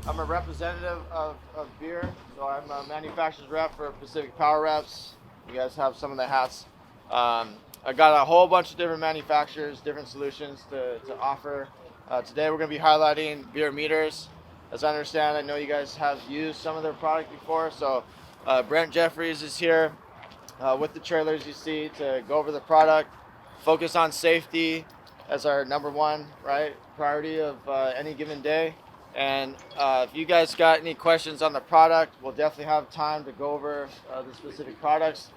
I'm a representative of Beer, so I'm a manufacturer's rep for Pacific Power Reps. You guys have some of the hats. I got a whole bunch of different manufacturers, different solutions to offer. Today we're going to be highlighting Bierer Meters. As I understand, I know you guys have used some of their product before, so Brent Jeffries is here with the trailers you see to go over the product, focus on safety as our number one priority of any given day. And if you guys got any questions on the product, we'll definitely have time to go over the specific products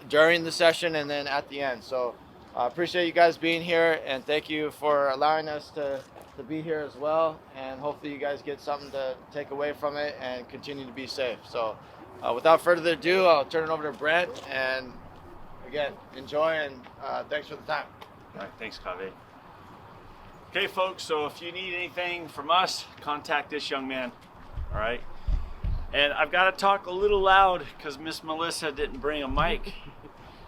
during the session and then at the end. So I appreciate you guys being here, and thank you for allowing us to be here as well. And hopefully you guys get something to take away from it and continue to be safe. So without further ado, I'll turn it over to Brent. And again, enjoy, and thanks for the time. All right, thanks, Kaveh. Okay, folks, so if you need anything from us, contact this young man, all right? And I've got to talk a little loud because Miss Melissa didn't bring a mic.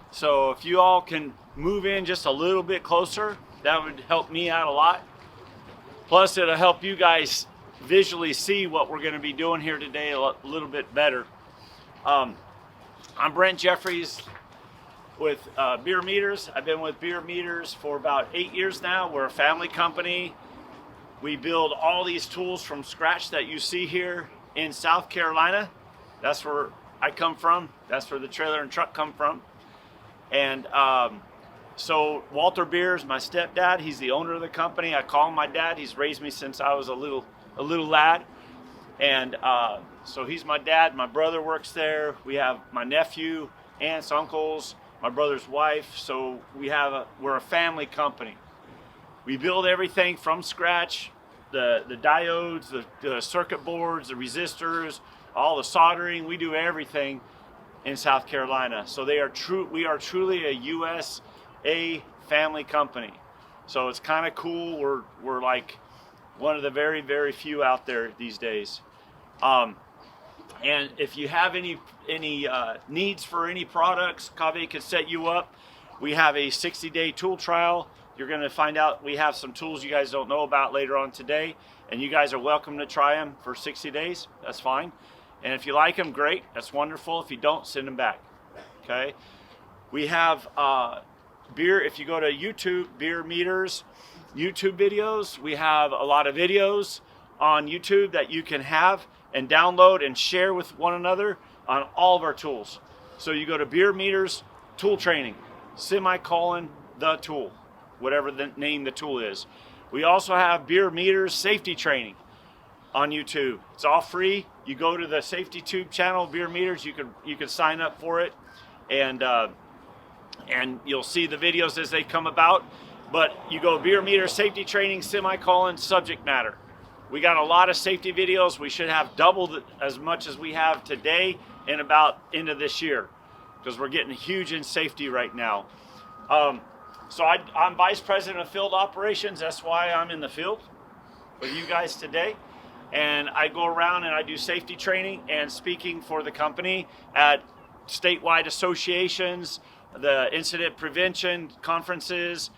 So if you all can move in just a little bit closer, that would help me out a lot. Plus, it'll help you guys visually see what we're going to be doing here today a little bit better. I'm Brent Jeffries with Bierer Meters. I've been with Bierer Meters for about 8 years now. We're a family company. We build all these tools from scratch that you see here in South Carolina. That's where I come from. That's where the trailer and truck come from. And so Walter Bierer is my stepdad. He's the owner of the company. I call him my dad. He's raised me since I was a little lad. And so he's my dad. My brother works there. We have my nephew, aunts, uncles, my brother's wife. So we're a family company. We build everything from scratch, the diodes, the circuit boards, the resistors, all the soldering. We do everything in South Carolina. So we are truly a USA family company. So it's kind of cool. We're like one of the very, very few out there these days. And if you have any needs for any products, Kaveh could set you up. We have a 60-day tool trial. You're going to find out we have some tools you guys don't know about later on today, and you guys are welcome to try them for 60 days. That's fine. And if you like them, great. That's wonderful. If you don't, send them back. Okay. We have Beer. If you go to YouTube, Bierer Meters YouTube videos, we have a lot of videos on YouTube that you can have and download and share with one another on all of our tools. So you go to Bierer Meters tool training, the tool, whatever the name the tool is. We also have Bierer Meters safety training on YouTube. It's all free. You go to the safety tube channel, Bierer Meters, you can sign up for it, and you'll see the videos as they come about. But you go Bierer Meters safety training, subject matter. We got a lot of safety videos. We should have doubled as much as we have today in about end of this year, because we're getting huge in safety right now. So I'm Vice President of Field Operations. That's why I'm in the field with you guys today. And I go around and I do safety training and speaking for the company at statewide associations, the incident prevention conferences.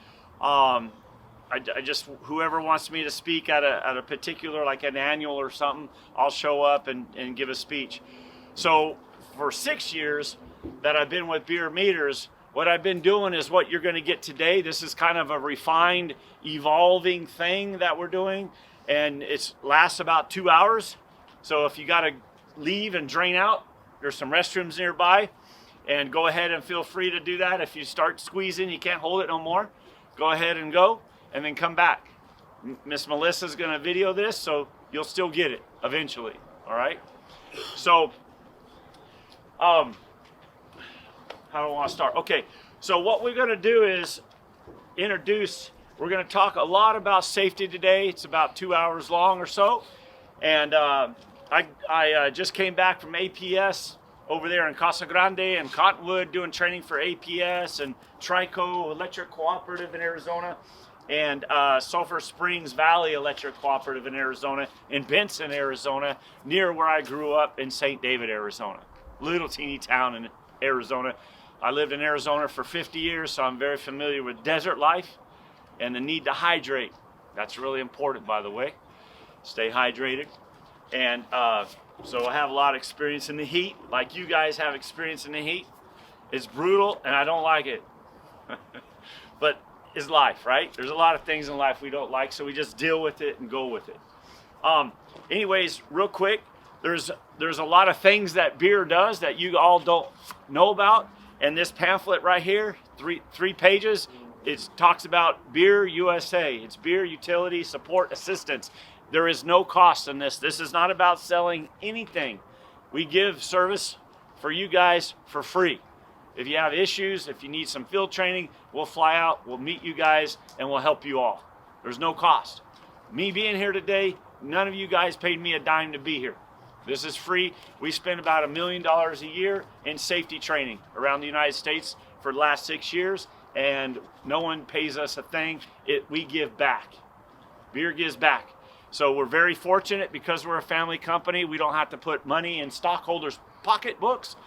I just, whoever wants me to speak at a particular, like an annual or something, I'll show up and give a speech. So for 6 years that I've been with Bierer Meters, what I've been doing is what you're going to get today. This is kind of a refined, evolving thing that we're doing, and it lasts about 2 hours. So if you got to leave and drain out, there's some restrooms nearby, and go ahead and feel free to do that. If you start squeezing, you can't hold it no more, go ahead and go, and then come back. Miss Melissa's going to video this, so you'll still get it eventually, all right? So, how do I want to start? Okay, so what we're going to do is we're going to talk a lot about safety today. It's about 2 hours long or so. And I just came back from APS over there in Casa Grande and Cottonwood doing training for APS and Trico Electric Cooperative in Arizona, and Sulphur Springs Valley Electric Cooperative in Arizona, in Benson, Arizona, near where I grew up in St. David, Arizona. Little teeny town in Arizona. I lived in Arizona for 50 years, so I'm very familiar with desert life and the need to hydrate. That's really important, by the way. stay hydrated. And so I have a lot of experience in the heat, like you guys have experience in the heat. It's brutal, and I don't like it. But it's life, right? There's a lot of things in life we don't like, so we just deal with it and go with it. Anyways, real quick, there's a lot of things that Bierer does that you all don't know about. And this pamphlet right here, three pages, it talks about Bierer USA. It's Bierer Utility Support Assistance. There is no cost in this. This is not about selling anything. We give service for you guys for free. If you have issues, if you need some field training, we'll fly out, we'll meet you guys, and we'll help you all. There's no cost. Me being here today, none of you guys paid me a dime to be here. This is free. We spend about $1 million a year in safety training around the United States for the last 6 years, and no one pays us a thing. We give back. Bierer gives back. So we're very fortunate because we're a family company. We don't have to put money in stockholders' pocketbooks.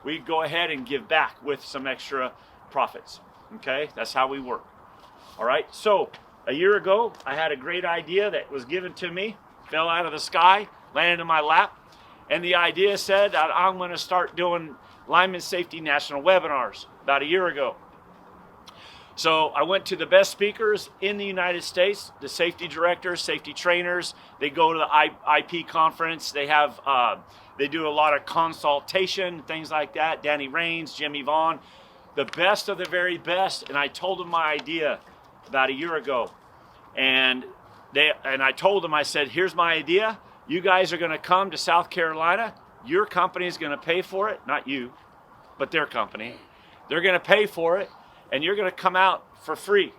We go ahead and give back with some extra profits. Okay, that's how we work. All right, so a year ago, I had a great idea that was given to me, fell out of the sky, landed in my lap, and the idea said that I'm going to start doing Lineman Safety National webinars about a year ago. So I went to the best speakers in the United States, the safety directors, safety trainers. They go to the IP conference. They have they do a lot of consultation, things like that. Danny Rains, Jimmy Vaughn, the best of the very best. And I told them my idea about a year ago. And I told them, I said, here's my idea. You guys are going to come to South Carolina. Your company is going to pay for it. Not you, but their company. They're going to pay for it. And you're going to come out for free.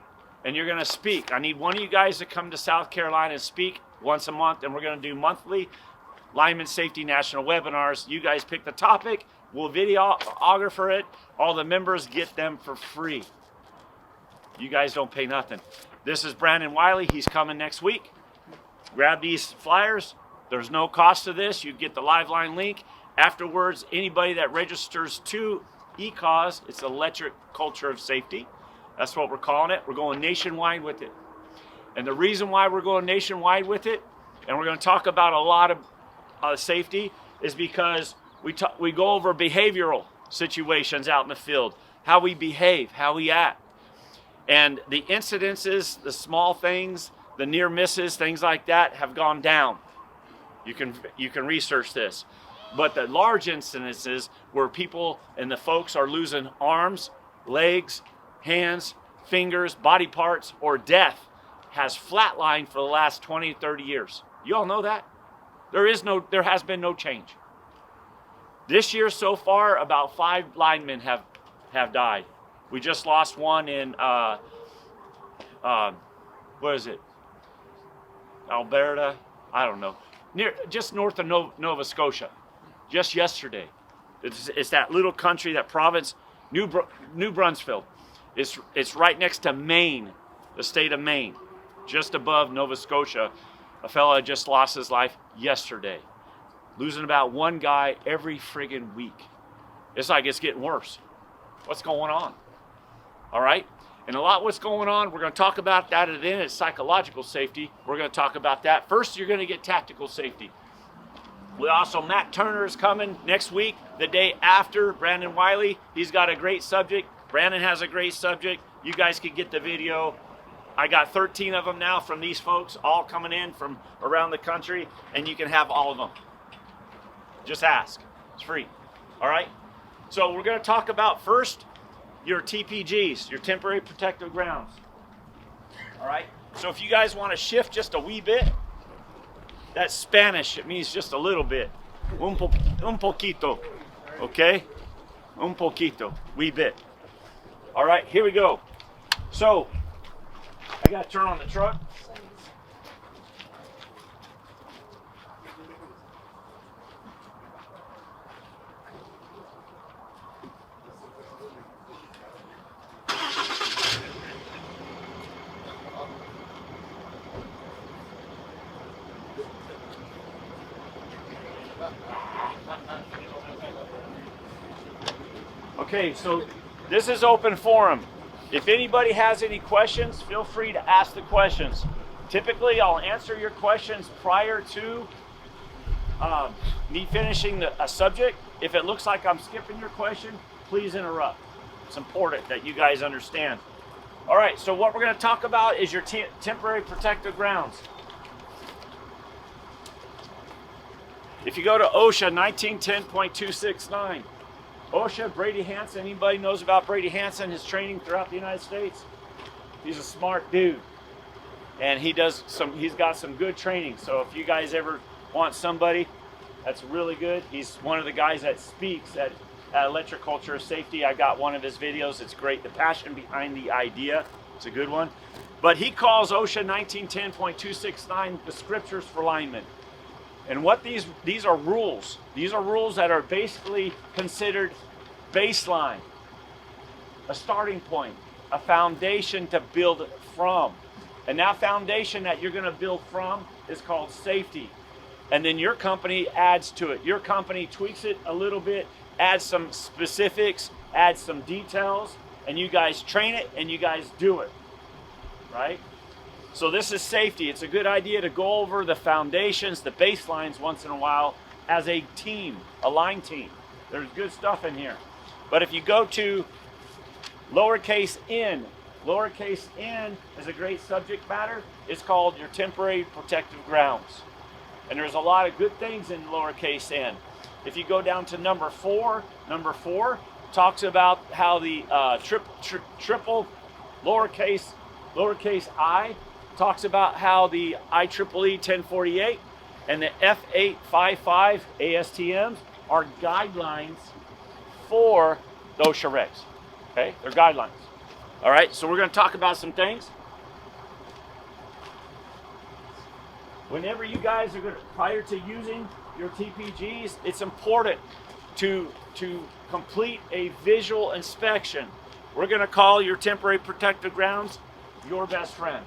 And you're going to speak. I need one of you guys to come to South Carolina and speak once a month. And we're going to do monthly Lineman Safety National webinars. You guys pick the topic. We'll videographer it. All the members get them for free. You guys don't pay nothing. This is Brandon Wiley. He's coming next week. Grab these flyers. There's no cost to this. You get the Liveline link. Afterwards, anybody that registers to ECAUS, it's Electric Culture of Safety. That's what we're calling it. We're going nationwide with it. And the reason why we're going nationwide with it, and we're going to talk about a lot of safety, is because we go over behavioral situations out in the field, how we behave, how we act. And the incidences, the small things, the near misses, things like that have gone down. You can research this. But the large incidences where people and the folks are losing arms, legs, hands, fingers, body parts, or death has flatlined for the last 20, 30 years. You all know that? There has been no change. This year so far, about 5 linemen have died. We just lost one in, what is it? Alberta? I don't know. Just north of Nova Scotia. Just yesterday. It's that little country, that province, New Brunswick. It's right next to Maine, the state of Maine, just above Nova Scotia. A fella just lost his life yesterday, losing about one guy every friggin' week. It's like it's getting worse. What's going on? All right? And a lot what's going on, we're going to talk about that at the end. It's psychological safety. We're going to talk about that. First, you're going to get tactical safety. We also, Matt Turner is coming next week, the day after Brandon Wiley. He's got a great subject. Brandon has a great subject. You guys can get the video. I got 13 of them now from these folks, all coming in from around the country, and you can have all of them. Just ask. It's free. All right? So we're going to talk about first your TPGs, your temporary protective grounds. All right? So if you guys want to shift just a wee bit, that's Spanish. It means just a little bit. Un poquito. Okay? Un poquito. Wee bit. All right, here we go. So, I got to turn on the truck. Okay, so this is open forum. If anybody has any questions, feel free to ask the questions. Typically, I'll answer your questions prior to me finishing a subject. If it looks like I'm skipping your question, please interrupt. It's important that you guys understand. All right, so what we're going to talk about is your temporary protected grounds. If you go to OSHA 1910.269, OSHA, Brady Hansen, anybody knows about Brady Hansen, his training throughout the United States? He's a smart dude. And he's got some good training. So if you guys ever want somebody that's really good, he's one of the guys that speaks at Electroculture Safety. I got one of his videos. It's great. The passion behind the idea. It's a good one. But he calls OSHA 1910.269 the scriptures for linemen. And what these are rules. These are rules that are basically considered baseline, a starting point, a foundation to build from. And that foundation that you're going to build from is called safety. And then your company adds to it. Your company tweaks it a little bit, adds some specifics, adds some details, and you guys train it and you guys do it, right? So this is safety. It's a good idea to go over the foundations, the baselines once in a while as a team, a line team. There's good stuff in here. But if you go to lowercase n is a great subject matter. It's called your temporary protective grounds. And there's a lot of good things in lowercase n. If you go down to number four talks about how the triple lowercase I talks about how the IEEE 1048 and the F855 ASTMs are guidelines for OSHA regs. Okay, they're guidelines. All right, so we're going to talk about some things. Whenever you guys are prior to using your TPGs, it's important to complete a visual inspection. We're going to call your temporary protected grounds your best friend.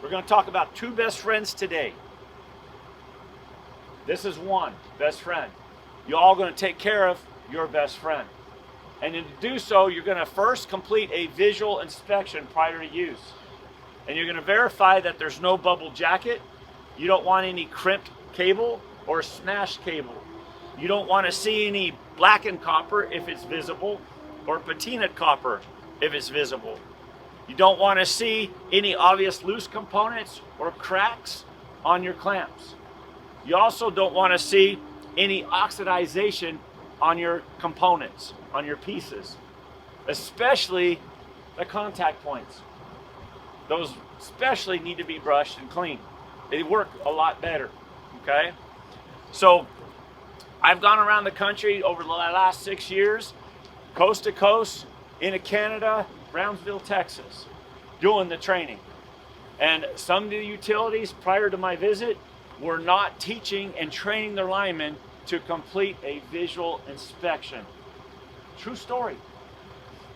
We're going to talk about two best friends today. This is one best friend. You're all going to take care of your best friend. And to do so, you're going to first complete a visual inspection prior to use. And you're going to verify that there's no bubble jacket. You don't want any crimped cable or smashed cable. You don't want to see any blackened copper if it's visible, or patinaed copper if it's visible. You don't want to see any obvious loose components or cracks on your clamps. You also don't want to see any oxidization on your components, on your pieces, especially the contact points. Those especially need to be brushed and cleaned. They work a lot better, okay? So I've gone around the country over the last 6 years, coast to coast, into Canada, Brownsville, Texas, doing the training. And some of the utilities prior to my visit were not teaching and training their linemen to complete a visual inspection. True story.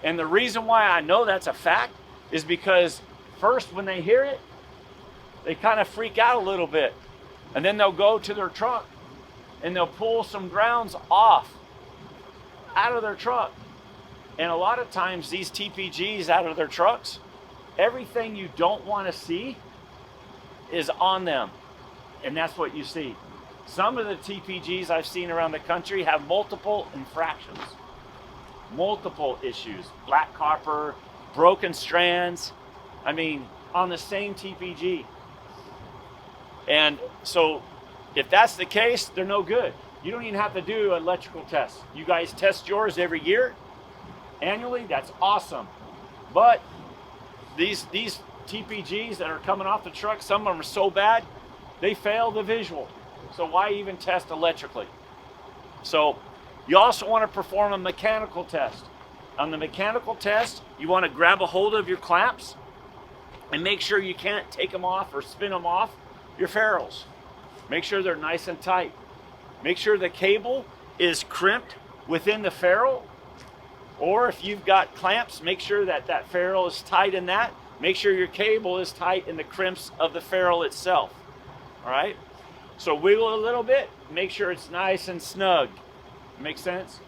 And the reason why I know that's a fact is because first when they hear it, they kind of freak out a little bit. And then they'll go to their truck and they'll pull some grounds off out of their truck. And a lot of times these TPGs out of their trucks, everything you don't want to see is on them. And that's what you see. Some of the TPGs I've seen around the country have multiple infractions, multiple issues, black copper, broken strands, I mean, on the same TPG. And so if that's the case, they're no good. You don't even have to do an electrical test. You guys test yours every year, annually, that's awesome. But these TPGs that are coming off the truck, some of them are so bad, they fail the visual. So why even test electrically? So you also want to perform a mechanical test. On the mechanical test, you want to grab a hold of your clamps and make sure you can't take them off or spin them off your ferrules. Make sure they're nice and tight. Make sure the cable is crimped within the ferrule. Or if you've got clamps, make sure that that ferrule is tight in that. Make sure your cable is tight in the crimps of the ferrule itself. All right? So wiggle it a little bit, make sure it's nice and snug. Make sense?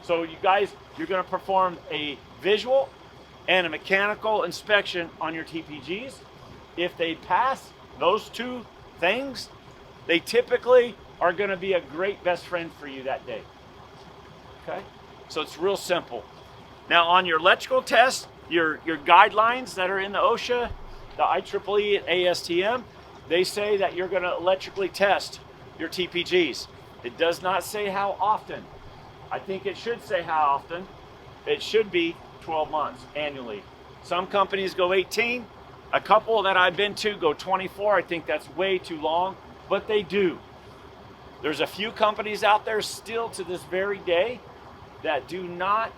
So you guys, you're going to perform a visual and a mechanical inspection on your TPGs. if they pass those two things, they typically are going to be a great best friend for you that day. Okay? So it's real simple. Now on your electrical test, your guidelines that are in the OSHA, the IEEE and ASTM, they say that you're going to electrically test your TPGs. It does not say how often. I think it should say how often. It should be 12 months annually. Some companies go 18. A couple that I've been to go 24. I think that's way too long, but they do. There's a few companies out there still to this very day that do not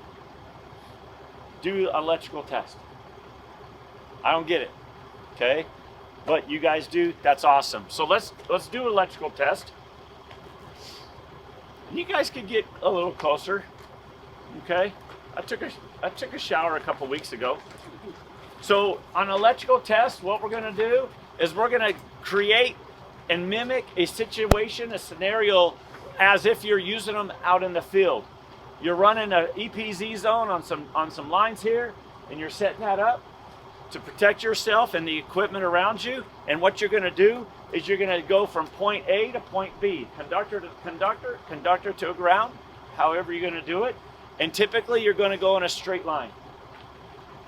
do electrical test. I don't get it, okay? But you guys do, that's awesome. So let's do an electrical test. You guys can get a little closer, okay? I took a shower a couple weeks ago. So on an electrical test, what we're gonna do is we're gonna create and mimic a situation, a scenario, as if you're using them out in the field. You're running an EPZ zone on some lines here, and you're setting that up to protect yourself and the equipment around you. And what you're gonna do is you're gonna go from point A to point B, conductor to conductor, conductor to ground, however you're gonna do it. And typically you're gonna go in a straight line.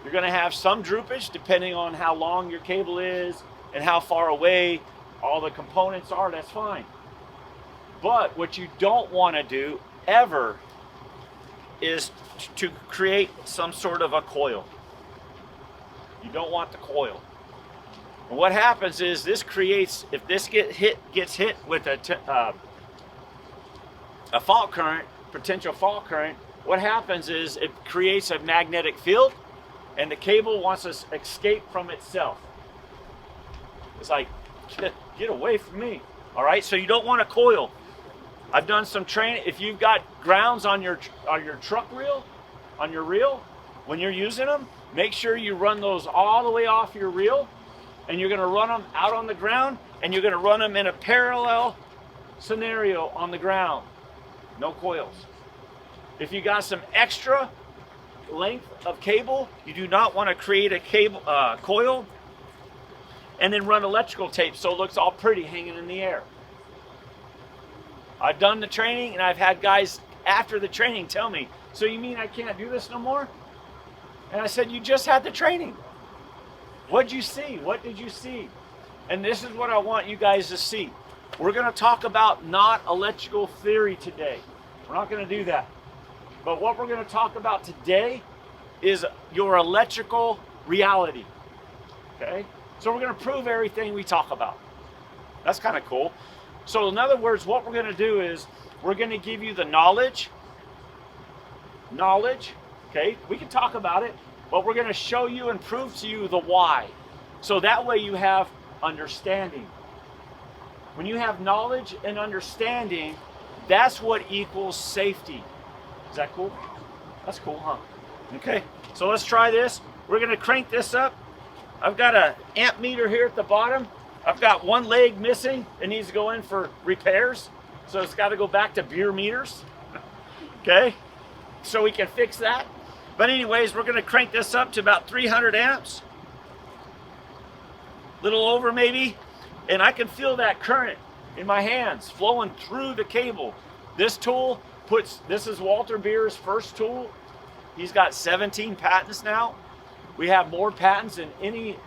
You're gonna have some droopage depending on how long your cable is and how far away all the components are, that's fine. But what you don't wanna do ever is to create some sort of a coil. You don't want the coil. And what happens is this creates, if this gets hit with a fault current, potential fault current, what happens is it creates a magnetic field and the cable wants to escape from itself. It's like, get away from me. All right, so you don't want a coil. I've done some training. If you've got grounds on your truck reel, on your reel, when you're using them, make sure you run those all the way off your reel, and you're gonna run them out on the ground, and you're gonna run them in a parallel scenario on the ground. No coils. If you got some extra length of cable, you do not want to create a cable coil and then run electrical tape so it looks all pretty hanging in the air. I've done the training and I've had guys after the training tell me, so you mean I can't do this no more? And I said, you just had the training. What'd you see? What did you see? And this is what I want you guys to see. We're going to talk about not electrical theory today. We're not going to do that. But what we're going to talk about today is your electrical reality. Okay? So we're going to prove everything we talk about. That's kind of cool. So in other words, what we're going to do is we're going to give you the knowledge. Okay? We can talk about it, but we're going to show you and prove to you the why. So that way you have understanding. When you have knowledge and understanding, that's what equals safety. Is that cool? That's cool, huh? Okay, so let's try this. We're gonna crank this up. I've got an amp meter here at the bottom. I've got one leg missing. It needs to go in for repairs. So it's gotta go back to Bierer Meters. Okay, so we can fix that. But anyways, we're gonna crank this up to about 300 amps. Little over maybe. And I can feel that current in my hands flowing through the cable. This tool this is Walter Bier's first tool. He's got 17 patents now. We have more patents than any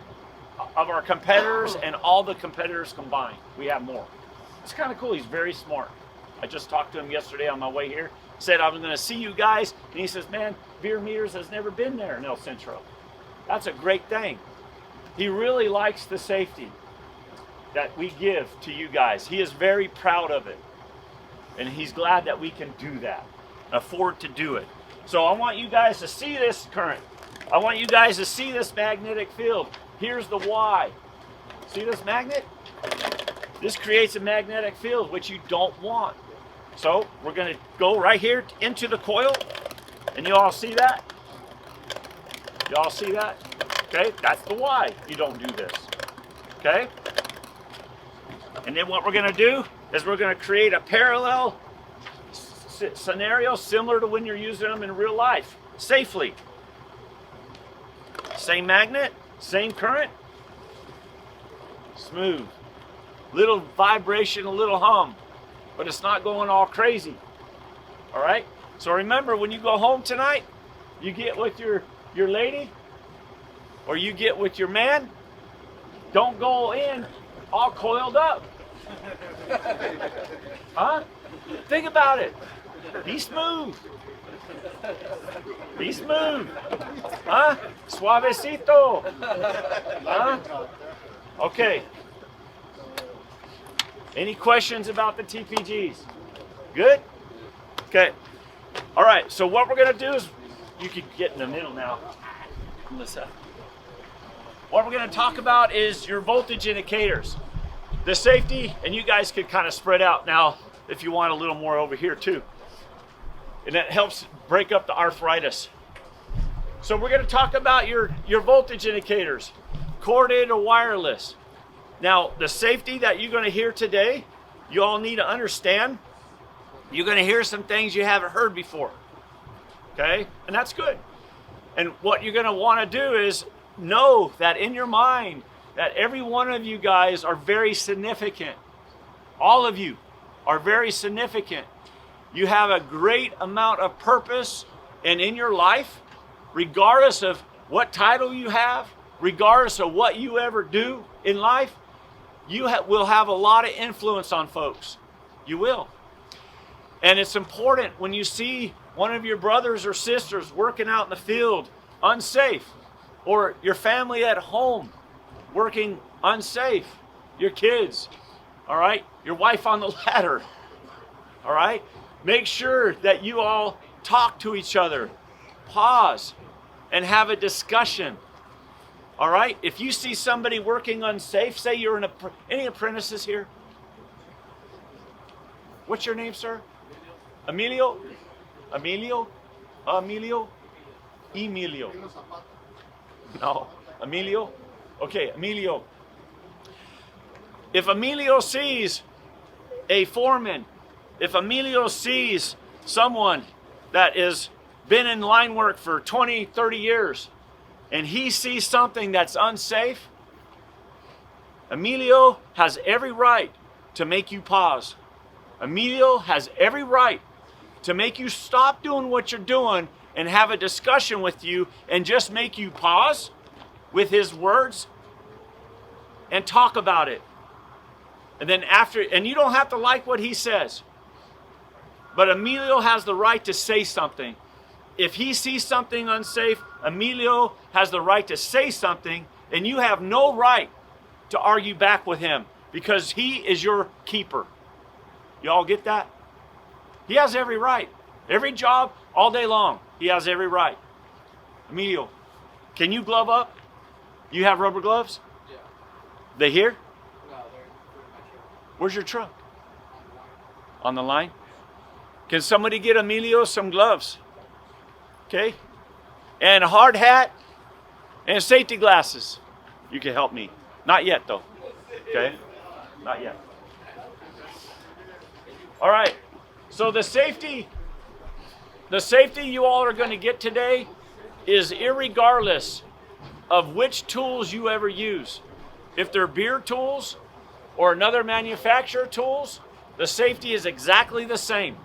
of our competitors and all the competitors combined. We have more. It's kind of cool. He's very smart. I just talked to him yesterday on my way here. Said I'm going to see you guys. And he says, man, Bierer Meters has never been there in El Centro. That's a great thing. He really likes the safety that we give to you guys. He is very proud of it. And he's glad that we can do that, afford to do it. So I want you guys to see this current. I want you guys to see this magnetic field. Here's the why. See this magnet? This creates a magnetic field, which you don't want. So we're gonna go right here into the coil, and you all see that? You all see that? Okay, that's the why you don't do this. Okay? And then what we're gonna do is we're going to create a parallel scenario similar to when you're using them in real life, safely. Same magnet, same current. Smooth. Little vibration, a little hum, but it's not going all crazy. All right? So remember, when you go home tonight, you get with your lady or you get with your man, don't go in all coiled up. Huh? Think about it. Be smooth. Be smooth. Huh? Suavecito. Huh? Okay. Any questions about the TPGs? Good? Okay. All right, so what we're going to do is, you can get in the middle now, Melissa. What we're going to talk about is your voltage indicators. The safety, and you guys could kind of spread out now if you want a little more over here too. And that helps break up the arthritis. So we're going to talk about your voltage indicators, corded or wireless. Now, the safety that you're going to hear today, you all need to understand, you're going to hear some things you haven't heard before. Okay? And that's good. And what you're going to want to do is know that in your mind that every one of you guys are very significant. All of you are very significant. You have a great amount of purpose and in your life, regardless of what title you have, regardless of what you ever do in life, you will have a lot of influence on folks. You will. And it's important when you see one of your brothers or sisters working out in the field unsafe, or your family at home working unsafe, your kids, all right, your wife on the ladder, all right, make sure that you all talk to each other, pause, and have a discussion. All right, if you see somebody working unsafe, say you're any apprentices here? What's your name, sir? Emilio? Emilio? Emilio? Emilio. No, Emilio? Okay, Emilio. If Emilio sees a foreman, if Emilio sees someone that has been in line work for 20, 30 years, and he sees something that's unsafe, Emilio has every right to make you pause. Emilio has every right to make you stop doing what you're doing and have a discussion with you and just make you pause with his words and talk about it. And then and you don't have to like what he says, but Emilio has the right to say something. If he sees something unsafe, Emilio has the right to say something, and you have no right to argue back with him because he is your keeper. You all get that? He has every right. Every job, all day long, he has every right. Emilio, can you glove up? You have rubber gloves? Yeah. They here? No, they're in my truck. Where's your truck? On the line. On the line? Can somebody get Emilio some gloves? Okay? And a hard hat and safety glasses. You can help me. Not yet, though. Okay? Not yet. All right. So the safety you all are going to get today is irregardless of which tools you ever use. If they're Bierer tools or another manufacturer tools, the safety is exactly the same.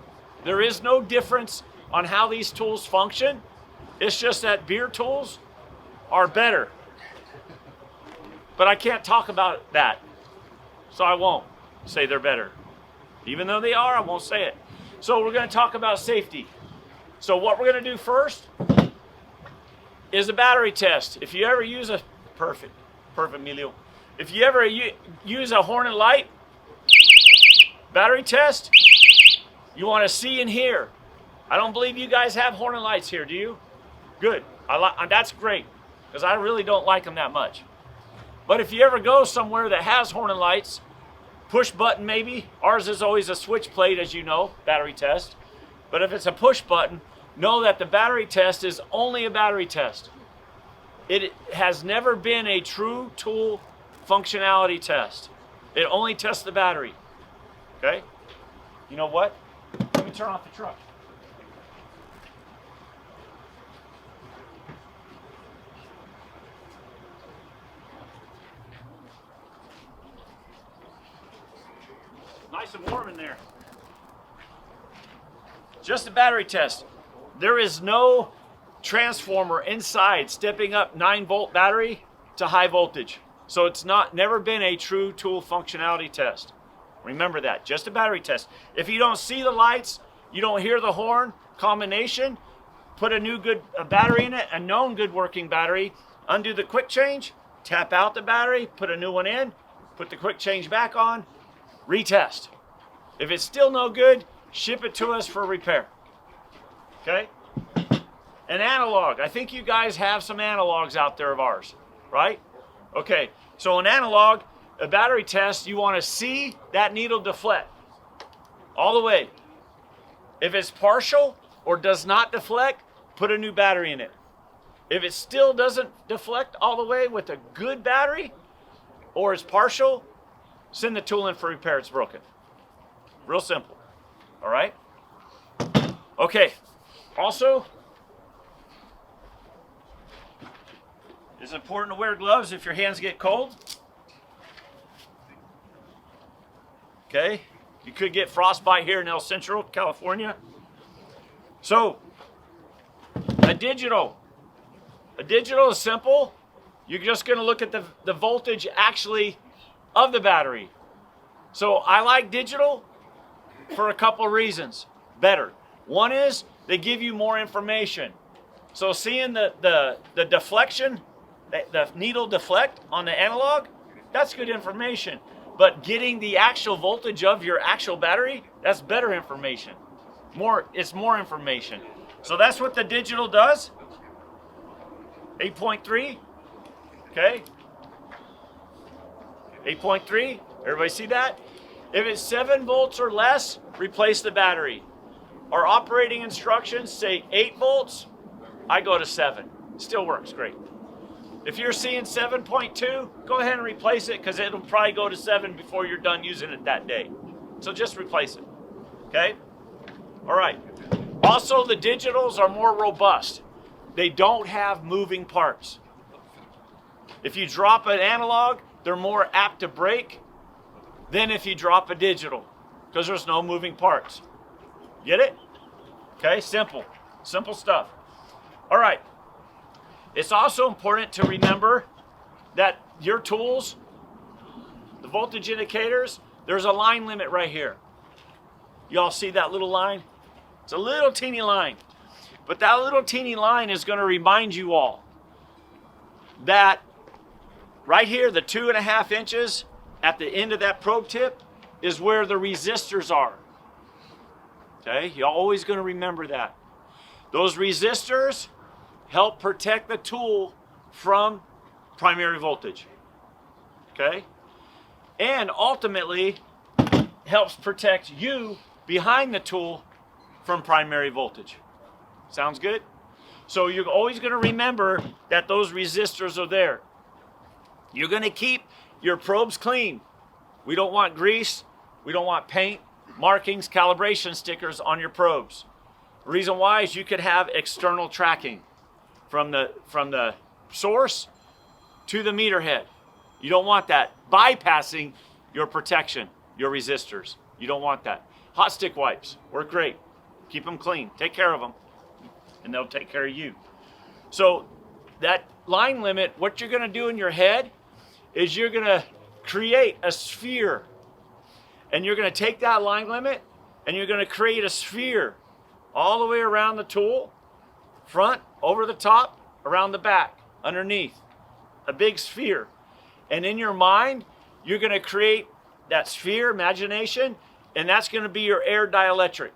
There is no difference on how these tools function. It's just that Bierer tools are better. But I can't talk about that, so I won't say they're better. Even though they are, I won't say it. So we're going to talk about safety. So what we're going to do first is a battery test. If you ever use perfect, Emilio. If you ever use a Hornet light battery test, you want to see and hear. I don't believe you guys have Hornet lights here, do you? Good. That's great, because I really don't like them that much. But if you ever go somewhere that has Hornet lights, push button maybe. Ours is always a switch plate, as you know, battery test. But if it's a push button, know that the battery test is only a battery test. It has never been a true tool functionality test. It only tests the battery. Okay? You know what? Let me turn off the truck. Nice and warm in there. Just a battery test. There is no transformer inside stepping up 9-volt battery to high voltage. So it's never been a true tool functionality test. Remember that, just a battery test. If you don't see the lights, you don't hear the horn combination, put a new good battery in it, a known good working battery, undo the quick change, tap out the battery, put a new one in, put the quick change back on, retest. If it's still no good, ship it to us for repair. Okay? An analog. I think you guys have some analogs out there of ours, right? Okay, so an analog, a battery test, you want to see that needle deflect all the way. If it's partial or does not deflect, put a new battery in it. If it still doesn't deflect all the way with a good battery or it's partial, send the tool in for repair. It's broken. Real simple. All right? Okay. Also, it's important to wear gloves if your hands get cold. Okay? You could get frostbite here in El Centro, California. So, a digital is simple. You're just going to look at the voltage actually of the battery. So I like digital for a couple of reasons. Better. One is they give you more information. So seeing the deflection, the needle deflect on the analog, that's good information. But getting the actual voltage of your actual battery, that's better information. It's more information. So that's what the digital does. 8.3. Okay. 8.3. Everybody see that? If it's 7 volts or less, replace the battery. Our operating instructions say 8 volts. I go to 7. Still works great. If you're seeing 7.2, go ahead and replace it because it'll probably go to 7 before you're done using it that day. So just replace it. Okay? All right. Also, the digitals are more robust. They don't have moving parts. If you drop an analog, they're more apt to break than if you drop a digital because there's no moving parts. Get it? Okay, simple. Simple stuff. All right. It's also important to remember that your tools, the voltage indicators, there's a line limit right here. Y'all see that little line? It's a little teeny line. But that little teeny line is going to remind you all that right here, the 2.5 inches at the end of that probe tip is where the resistors are. Okay, you're always going to remember that. Those resistors help protect the tool from primary voltage. Okay? And ultimately helps protect you behind the tool from primary voltage. Sounds good? So you're always going to remember that those resistors are there. You're going to keep your probes clean. We don't want grease. We don't want paint, markings, calibration stickers on your probes. The reason why is you could have external tracking from the source to the meter head. You don't want that bypassing your protection, your resistors. You don't want that. Hot stick wipes work great. Keep them clean. Take care of them, and they'll take care of you. So that line limit, what you're going to do in your head is you're going to create a sphere, and you're going to take that line limit and you're going to create a sphere all the way around the tool, front, over the top, around the back, underneath, a big sphere. And in your mind, you're going to create that sphere, imagination, and that's going to be your air dielectric.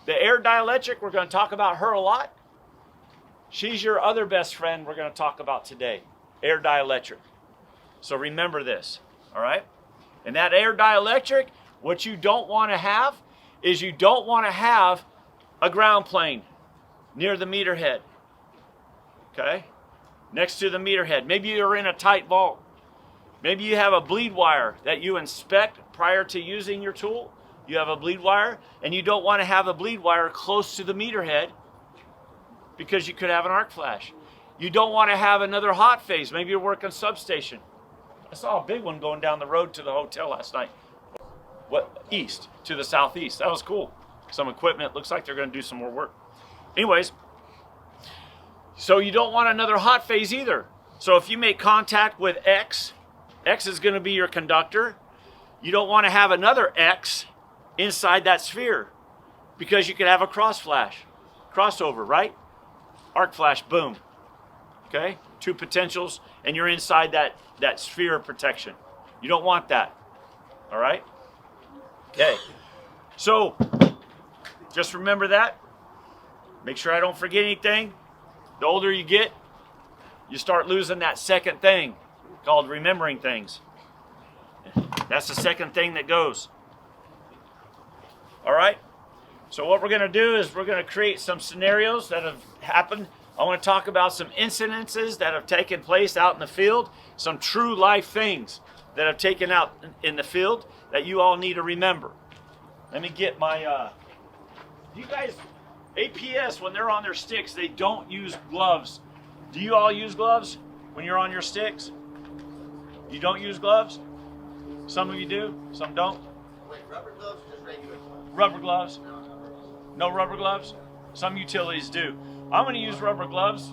The air dielectric, we're going to talk about her a lot. She's your other best friend we're going to talk about today, air dielectric. So remember this, all right? And that air dielectric, what you don't want to have is you don't want to have a ground plane near the meter head, okay? Next to the meter head. Maybe you're in a tight vault. Maybe you have a bleed wire that you inspect prior to using your tool. You have a bleed wire, and you don't want to have a bleed wire close to the meter head because you could have an arc flash. You don't want to have another hot phase. Maybe you're working substation. I saw a big one going down the road to the hotel last night. what, east to the southeast. That was cool. Some equipment, looks like they're going to do some more work. Anyways, so you don't want another hot phase either. So if you make contact with X, X is going to be your conductor. You don't want to have another X inside that sphere because you could have a crossover, right? Arc flash, boom. Okay, 2 potentials, and you're inside that sphere of protection. You don't want that. All right? Okay. So just remember that. Make sure I don't forget anything. The older you get, you start losing that second thing called remembering things. That's the second thing that goes. All right? So what we're going to do is we're going to create some scenarios that have happened. I want to talk about some incidences that have taken place out in the field, some true life things that have taken out in the field that you all need to remember. Let me get my, you guys, APS, when they're on their sticks, they don't use gloves. Do you all use gloves when you're on your sticks? You don't use gloves? Some of you do, some don't. Wait, rubber gloves or just regular gloves? Rubber gloves? No rubber gloves? Some utilities do. I'm going to use rubber gloves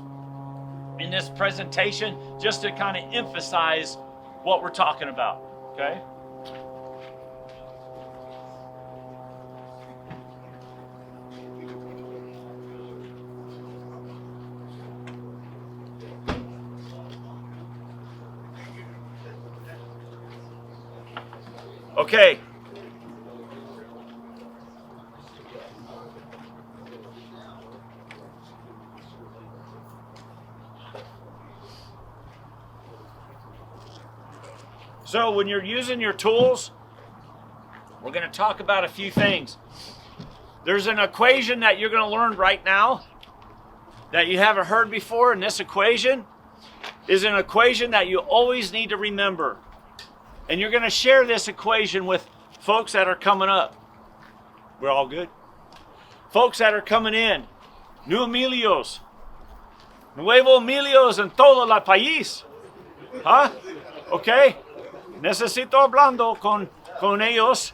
in this presentation just to kind of emphasize what we're talking about, okay? Okay. So when you're using your tools, we're going to talk about a few things. There's an equation that you're going to learn right now that you haven't heard before, and this equation is an equation that you always need to remember. And you're going to share this equation with folks that are coming up. We're all good? Folks that are coming in. New Emilios. Nuevo Emilios en todo el país. Huh? Okay? Necesito hablando con ellos.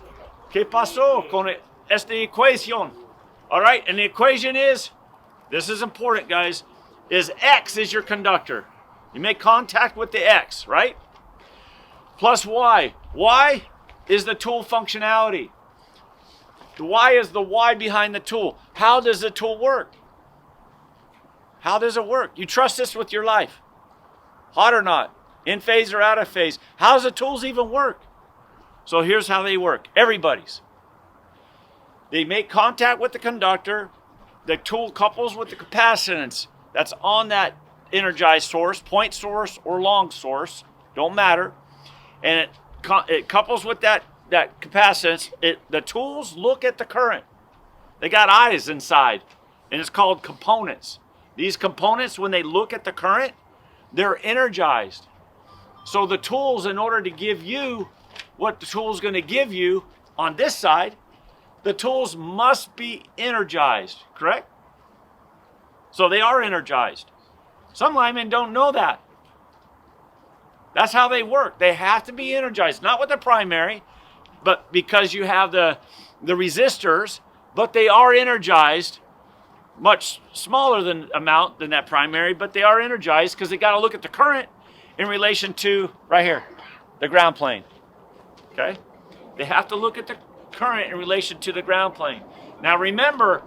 ¿Qué pasó con esta ecuación? All right? And the equation is, this is important, guys, is X is your conductor. You make contact with the X, right? Plus Y. Y is the tool functionality. The Y is the why behind the tool. How does the tool work? How does it work? You trust this with your life. Hot or not? In phase or out of phase? How does the tools even work? So here's how they work. Everybody's. They make contact with the conductor. The tool couples with the capacitance that's on that energized source, point source or long source, don't matter. And it couples with that capacitance. The tools look at the current. They got eyes inside, and it's called components. These components, when they look at the current, they're energized. So the tools, in order to give you what the tool's going to give you on this side, the tools must be energized, correct? So they are energized. Some linemen don't know that. That's how they work. They have to be energized, not with the primary, but because you have the resistors, but they are energized, much smaller amount than that primary, but they are energized because they got to look at the current in relation to, right here, the ground plane, okay? They have to look at the current in relation to the ground plane. Now remember,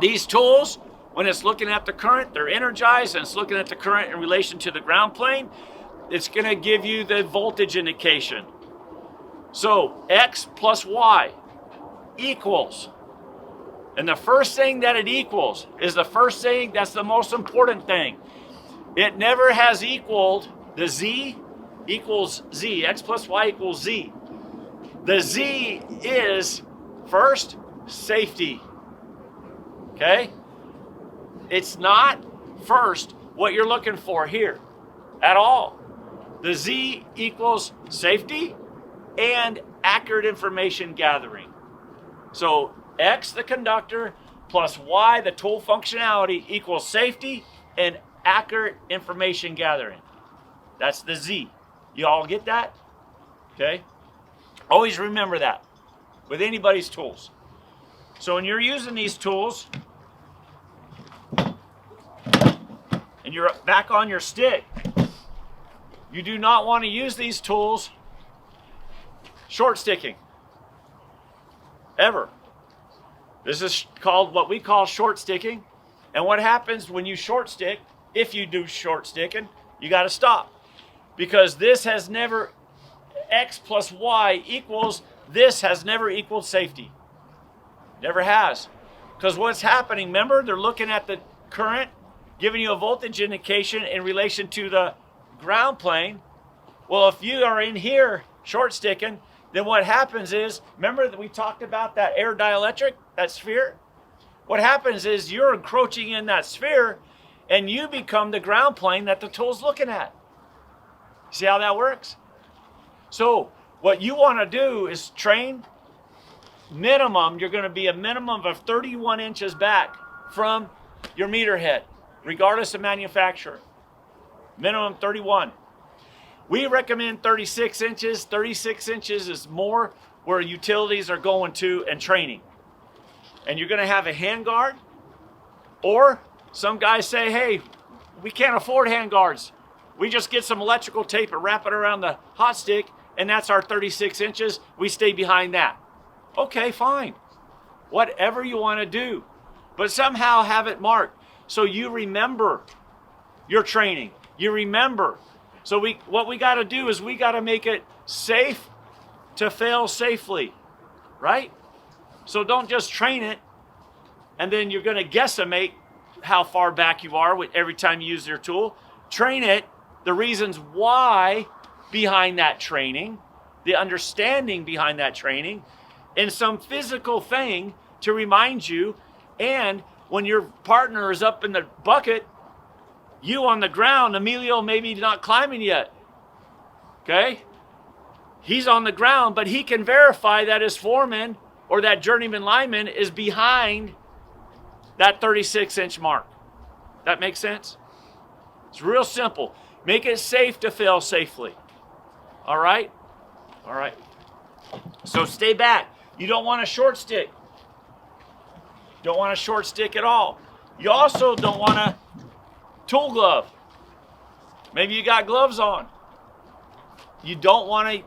these tools, when it's looking at the current, they're energized, and it's looking at the current in relation to the ground plane, it's going to give you the voltage indication. So X plus Y equals, and the first thing that it equals is the first thing that's the most important thing. It never has equaled the Z equals Z. X plus Y equals Z. The Z is first safety. Okay? It's not first what you're looking for here at all. The Z equals safety and accurate information gathering. So X, the conductor, plus Y, the tool functionality, equals safety and accurate information gathering. That's the Z. You all get that? Okay? Always remember that. with anybody's tools. So when you're using these tools and you're back on your stick, you do not want to use these tools short sticking, ever. This is called what we call short sticking. And what happens when you short stick, if you do short sticking, you got to stop. Because this has never, X plus Y equals, this has never equaled safety. Never has. Because what's happening, remember, they're looking at the current, giving you a voltage indication in relation to the ground plane. Well, if you are in here short sticking, then what happens is, remember that we talked about that air dielectric, that sphere? What happens is you're encroaching in that sphere and you become the ground plane that the tool's looking at. See how that works? So what you want to do is train minimum, you're going to be a minimum of 31 inches back from your meter head, regardless of manufacturer. Minimum 31. We recommend 36 inches. 36 inches is more where utilities are going to and training. And you're going to have a handguard, or some guys say, hey, we can't afford handguards. We just get some electrical tape and wrap it around the hot stick, and that's our 36 inches. We stay behind that. Okay, fine. Whatever you want to do. But somehow have it marked so you remember your training. You remember. So what we got to do is we got to make it safe to fail safely, right? So don't just train it and then you're going to guesstimate how far back you are with every time you use your tool. Train it, the reasons why behind that training, the understanding behind that training, and some physical thing to remind you. And when your partner is up in the bucket, you on the ground, Emilio maybe not climbing yet, okay? He's on the ground, but he can verify that his foreman or that journeyman lineman is behind that 36-inch mark. That makes sense? It's real simple. Make it safe to fail safely. All right? All right. So stay back. You don't want a short stick. Don't want a short stick at all. You also don't want a tool glove. Maybe you got gloves on. You don't want to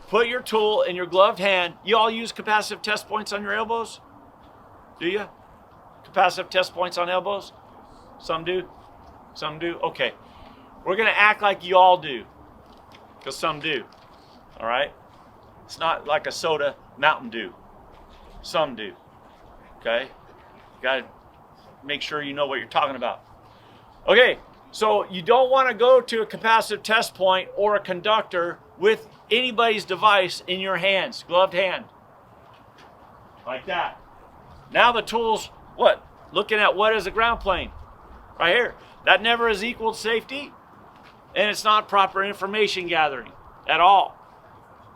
put your tool in your gloved hand. You all use capacitive test points on your elbows? Do you? Capacitive test points on elbows? Some do? Some do? Okay. We're going to act like you all do, because some do. All right? It's not like a soda Mountain Dew. Some do. Okay? You got to make sure you know what you're talking about. Okay, so you don't want to go to a capacitive test point or a conductor with anybody's device in your hands, gloved hand. Like that. Now the tool's what? Looking at what is a ground plane. Right here. That never has equaled safety, and it's not proper information gathering at all,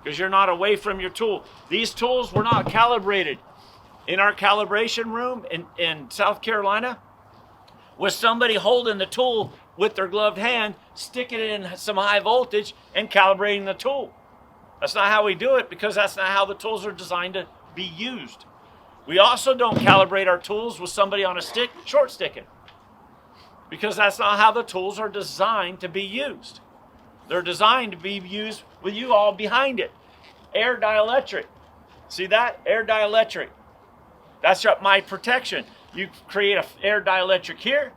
because you're not away from your tool. These tools were not calibrated. In our calibration room in South Carolina, with somebody holding the tool with their gloved hand, sticking it in some high voltage and calibrating the tool. That's not how we do it, because that's not how the tools are designed to be used. We also don't calibrate our tools with somebody on a stick short sticking, because that's not how the tools are designed to be used. They're designed to be used with you all behind it. Air dielectric. See that? Air dielectric. That's my protection. You create an air dielectric here,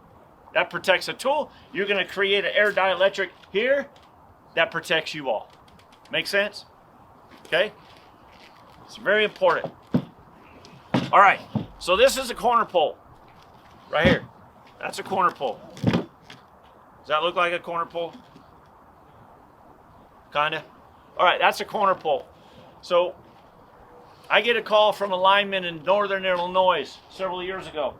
that protects a tool. You're going to create an air dielectric here, that protects you all. Make sense? Okay? It's very important. All right, so this is a corner pole right here. That's a corner pole. Does that look like a corner pole? Kinda. All right, that's a corner pole. So I get a call from a lineman in northern Illinois several years ago,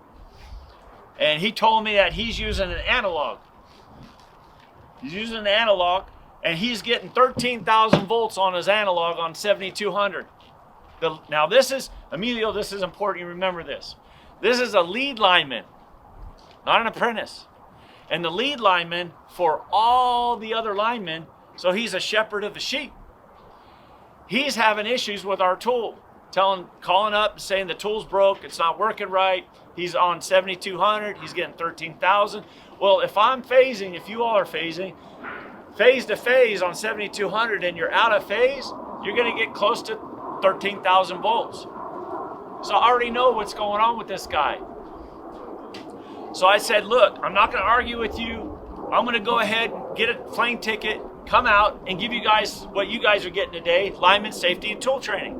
and he told me that he's using an analog. He's using an analog, and he's getting 13,000 volts on his analog on 7200. Now this is, Emilio, this is important you remember this. This is a lead lineman, not an apprentice. And the lead lineman for all the other linemen, so he's a shepherd of the sheep. He's having issues with our tool. calling up saying the tool's broke, it's not working right. He's on 7,200, he's getting 13,000. Well, if I'm phasing, if you all are phasing, phase to phase on 7,200 and you're out of phase, you're gonna get close to 13,000 volts. So I already know what's going on with this guy. So I said, look, I'm not gonna argue with you. I'm gonna go ahead and get a plane ticket, come out and give you guys what you guys are getting today, lineman safety and tool training.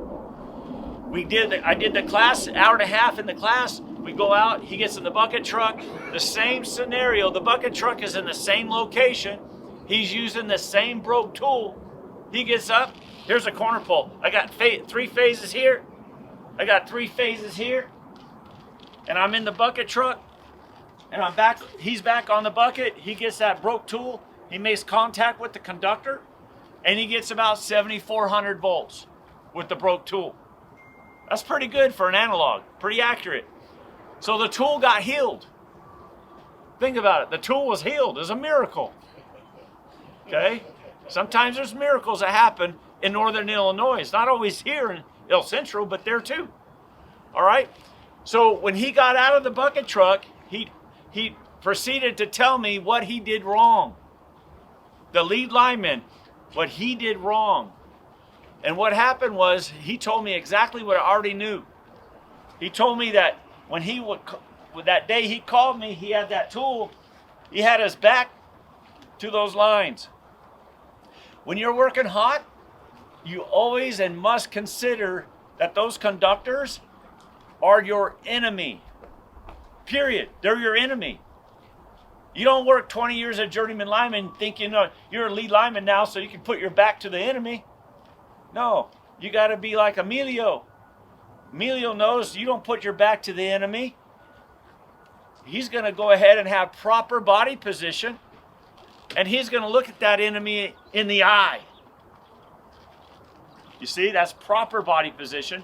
I did the class, hour and a half in the class. We go out, he gets in the bucket truck, the same scenario. The bucket truck is in the same location. He's using the same broke tool. He gets up, here's a corner pole. I got 3 phases here. I got 3 phases here. And I'm in the bucket truck. And I'm back, he's back on the bucket. He gets that broke tool. He makes contact with the conductor. And he gets about 7,400 volts with the broke tool. That's pretty good for an analog, pretty accurate. So the tool got healed. Think about it, the tool was healed. It's a miracle. Okay? Sometimes there's miracles that happen in northern Illinois. It's not always here in El Centro, but there too. All right? So when he got out of the bucket truck, he proceeded to tell me what he did wrong. The lead lineman, what he did wrong. And what happened was he told me exactly what I already knew. He told me that when that day he called me, he had that tool, he had his back to those lines. When you're working hot, you always and must consider that those conductors are your enemy. Period. They're your enemy. You don't work 20 years as a journeyman lineman thinking you're a lead lineman now so you can put your back to the enemy. No, you got to be like Emilio. Emilio knows you don't put your back to the enemy. He's going to go ahead and have proper body position, and he's going to look at that enemy in the eye. You see, that's proper body position.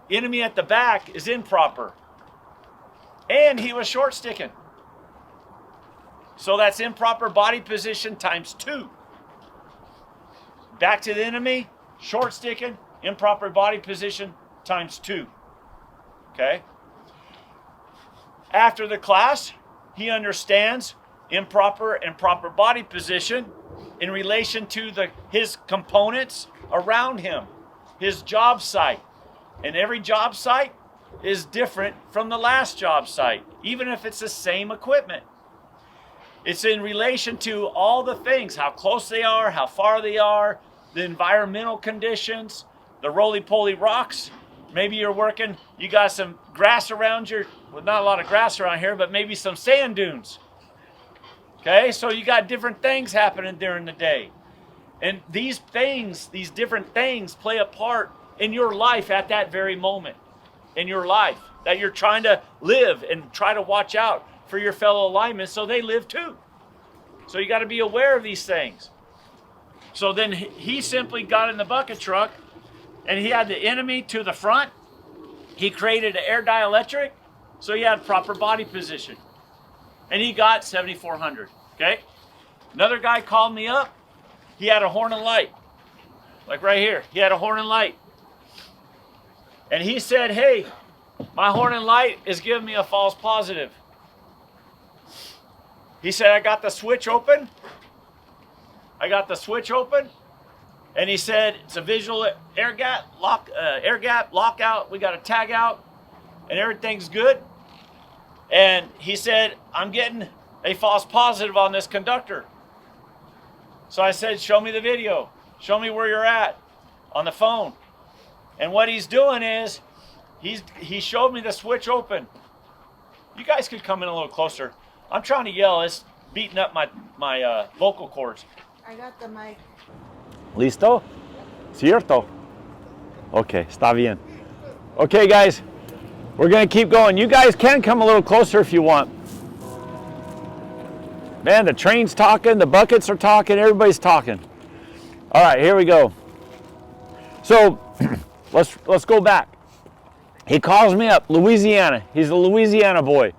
Enemy at the back is improper. And he was short sticking. So that's improper body position times 2. Back to the enemy, short sticking, improper body position times 2. Okay? After the class, he understands improper and proper body position in relation to his components around him, his job site. And every job site is different from the last job site, even if it's the same equipment. It's in relation to all the things, how close they are, how far they are, the environmental conditions, the roly-poly rocks. Maybe you're working, you got some grass around well, not a lot of grass around here, but maybe some sand dunes. Okay, so you got different things happening during the day. And these different things play a part in your life at that very moment. In your life, that you're trying to live and try to watch out for your fellow linemen so they live too. So you got to be aware of these things. So then he simply got in the bucket truck and he had the enemy to the front. He created an air dielectric, so he had proper body position. And he got 7,400, okay? Another guy called me up. He had a horn and light, like right here. He had a horn and light. And he said, hey, my horn and light is giving me a false positive. He said, I got the switch open. And he said, it's a visual air gap lockout. We got a tag out and everything's good. And he said, I'm getting a false positive on this conductor. So I said, show me the video. Show me where you're at on the phone. And what he's doing is, he showed me the switch open. You guys could come in a little closer. I'm trying to yell. It's beating up my vocal cords. I got the mic. ¿Listo? ¿Cierto? Okay, está bien. Okay, guys, we're going to keep going. You guys can come a little closer if you want. Man, the train's talking, the buckets are talking, everybody's talking. All right, here we go. So, let's go back. He calls me up, Louisiana. He's a Louisiana boy.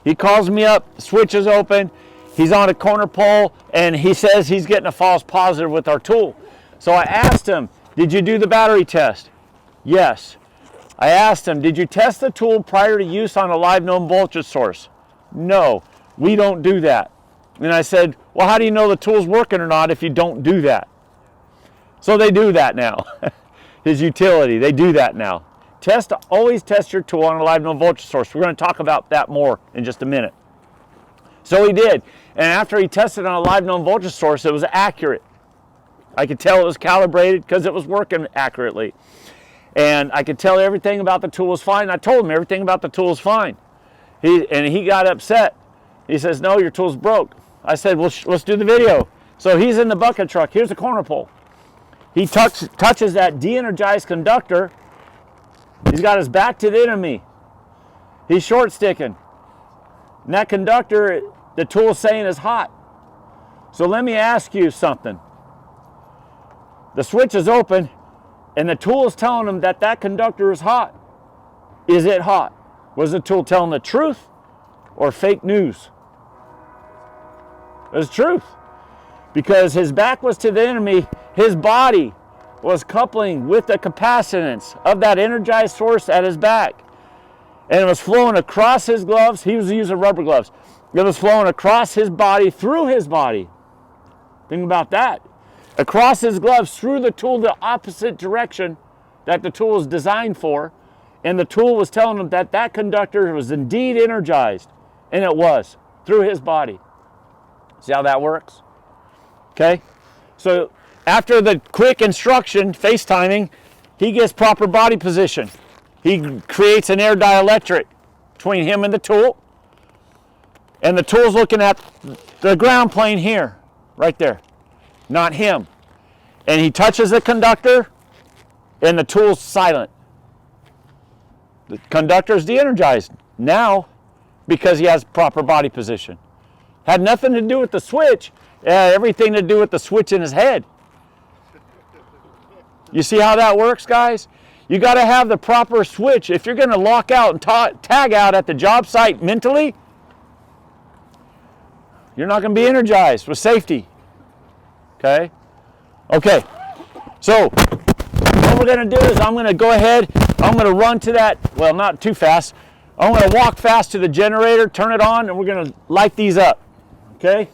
He calls me up, switch is open, he's on a corner pole, and he says he's getting a false positive with our tool. So I asked him, did you do the battery test? Yes. I asked him, did you test the tool prior to use on a live known voltage source? No, we don't do that. And I said, well, how do you know the tool's working or not if you don't do that? So they do that now. His utility, they do that now. Always test your tool on a live known voltage source. We're going to talk about that more in just a minute. So he did. And after he tested on a live known voltage source, it was accurate. I could tell it was calibrated because it was working accurately. And I could tell everything about the tool was fine. I told him everything about the tool was fine. He got upset. He says, no, your tool's broke. I said, well, let's do the video. So he's in the bucket truck. Here's the corner pole. He touches that de-energized conductor. He's got his back to the enemy. He's short sticking. And that conductor, the tool is saying is hot. So let me ask you something. The switch is open and the tool is telling him that that conductor is hot. Is it hot? Was the tool telling the truth or fake news? It was truth. Because his back was to the enemy, his body was coupling with the capacitance of that energized source at his back. And it was flowing across his gloves. He was using rubber gloves. It was flowing across his body, through his body. Think about that. Across his gloves, through the tool, the opposite direction that the tool is designed for. And the tool was telling him that that conductor was indeed energized. And it was, through his body. See how that works? Okay? So after the quick instruction, FaceTiming, he gets proper body position. He creates an air dielectric between him and the tool. And the tool's looking at the ground plane here, right there, not him. And he touches the conductor, and the tool's silent. The conductor's de-energized now because he has proper body position. Had nothing to do with the switch, everything to do with the switch in his head. You see how that works, guys? You got to have the proper switch. If you're going to lock out and tag out at the job site mentally, you're not going to be energized with safety. Okay? Okay. So, what we're going to do is I'm going to go ahead, I'm going to run to that, well, not too fast. I'm going to walk fast to the generator, turn it on, and we're going to light these up. Okay?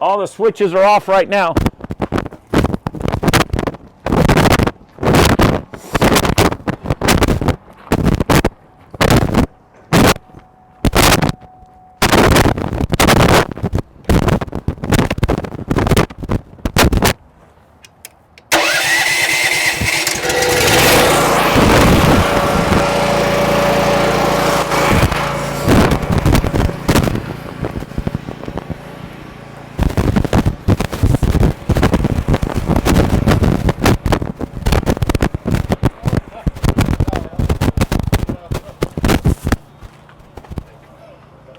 All the switches are off right now.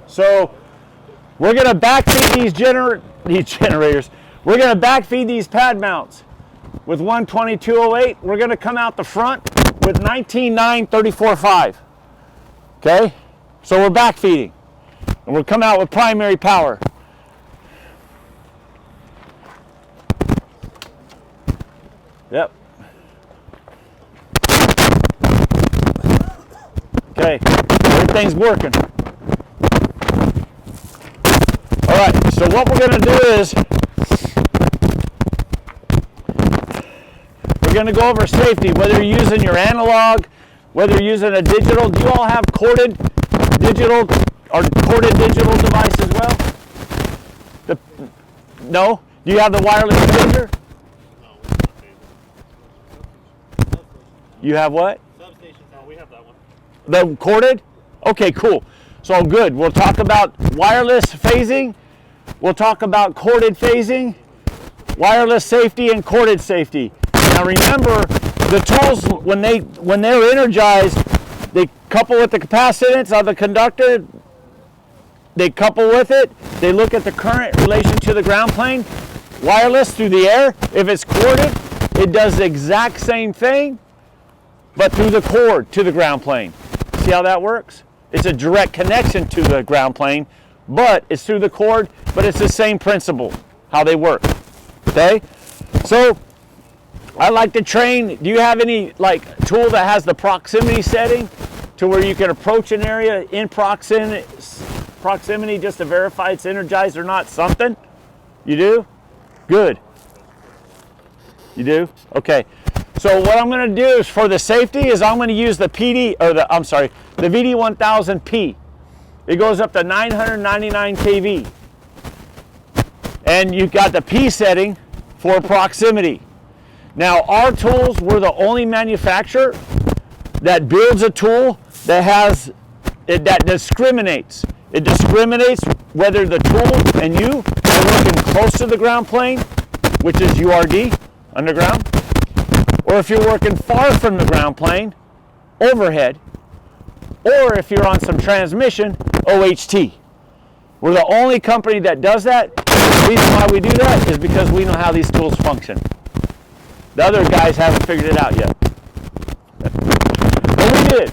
So we're going to backfeed these generators. We're going to backfeed these pad mounts with 12208. We're going to come out the front with 19.934.5. Okay? So we're backfeeding. And we'll come out with primary power. Yep. Okay. Everything's working. All right, so what we're going to do is we're going to go over safety, whether you're using your analog, whether you're using a digital. Do you all have corded digital device as well? No? Do you have the wireless phaser? You have what? Substation. No, we have that one. The corded? Okay, cool. So good. We'll talk about wireless phasing. We'll talk about corded phasing, wireless safety, and corded safety. Now remember, the tools, when they're energized, they couple with the capacitance of the conductor. They couple with it. They look at the current in relation to the ground plane. Wireless through the air. If it's corded, it does the exact same thing, but through the cord to the ground plane. See how that works? It's a direct connection to the ground plane, but it's through the cord, but it's the same principle, how they work. Okay? So, I like to train. Do you have any like tool that has the proximity setting to where you can approach an area in proximity just to verify it's energized or not? Something? You do? Good. You do? Okay. So what I'm going to do is for the safety is I'm going to use the the VD1000P. It goes up to 999 kV. And you've got the P setting for proximity. Now our tools, we're the only manufacturer that builds a tool that discriminates. It discriminates whether the tool and you are working close to the ground plane, which is URD, underground, or if you're working far from the ground plane, overhead, or if you're on some transmission, OHT. We're the only company that does that. The reason why we do that is because we know how these tools function. The other guys haven't figured it out yet. But we did.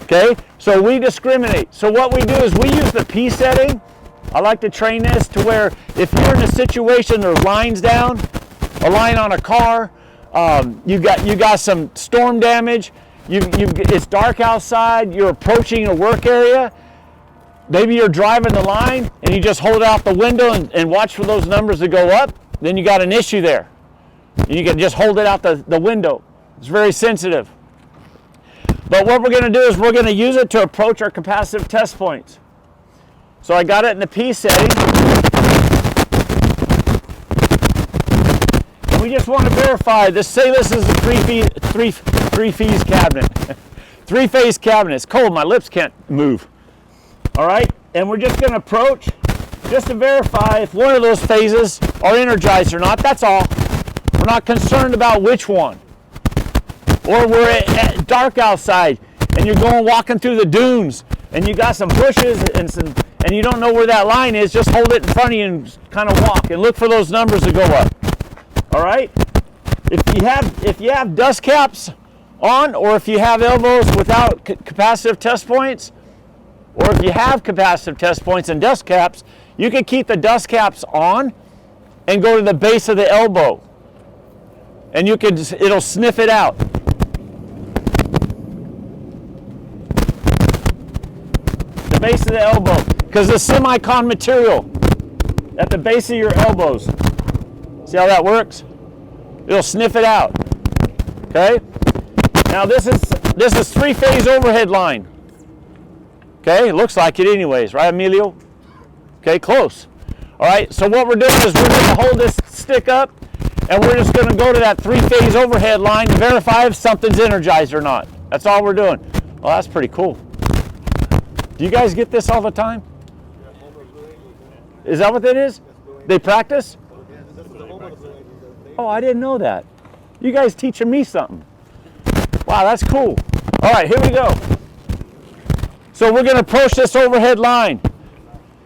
Okay, so we discriminate. So what we do is we use the P setting. I like to train this to where if you're in a situation there's lines down, a line on a car, you got some storm damage, it's dark outside, you're approaching a work area, maybe you're driving the line and you just hold out the window and watch for those numbers to go up, then you got an issue there. And you can just hold it out the window. It's very sensitive. But what we're going to do is we're going to use it to approach our capacitive test points. So I got it in the P setting. And we just want to verify this. Say this is a three-phase cabinet. Three-phase cabinet. It's cold. My lips can't move. All right? And we're just going to approach just to verify if one of those phases are energized or not. That's all. We're not concerned about which one. Or we're at dark outside and you're walking through the dunes and you got some bushes and you don't know where that line is. Just hold it in front of you and kind of walk and look for those numbers to go up. All right? If you have dust caps on, or if you have elbows without capacitive test points, or if you have capacitive test points and dust caps, you can keep the dust caps on and go to the base of the elbow. And it'll sniff it out. The base of the elbow, because the semicon material at the base of your elbows. See how that works? It'll sniff it out. Okay? Now this is three-phase overhead line. Okay, it looks like it anyways, right, Emilio? Okay, close. All right, so what we're doing is we're going to hold this stick up, and we're just going to go to that three-phase overhead line to verify if something's energized or not. That's all we're doing. Well, that's pretty cool. Do you guys get this all the time? Is that what it is? They practice? Oh, I didn't know that. You guys teaching me something. Wow, that's cool. All right, here we go. So we're going to approach this overhead line.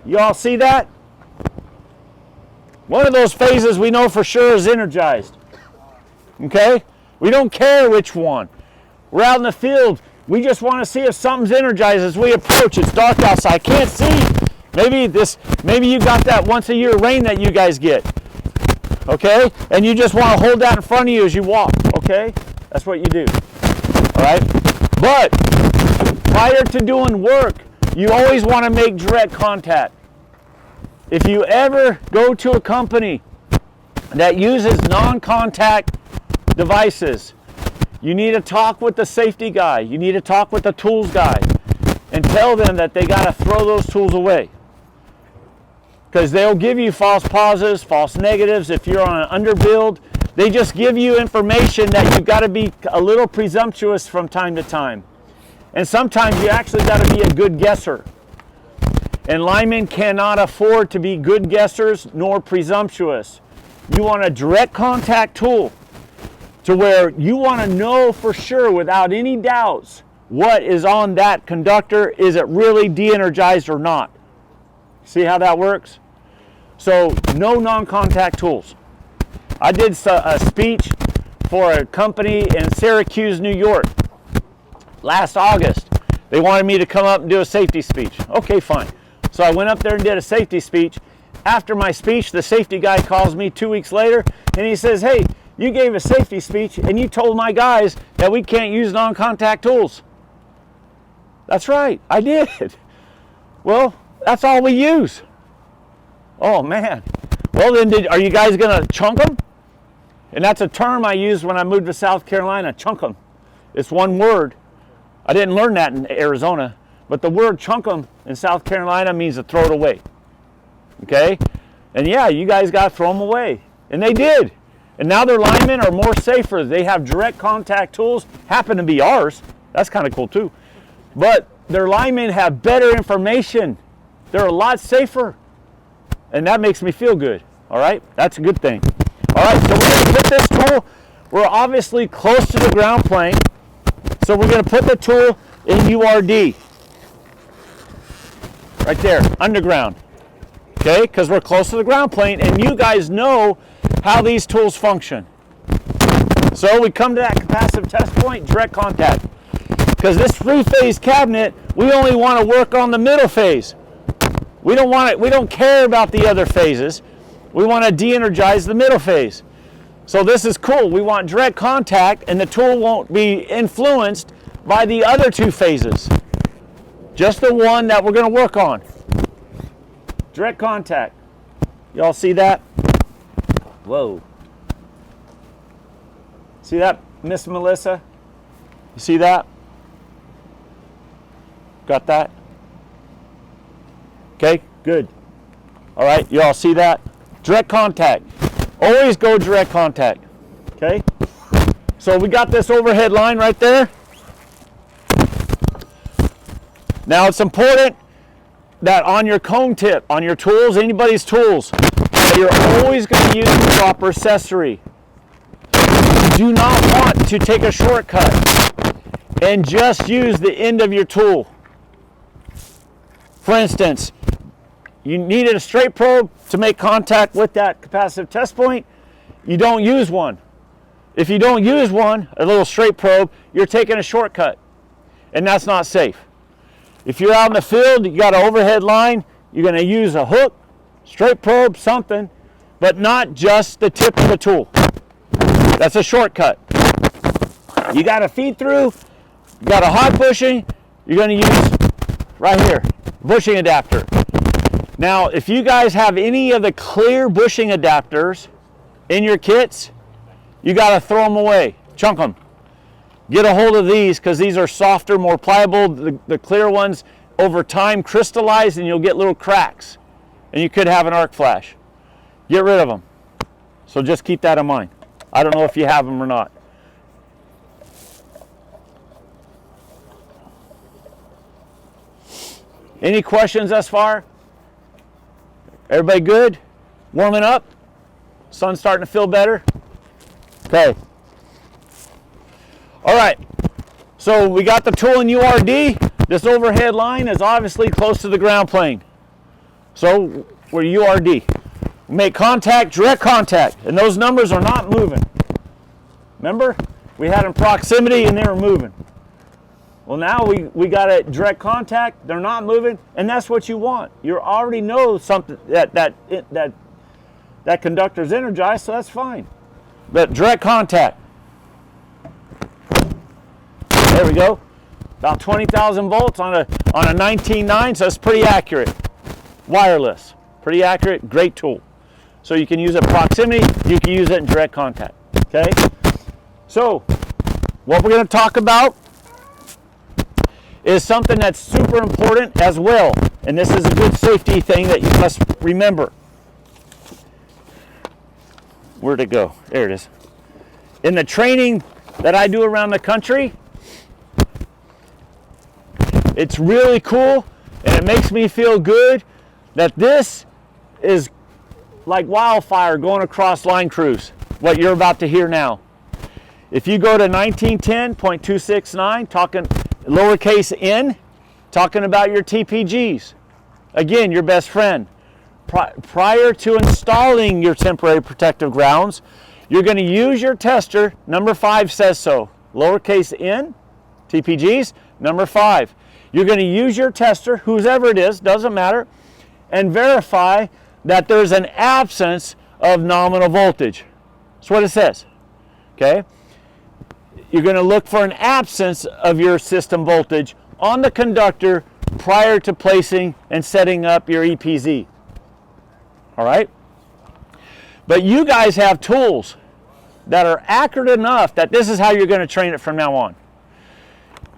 You all see that? One of those phases we know for sure is energized. Okay? We don't care which one. We're out in the field. We just want to see if something's energized as we approach. It's dark outside. I can't see. Maybe you got that once a year rain that you guys get. Okay? And you just want to hold that in front of you as you walk. Okay? That's what you do. All right? But prior to doing work, you always want to make direct contact. If you ever go to a company that uses non-contact devices, you need to talk with the safety guy. You need to talk with the tools guy and tell them that they got to throw those tools away. Because they'll give you false positives, false negatives. If you're on an underbuild, they just give you information that you've got to be a little presumptuous from time to time. And sometimes you actually got to be a good guesser. And linemen cannot afford to be good guessers nor presumptuous. You want a direct contact tool to where you want to know for sure without any doubts what is on that conductor. Is it really de-energized or not? See how that works? So no non-contact tools. I did a speech for a company in Syracuse, New York last August. They wanted me to come up and do a safety speech. Okay, fine. So I went up there and did a safety speech, after my speech, the safety guy calls me 2 weeks later and he says, hey, you gave a safety speech and you told my guys that we can't use non-contact tools. That's right, I did. Well, that's all we use. Oh man. Well then, are you guys gonna chunk them? And that's a term I used when I moved to South Carolina, chunk them. It's one word. I didn't learn that in Arizona, but the word chunk them in South Carolina means to throw it away. Okay? And yeah, you guys got to throw them away. And they did. And now their linemen are more safer. They have direct contact tools, happen to be ours. That's kind of cool too. But their linemen have better information. They're a lot safer. And that makes me feel good. All right? That's a good thing. All right, so we're going to put this tool, we're obviously close to the ground plane. So we're going to put the tool in URD. Right there, underground. Okay, because we're close to the ground plane and you guys know how these tools function. So we come to that capacitive test point, direct contact. Because this three-phase cabinet, we only want to work on the middle phase. We don't care about the other phases. We want to de-energize the middle phase. So this is cool. We want direct contact and the tool won't be influenced by the other two phases. Just the one that we're going to work on. Direct contact. Y'all see that? Whoa. See that, Miss Melissa? You see that? Got that? Okay, good. All right, you all see that? Direct contact. Always go direct contact. Okay? So we got this overhead line right there. Now it's important that on your cone tip, on your tools, anybody's tools, that you're always going to use the proper accessory. You do not want to take a shortcut and just use the end of your tool. For instance, you needed a straight probe to make contact with that capacitive test point. You don't use one. If you don't use one, a little straight probe, you're taking a shortcut. And that's not safe. If you're out in the field, you got an overhead line, you're going to use a hook, straight probe, something, but not just the tip of the tool. That's a shortcut. You got a feed through, you got a hot bushing, you're going to use right here, bushing adapter. Now, if you guys have any of the clear bushing adapters in your kits, you got to throw them away, chunk them. Get a hold of these because these are softer, more pliable. The clear ones over time crystallize and you'll get little cracks and you could have an arc flash. Get rid of them. So just keep that in mind. I don't know if you have them or not. Any questions thus far? Everybody good? Warming up? Sun's starting to feel better? Okay. All right. So we got the tool in URD. This overhead line is obviously close to the ground plane. So we're URD. We make contact, direct contact, and those numbers are not moving. Remember? We had them proximity and they were moving. Well, now we got a direct contact, they're not moving, and that's what you want. You already know something that conductor's energized, so that's fine. But direct contact. There we go. About 20,000 volts on a 19.9, so it's pretty accurate. Wireless. Pretty accurate, great tool. So you can use it proximity, you can use it in direct contact. Okay? So, what we're going to talk about is something that's super important as well. And this is a good safety thing that you must remember. Where'd it go? There it is. In the training that I do around the country, it's really cool and it makes me feel good that this is like wildfire going across line crews, what you're about to hear now. If you go to 1910.269, talking lowercase n, talking about your TPGs. Again, your best friend. Prior to installing your temporary protective grounds, you're going to use your tester. Number 5 says so. Lowercase n, TPGs, number 5. You're going to use your tester, whoever it is, doesn't matter, and verify that there's an absence of nominal voltage. That's what it says. Okay? You're going to look for an absence of your system voltage on the conductor prior to placing and setting up your EPZ. All right? But you guys have tools that are accurate enough that this is how you're going to train it from now on.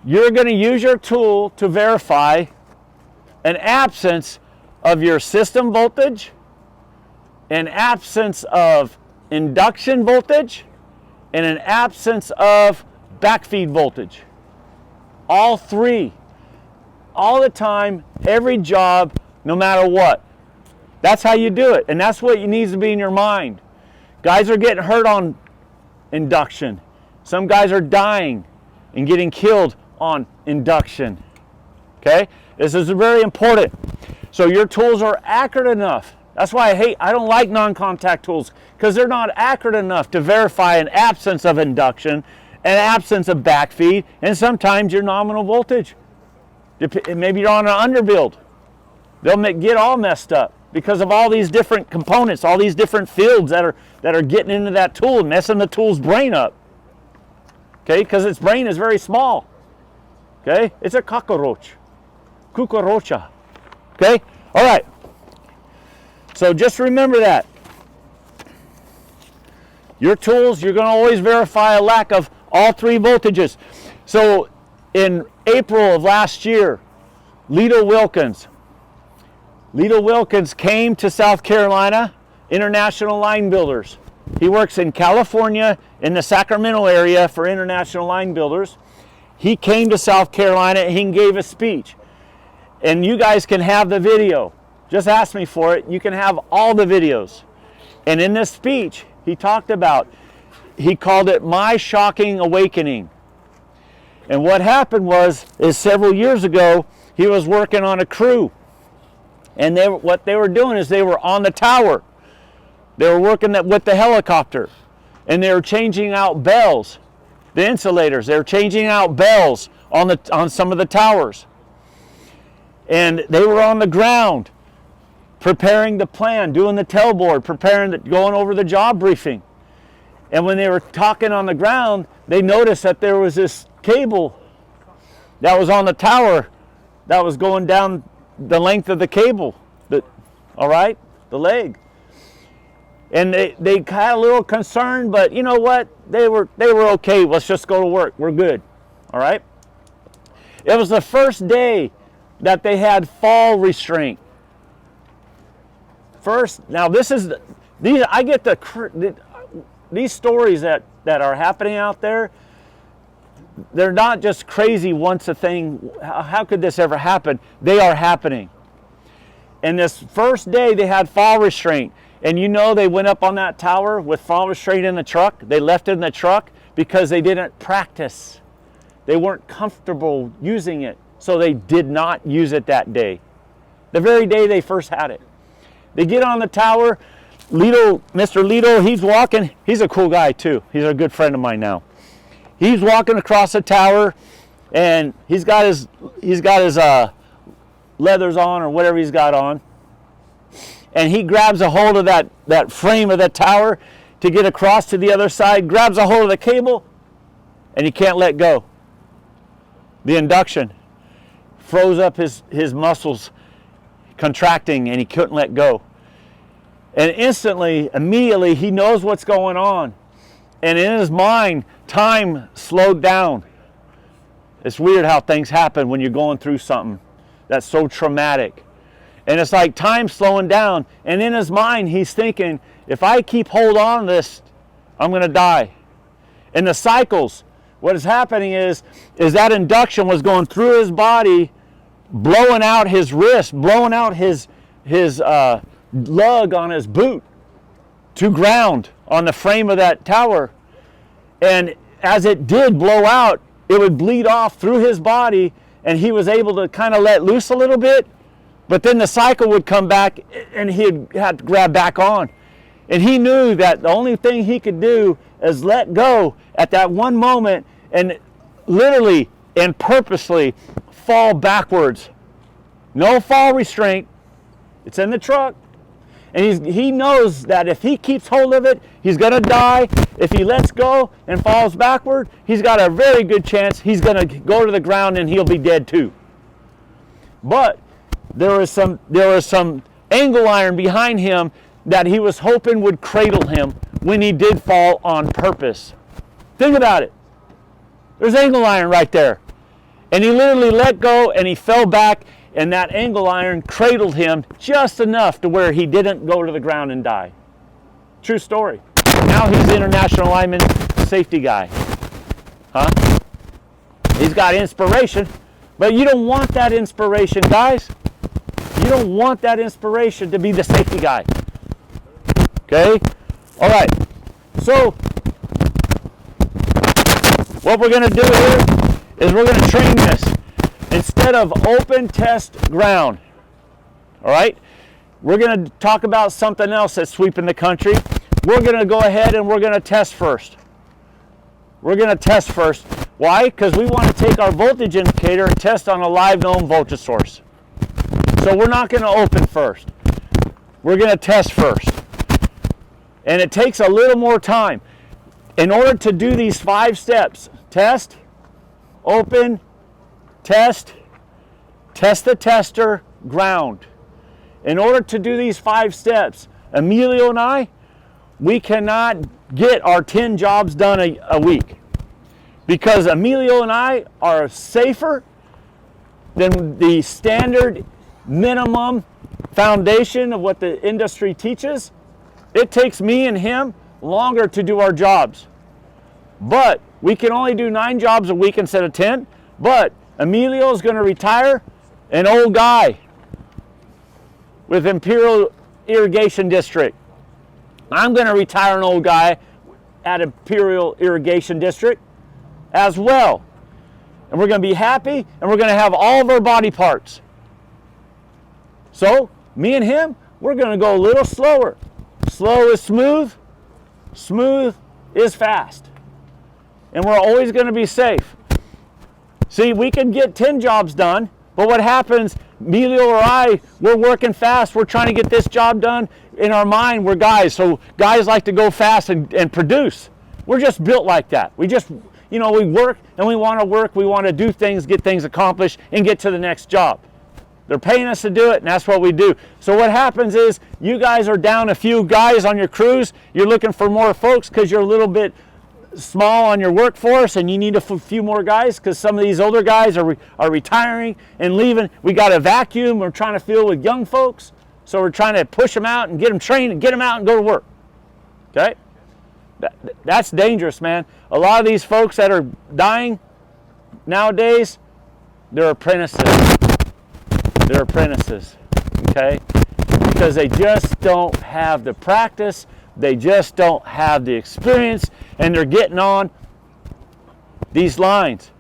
You're going to use your tool to verify an absence of your system voltage, an absence of induction voltage, and an absence of backfeed voltage. All three. All the time, every job, no matter what. That's how you do it, and that's what needs to be in your mind. Guys are getting hurt on induction. Some guys are dying and getting killed on induction. Okay? This is very important. So your tools are accurate enough. That's why I don't like non-contact tools, because they're not accurate enough to verify an absence of induction, an absence of backfeed, and sometimes your nominal voltage. Maybe you're on an underbuild. They'll get all messed up because of all these different components, all these different fields that are getting into that tool and messing the tool's brain up. Okay, because its brain is very small. Okay, it's a cockroach. Cucaracha. Okay, all right. So just remember that. Your tools, you're going to always verify a lack of all three voltages. So in April of last year, Lito Wilkins came to South Carolina, International Line Builders. He works in California in the Sacramento area for International Line Builders. He came to South Carolina and he gave a speech. And you guys can have the video. Just ask me for it. You can have all the videos. And in this speech, he talked about, he called it My Shocking Awakening. And what happened is several years ago, he was working on a crew. And what they were doing is they were on the tower. They were working with the helicopter. And they were changing out bells, the insulators. They were changing out bells on some of the towers. And they were on the ground, preparing the plan, doing the tailboard, going over the job briefing. And when they were talking on the ground, they noticed that there was this cable that was on the tower that was going down the length of the cable, all right, the leg. And they got a little concerned, but you know what? They were okay. Let's just go to work. We're good, all right? It was the first day that they had fall restraint. Now I get these stories that are happening out there. They're not just crazy once a thing. How could this ever happen? They are happening. And this first day they had fall restraint. And they went up on that tower with fall restraint in the truck. They left it in the truck because they didn't practice. They weren't comfortable using it. So they did not use it that day. The very day they first had it. They get on the tower. Mr. Lito, he's walking. He's a cool guy too. He's a good friend of mine now. He's walking across the tower, and he's got his leathers on or whatever he's got on, and he grabs a hold of that frame of the tower to get across to the other side. Grabs a hold of the cable, and he can't let go. The induction froze up his muscles, contracting, and he couldn't let go. And immediately, he knows what's going on. And in his mind, time slowed down. It's weird how things happen when you're going through something that's so traumatic. And it's like time slowing down. And in his mind, he's thinking, if I keep hold on to this, I'm going to die. And the cycles, what is happening is that induction was going through his body, blowing out his wrist, blowing out his lug on his boot to ground on the frame of that tower. And as it did blow out, it would bleed off through his body, and he was able to kind of let loose a little bit, but then the cycle would come back and he'd have to grab back on. And he knew that the only thing he could do is let go at that one moment and literally and purposely fall backwards. No fall restraint. It's in the truck. And he knows that if he keeps hold of it, he's going to die. If he lets go and falls backward, he's got a very good chance he's going to go to the ground and he'll be dead too. But there was some angle iron behind him that he was hoping would cradle him when he did fall on purpose. Think about it. There's angle iron right there. And he literally let go and he fell back, and that angle iron cradled him just enough to where he didn't go to the ground and die. True story. Now he's the international lineman safety guy. Huh? He's got inspiration, but you don't want that inspiration, guys. You don't want that inspiration to be the safety guy. Okay? All right. So, what we're going to do here is we're going to train this. Instead of open test ground, all right, we're going to talk about something else that's sweeping the country. We're going to go ahead and we're going to test first. We're going to test first. Why? Because we want to take our voltage indicator and test on a live known voltage source. So we're not going to open first. We're going to test first. And it takes a little more time. In order to do these 5 steps, test, open, test, test the tester, ground. In order to do these 5 steps, Emilio and I, we cannot get our 10 jobs done a week. Because Emilio and I are safer than the standard minimum foundation of what the industry teaches. It takes me and him longer to do our jobs. But we can only do 9 jobs a week instead of 10. But Emilio is going to retire, an old guy with Imperial Irrigation District. I'm going to retire an old guy at Imperial Irrigation District as well. And we're going to be happy, and we're going to have all of our body parts. So, me and him, we're going to go a little slower. Slow is smooth. Smooth is fast. And we're always going to be safe. See, we can get 10 jobs done, but what happens, Emilio or I, we're working fast. We're trying to get this job done. In our mind, we're guys. So guys like to go fast and produce. We're just built like that. We just, we work and we want to work. We want to do things, get things accomplished, and get to the next job. They're paying us to do it, and that's what we do. So what happens is you guys are down a few guys on your crews. You're looking for more folks because you're a little bit small on your workforce, and you need a few more guys because some of these older guys are retiring and leaving. We got a vacuum we're trying to fill with young folks, so we're trying to push them out and get them trained and get them out and go to work. Okay? That's dangerous, man. A lot of these folks that are dying nowadays, they're apprentices. They're apprentices, okay? Because they just don't have the practice, they just don't have the experience, and they're getting on these lines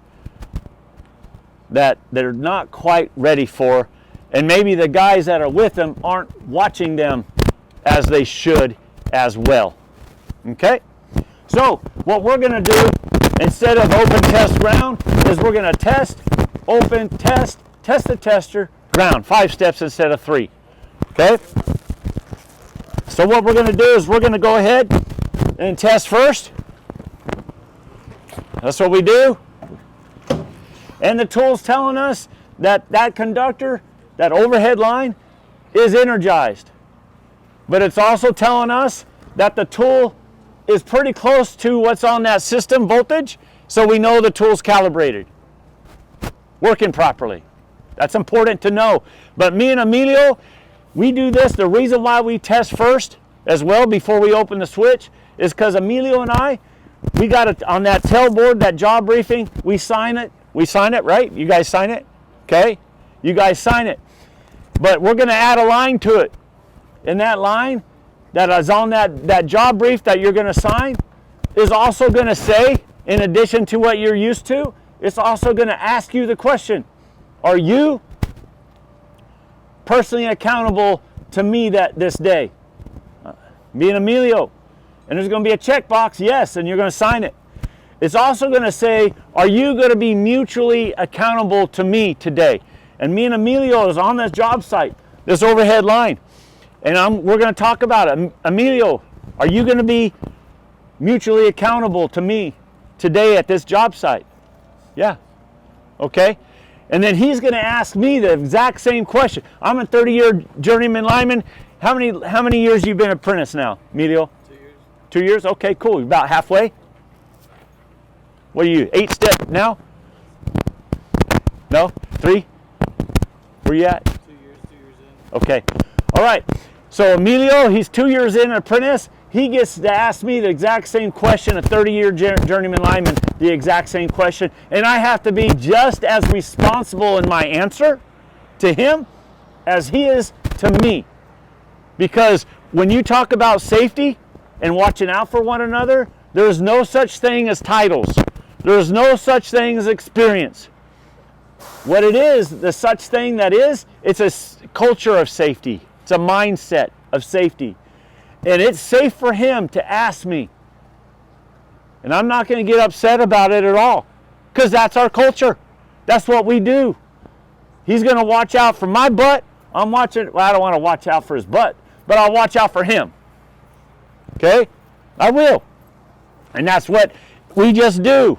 that they're not quite ready for, and maybe the guys that are with them aren't watching them as they should as well, okay? So what we're going to do instead of open test ground is we're going to test, open, test the tester, ground. 5 steps instead of 3, okay? So what we're going to do is we're going to go ahead and test first. That's what we do. And the tool's telling us that that conductor, that overhead line, is energized. But it's also telling us that the tool is pretty close to what's on that system voltage, so we know the tool's calibrated, working properly. That's important to know. But me and Emilio, we do this. The reason why we test first as well before we open the switch is because Emilio and I, we got it on that tailboard, that job briefing, we sign it. We sign it, right? You guys sign it? Okay? You guys sign it. But we're going to add a line to it. And that line that is on that job brief that you're going to sign is also going to say, in addition to what you're used to, it's also going to ask you the question, are you personally accountable to me this day? Me and Emilio. And there's going to be a checkbox, yes, and you're going to sign it. It's also going to say, are you going to be mutually accountable to me today? And me and Emilio is on this job site, this overhead line. and we're going to talk about it. Emilio, are you going to be mutually accountable to me today at this job site? Yeah. Okay. And then he's going to ask me the exact same question. I'm a 30-year journeyman lineman. How many years you been apprentice now, Emilio? 2 years. 2 years? Okay, cool. About halfway. What are you, 8 step now? No? 3? Where you at? 2 years. 2 years in. Okay. All right. So Emilio, he's 2 years in apprentice. He gets to ask me the exact same question, a 30-year journeyman lineman, the exact same question. And I have to be just as responsible in my answer to him as he is to me. Because when you talk about safety and watching out for one another, there is no such thing as titles. There is no such thing as experience. What it is, the such thing that is, it's a culture of safety. It's a mindset of safety. And it's safe for him to ask me. And I'm not going to get upset about it at all. Because that's our culture. That's what we do. He's going to watch out for my butt. I'm watching, well, I don't want to watch out for his butt, but I'll watch out for him. Okay? I will. And that's what we just do.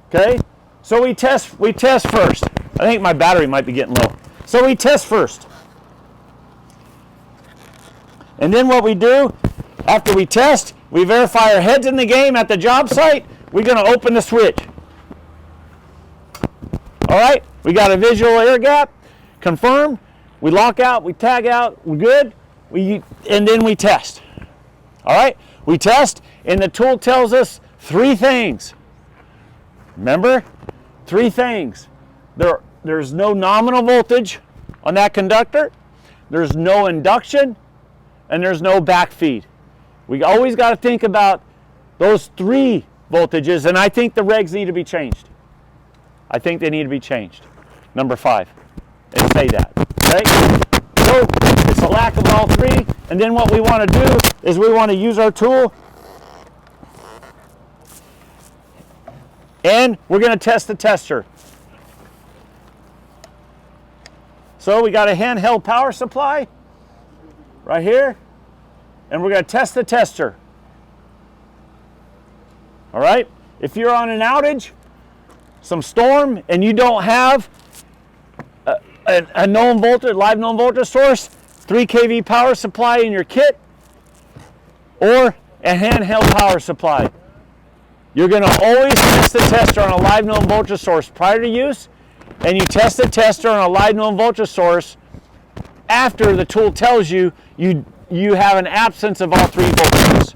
Okay? So we test first. I think my battery might be getting low. So we test first. And then what we do, after we test, we verify our head's in the game at the job site. We're going to open the switch. All right? We got a visual air gap, confirmed. We lock out, we tag out, we're good. And then we test. All right? We test, and the tool tells us 3 things. Remember? 3 things. There's no nominal voltage on that conductor. There's no induction. And there's no backfeed. We always got to think about those 3 voltages, and I think the regs need to be changed. I think they need to be changed. Number 5. And say that. Okay? So it's a lack of all 3, and then what we want to do is we want to use our tool, and we're going to test the tester. So we got a handheld power supply right here, and we're going to test the tester. All right? If you're on an outage, some storm, and you don't have a known voltage, live known voltage source, 3 kV power supply in your kit, or a handheld power supply, you're going to always test the tester on a live known voltage source prior to use, and you test the tester on a live known voltage source after the tool tells you you have an absence of all 3 voltages.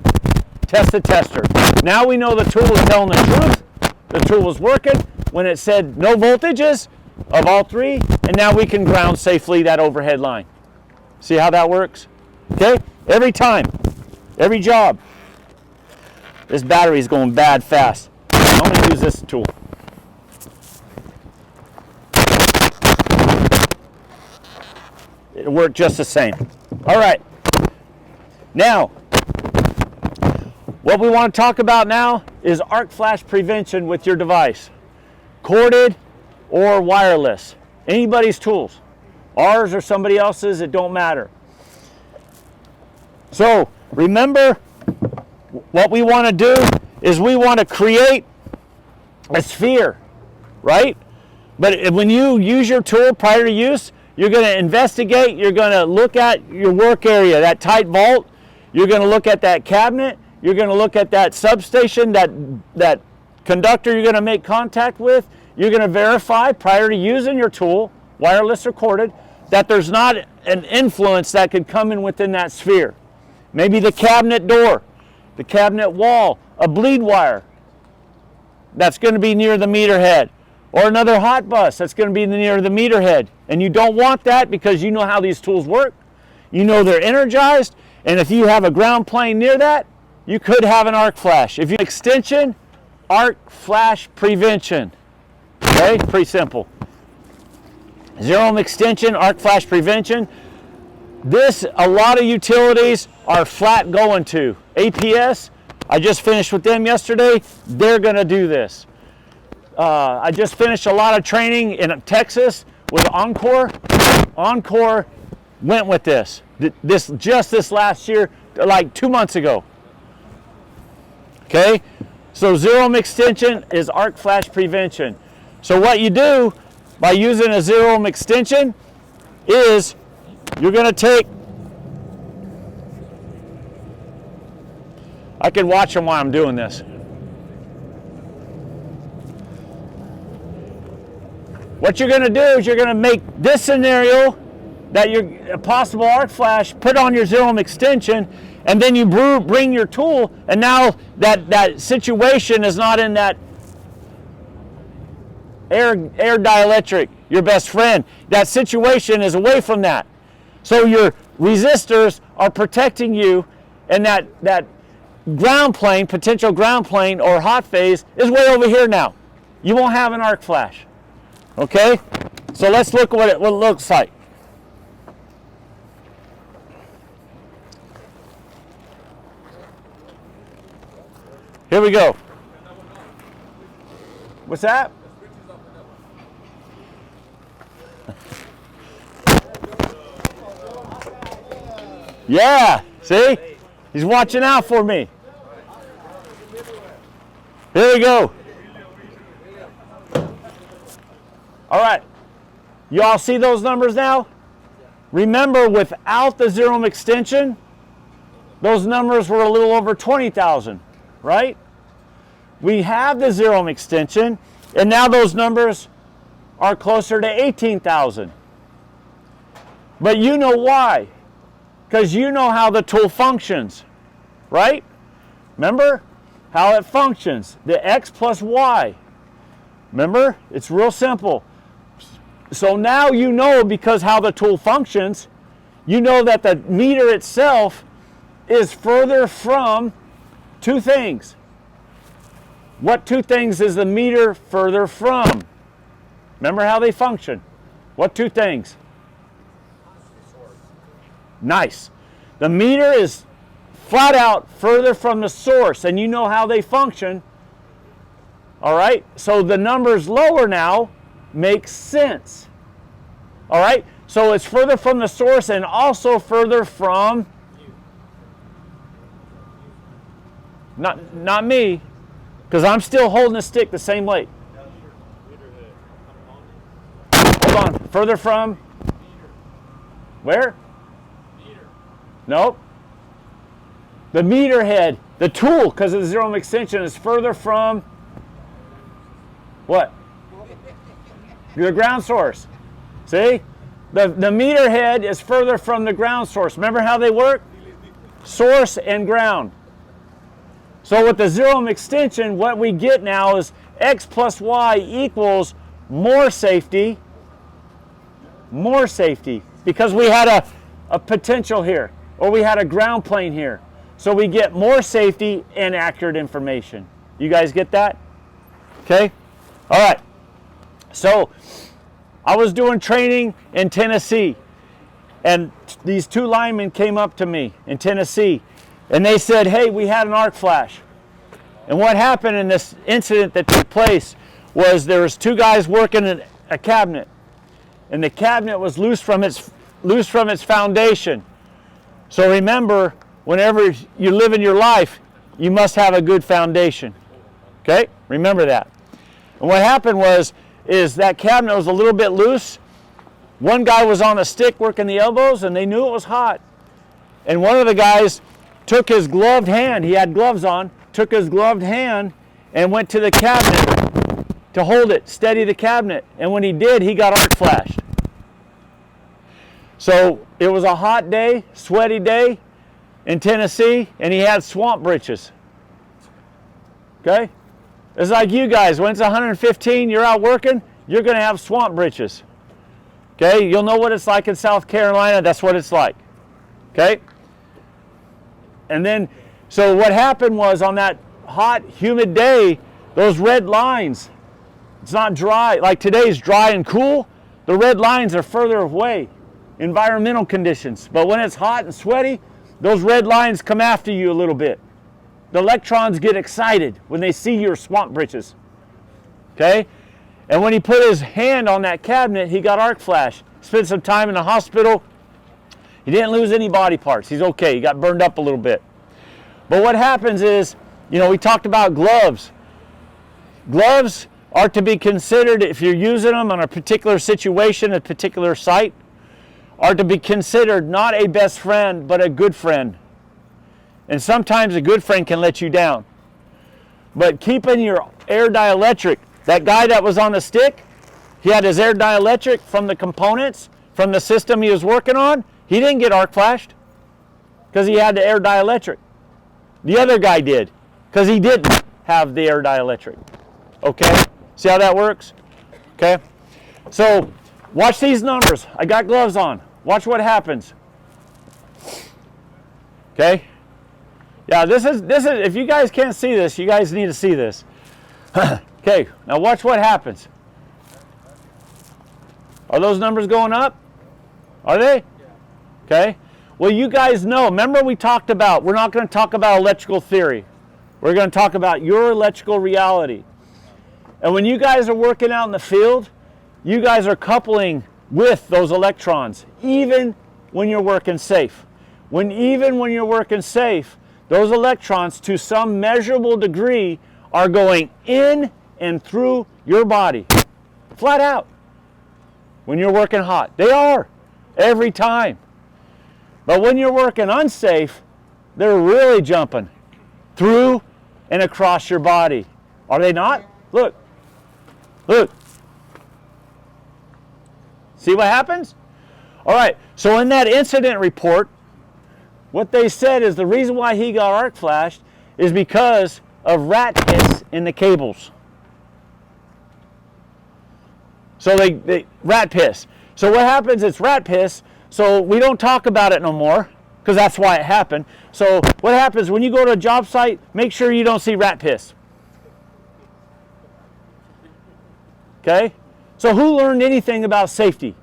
Test the tester. Now we know the tool is telling the truth. The tool was working when it said no voltages of all 3, and now we can ground safely that overhead line. See how that works? Okay? Every time. Every job. This battery is going bad fast. I'm going to use this tool. It'll work just the same. All right. Now, what we want to talk about now is arc flash prevention with your device. Corded or wireless. Anybody's tools. Ours or somebody else's, it don't matter. So, remember, what we want to do is we want to create a sphere, right? But when you use your tool prior to use, you're going to investigate, you're going to look at your work area, that tight vault, you're going to look at that cabinet, you're going to look at that substation, that conductor you're going to make contact with, you're going to verify prior to using your tool, wireless or corded, that there's not an influence that could come in within that sphere. Maybe the cabinet door, the cabinet wall, a bleed wire that's going to be near the meter head, or another hot bus that's going to be near the meter head. And you don't want that because you know how these tools work. You know they're energized, and if you have a ground plane near that, you could have an arc flash. If you extension, arc flash prevention. Okay, pretty simple. 0 ohm extension, arc flash prevention. This, a lot of utilities are flat going to. APS, I just finished with them yesterday. They're going to do this. I just finished a lot of training in Texas with Encore. Encore went with this. This last year, like 2 months ago. Okay? So zero ohm extension is arc flash prevention. So what you do by using a zero ohm extension is you're going to take, I can watch them while I'm doing this. What you're going to do is you're going to make this scenario that you're a possible arc flash, put on your zero ohm extension, and then you bring your tool, and now that situation is not in that air dielectric, your best friend. That situation is away from that. So your resistors are protecting you, and that ground plane, potential ground plane or hot phase is way over here now. You won't have an arc flash. Okay? So let's look at what it looks like. Here we go. What's that? Yeah, see? He's watching out for me. Here we go. All right. You all see those numbers now? Remember, without the zero ohm extension, those numbers were a little over 20,000, right? We have the zero ohm extension, and now those numbers are closer to 18,000. But you know why? Because you know how the tool functions, right? Remember how it functions, the X plus Y. Remember, it's real simple. So now you know, because how the tool functions, you know that the meter itself is further from two things. What two things is the meter further from? Remember how they function. What two things? Nice. The meter is flat out further from the source, and you know how they function. All right? So the numbers lower now makes sense. All right? So it's further from the source and also further from, not me, because I'm still holding the stick the same way. Hold on. Further from? Where? Nope. The meter head, the tool, because of the zero ohm extension, is further from what? The ground source. See? The meter head is further from the ground source. Remember how they work? Source and ground. So with the zero ohm extension, what we get now is X plus Y equals more safety, because we had a potential here, or we had a ground plane here. So we get more safety and accurate information. You guys get that? Okay? All right. So I was doing training in Tennessee, and these two linemen came up to me in Tennessee, and they said, hey, we had an arc flash. And what happened in this incident that took place was there was two guys working in a cabinet, and the cabinet was loose from its foundation. So remember, whenever you live in your life, you must have a good foundation. Okay? Remember that. And what happened is that cabinet was a little bit loose. One guy was on a stick working the elbows, and they knew it was hot. And one of the guys took his gloved hand, he had gloves on, took his gloved hand and went to the cabinet to hold it, steady the cabinet. And when he did, he got arc flashed. So it was a hot day, sweaty day in Tennessee, and he had swamp britches. Okay? It's like you guys, when it's 115, you're out working, you're going to have swamp britches. Okay? You'll know what it's like in South Carolina, that's what it's like. Okay? And then, so what happened was on that hot, humid day, those red lines, it's not dry, like today's dry and cool, the red lines are further away, environmental conditions. But when it's hot and sweaty, those red lines come after you a little bit. The electrons get excited when they see your swamp britches. Okay? And when he put his hand on that cabinet, he got arc flash. Spent some time in the hospital, He didn't lose any body parts. He's okay. He got burned up a little bit. But what happens is, we talked about gloves. Gloves are to be considered, if you're using them on a particular situation, a particular site, are to be considered not a best friend, but a good friend. And sometimes a good friend can let you down. But keeping your air dielectric, that guy that was on the stick, he had his air dielectric from the components, from the system he was working on. He didn't get arc flashed because he had the air dielectric. The other guy did because he didn't have the air dielectric. Okay? See how that works? Okay? So, watch these numbers. I got gloves on. Watch what happens. Okay? Yeah, this is if you guys can't see this, you guys need to see this. Okay, now watch what happens. Are those numbers going up? Are they? Okay. Well, you guys know, remember we talked about, we're not going to talk about electrical theory. We're going to talk about your electrical reality. And when you guys are working out in the field, you guys are coupling with those electrons, even when you're working safe. Even when you're working safe, those electrons, to some measurable degree, are going in and through your body. Flat out. When you're working hot. They are. Every time. But when you're working unsafe, they're really jumping through and across your body. Are they not? Look. Look. See what happens? All right. So in that incident report, what they said is the reason why he got arc flashed is because of rat piss in the cables. So they rat piss. So what happens? It's rat piss. So we don't talk about it no more because that's why it happened. So what happens when you go to a job site? Make sure you don't see rat piss. Okay? So who learned anything about safety?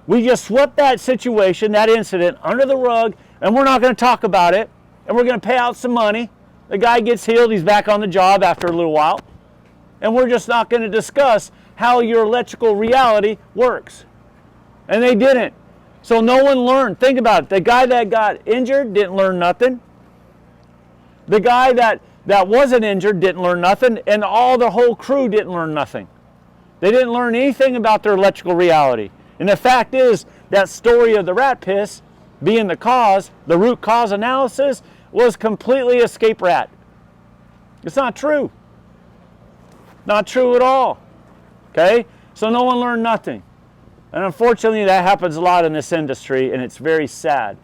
We just swept that situation, that incident, under the rug, and we're not going to talk about it, and we're going to pay out some money. The guy gets healed, he's back on the job after a little while, and we're just not going to discuss how your electrical reality works. And they didn't. So no one learned. Think about it. The guy that got injured didn't learn nothing. The guy that wasn't injured didn't learn nothing, and the whole crew didn't learn nothing. They didn't learn anything about their electrical reality. And the fact is, that story of the rat piss being the cause, the root cause analysis, was completely escape rat. It's not true. Not true at all. Okay? So no one learned nothing. And unfortunately, that happens a lot in this industry, and it's very sad.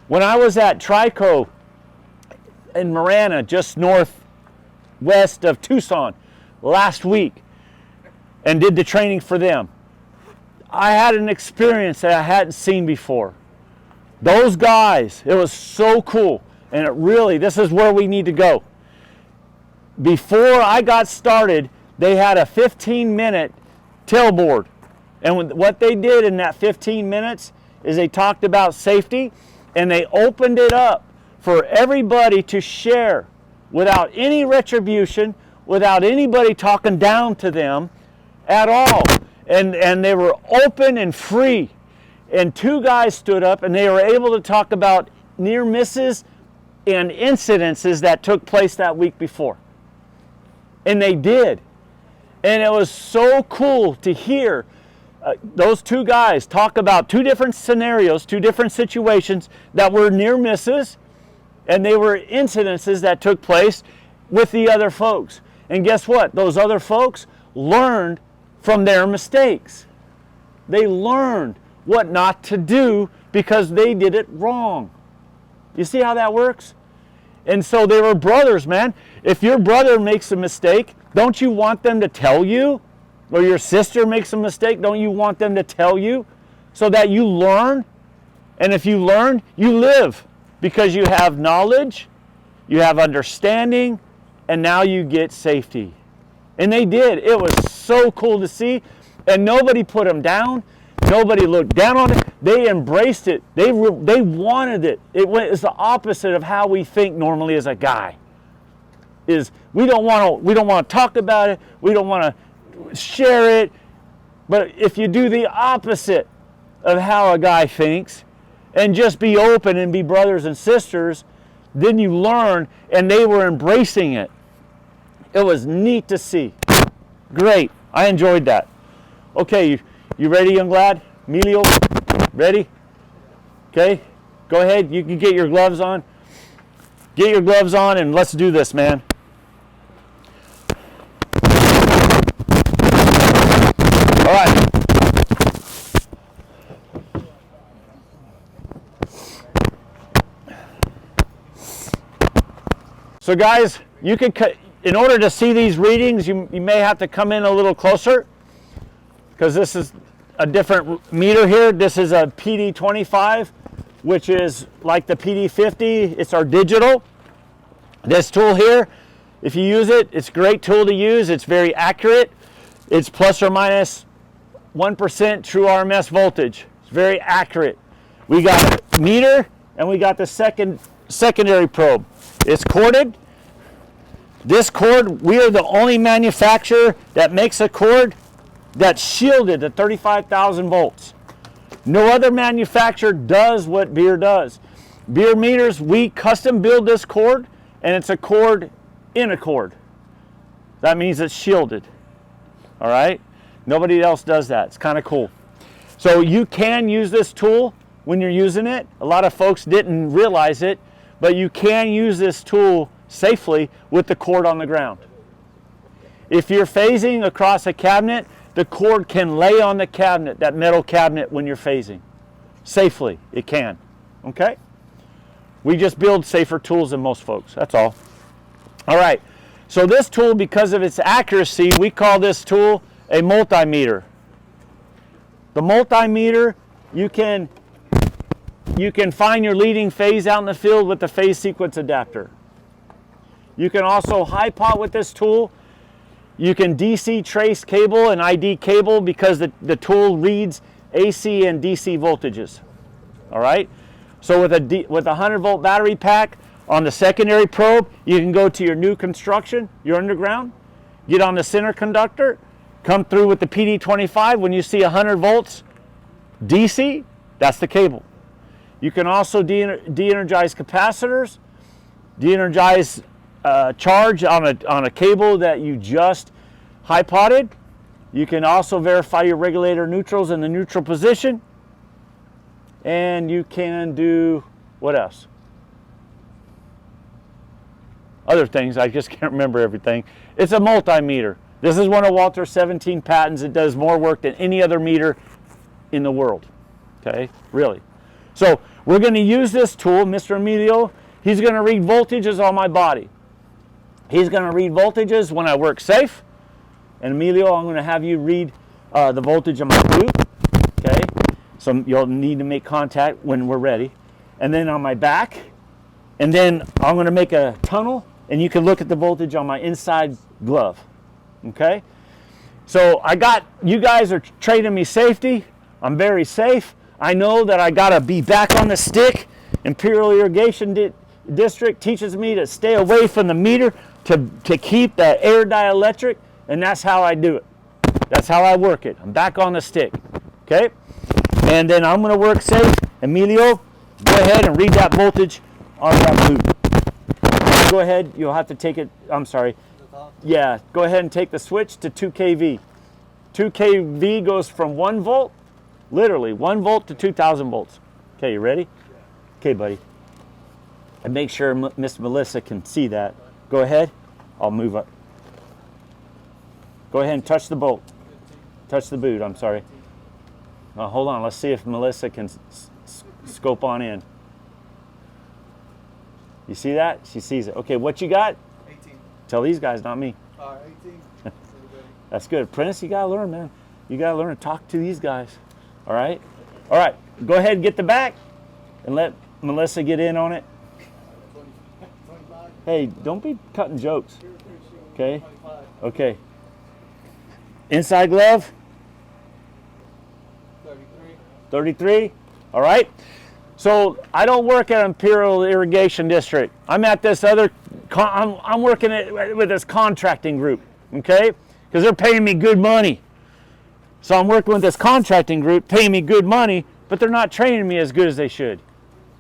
When I was at Trico in Marana, just northwest of Tucson, last week, and did the training for them, I had an experience that I hadn't seen before. Those guys, it was so cool. And it really, this is where we need to go. Before I got started, they had a 15-minute tailboard. And what they did in that 15 minutes is they talked about safety, and they opened it up for everybody to share without any retribution, without anybody talking down to them at all. And they were open and free. And two guys stood up and they were able to talk about near misses and incidences that took place that week before. And they did. And it was so cool to hear those two guys talk about two different scenarios, two different situations that were near misses, and they were incidences that took place with the other folks. And guess what? Those other folks learned from their mistakes. They learned what not to do because they did it wrong. You see how that works? And so they were brothers, man. If your brother makes a mistake, don't you want them to tell you? Or your sister makes a mistake, don't you want them to tell you? So that you learn. And if you learn, you live. Because you have knowledge, you have understanding, and now you get safety. And they did. It was so cool to see. And nobody put them down. Nobody looked down on it. They embraced it. They wanted it. It's the opposite of how we think normally as a guy. Is we don't want to talk about it. We don't want to share it. But if you do the opposite of how a guy thinks, and just be open and be brothers and sisters. Then you learn, and they were embracing it. It was neat to see. Great. I enjoyed that. Okay, you ready, young lad? Emilio, ready? Okay, go ahead. You can get your gloves on. Get your gloves on and let's do this, man. All right. So guys, you can cut, in order to see these readings, you may have to come in a little closer because this is a different meter here. This is a PD25, which is like the PD50. It's our digital. This tool here, if you use it, it's a great tool to use. It's very accurate. It's plus or minus 1% true RMS voltage. It's very accurate. We got a meter and we got the secondary probe. It's corded. This cord, we are the only manufacturer that makes a cord that's shielded at 35,000 volts. No other manufacturer does what Bierer does. Bierer Meters, we custom build this cord, and it's a cord in a cord. That means it's shielded. All right? Nobody else does that. It's kind of cool. So you can use this tool when you're using it. A lot of folks didn't realize it, but you can use this tool safely with the cord on the ground. If you're phasing across a cabinet, the cord can lay on the cabinet, that metal cabinet, when you're phasing. Safely, it can. Okay? We just build safer tools than most folks, that's all. All right, so this tool, because of its accuracy, we call this tool a multimeter. The multimeter, you can find your leading phase out in the field with the phase sequence adapter. You can also high pot with this tool. You can DC trace cable and ID cable because the tool reads AC and DC voltages. All right? So with a 100 volt battery pack on the secondary probe, you can go to your new construction, your underground, get on the center conductor, come through with the PD25. When you see 100 volts DC, that's the cable. You can also de-energize capacitors, de-energize charge on a cable that you just high potted. You can also verify your regulator neutrals in the neutral position. And you can do, what else? Other things, I just can't remember everything. It's a multimeter. This is one of Walter's 17 patents. It does more work than any other meter in the world. Okay, really. So we're going to use this tool, Mr. Emilio. He's going to read voltages on my body. He's going to read voltages when I work safe. And Emilio, I'm going to have you read the voltage on my boot. Okay, so you'll need to make contact when we're ready. And then on my back. And then I'm going to make a tunnel, and you can look at the voltage on my inside glove. Okay, so you guys are training me safety. I'm very safe. I know that I got to be back on the stick. Imperial Irrigation District teaches me to stay away from the meter to keep the air dielectric, and that's how I do it. That's how I work it. I'm back on the stick. Okay? And then I'm going to work safe. Emilio, go ahead and read that voltage on that boot. Go ahead. You'll have to take it. I'm sorry. Yeah, go ahead and take the switch to 2 kV. 2 kV goes from 1 volt, literally 1 volt to 2,000 volts. Okay, you ready? Okay, buddy. And make sure Miss Melissa can see that. Go ahead. I'll move up. Go ahead and touch the bolt. Touch the boot, I'm sorry. Now, hold on, let's see if Melissa can scope on in. You see that? She sees it. Okay, what you got? 18. Tell these guys, not me. 18. That's good. Apprentice, you gotta learn, man. You gotta learn to talk to these guys. All right? All right, go ahead and get the back and let Melissa get in on it. 25. Hey, don't be cutting jokes. Okay? Okay. Inside glove? 33. 33? All right. So I don't work at Imperial Irrigation District. I'm at this other, I'm working with this contracting group, okay? Because they're paying me good money. So I'm working with this contracting group, paying me good money but they're not training me as good as they should.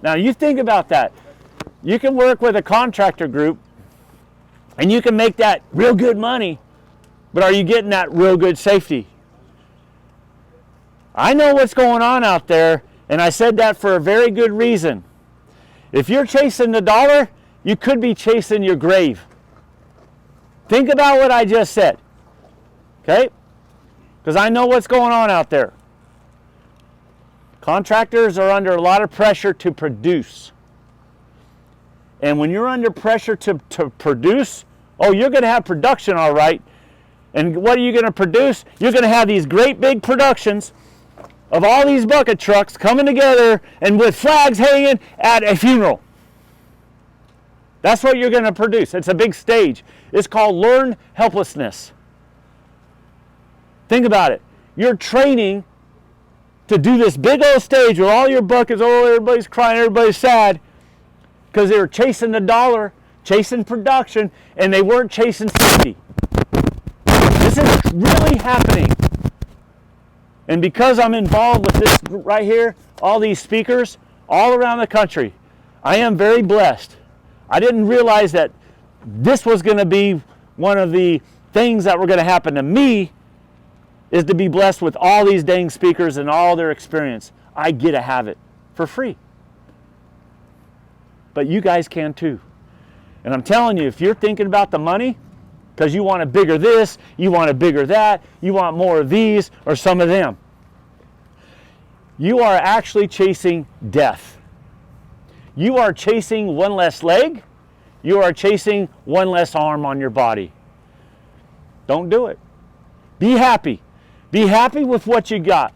Now you think about that. You can work with a contractor group and you can make that real good money, but are you getting that real good safety? I know what's going on out there, and I said that for a very good reason. If you're chasing the dollar, you could be chasing your grave. Think about what I just said, okay? Because I know what's going on out there. Contractors are under a lot of pressure to produce. And when you're under pressure to produce, oh, you're going to have production, all right. And what are you going to produce? You're going to have these great big productions of all these bucket trucks coming together and with flags hanging at a funeral. That's what you're going to produce. It's a big stage. It's called learned helplessness. Think about it. You're training to do this big old stage with all your buckets. Oh, everybody's crying, everybody's sad. Because they were chasing the dollar, chasing production, and they weren't chasing safety. This is really happening. And because I'm involved with this right here, all these speakers all around the country, I am very blessed. I didn't realize that this was going to be one of the things that were going to happen to me, is to be blessed with all these dang speakers and all their experience. I get to have it for free. But you guys can too. And I'm telling you, if you're thinking about the money, because you want a bigger this, you want a bigger that, you want more of these or some of them, you are actually chasing death. You are chasing one less leg. You are chasing one less arm on your body. Don't do it. Be happy. Be happy with what you got.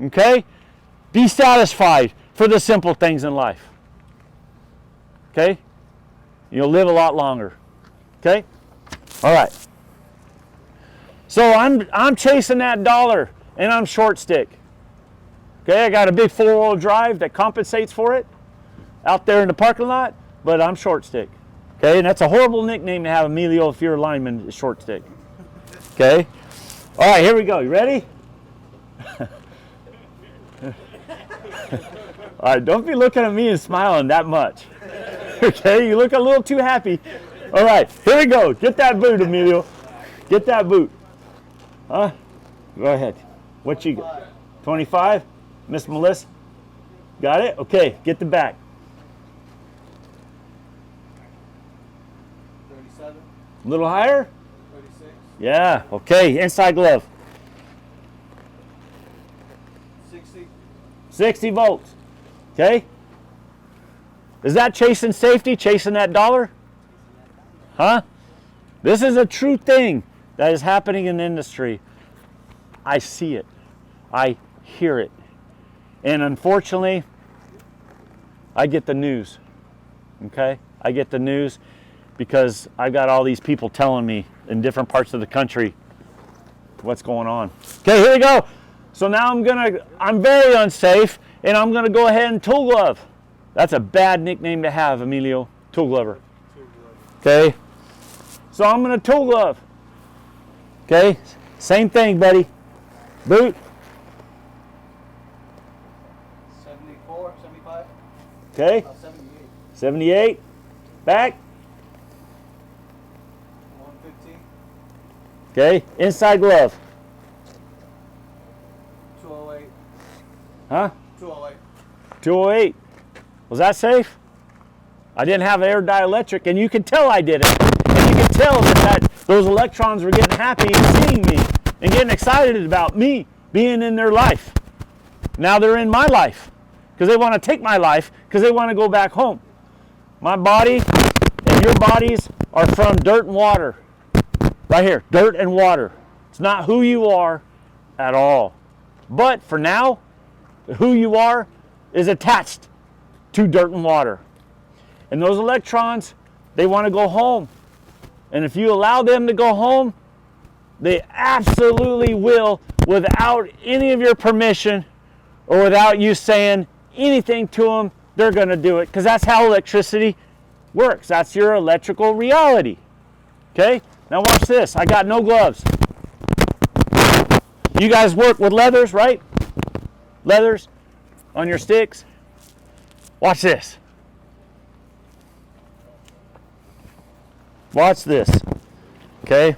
Okay? Be satisfied for the simple things in life. Okay? You'll live a lot longer. Okay? All right. So I'm chasing that dollar and I'm short stick. Okay, I got a big 4-wheel drive that compensates for it out there in the parking lot, but I'm short stick. Okay, and that's a horrible nickname to have, Emilio, if you're a lineman, short stick. Okay? All right, here we go. You ready? All right, don't be looking at me and smiling that much. Okay, you look a little too happy. All right, here we go. Get that boot, Emilio. Get that boot. Huh? Go ahead. What you got? 25? Miss Melissa? Got it? Okay, get the back. 37, A little higher? 36, Yeah, okay, inside glove. 60, 60 volts. Okay? Is that chasing safety, chasing that dollar? Huh? This is a true thing that is happening in the industry. I see it. I hear it. And unfortunately, I get the news. Okay? I get the news because I've got all these people telling me in different parts of the country what's going on. Okay, here we go. So now I'm very unsafe, and I'm gonna go ahead and tool glove. That's a bad nickname to have, Emilio. Tool glover. Okay? So I'm gonna tool glove. Okay? Same thing, buddy. Boot. 74, 75, Okay? 78, 78. Back. 115, Okay? Inside glove. 208, Huh? 208. 208. Was that safe? I didn't have air dielectric, and you could tell I did it. And you could tell that those electrons were getting happy and seeing me and getting excited about me being in their life. Now they're in my life because they want to take my life because they want to go back home. My body and your bodies are from dirt and water. Right here, dirt and water. It's not who you are at all. But for now, who you are is attached to dirt and water. And those electrons, they want to go home. And if you allow them to go home, they absolutely will, without any of your permission or without you saying anything to them, they're going to do it. Because that's how electricity works. That's your electrical reality. Okay? Now watch this. I got no gloves. You guys work with leathers, right? leathers on your sticks. Watch this. Watch this. Okay?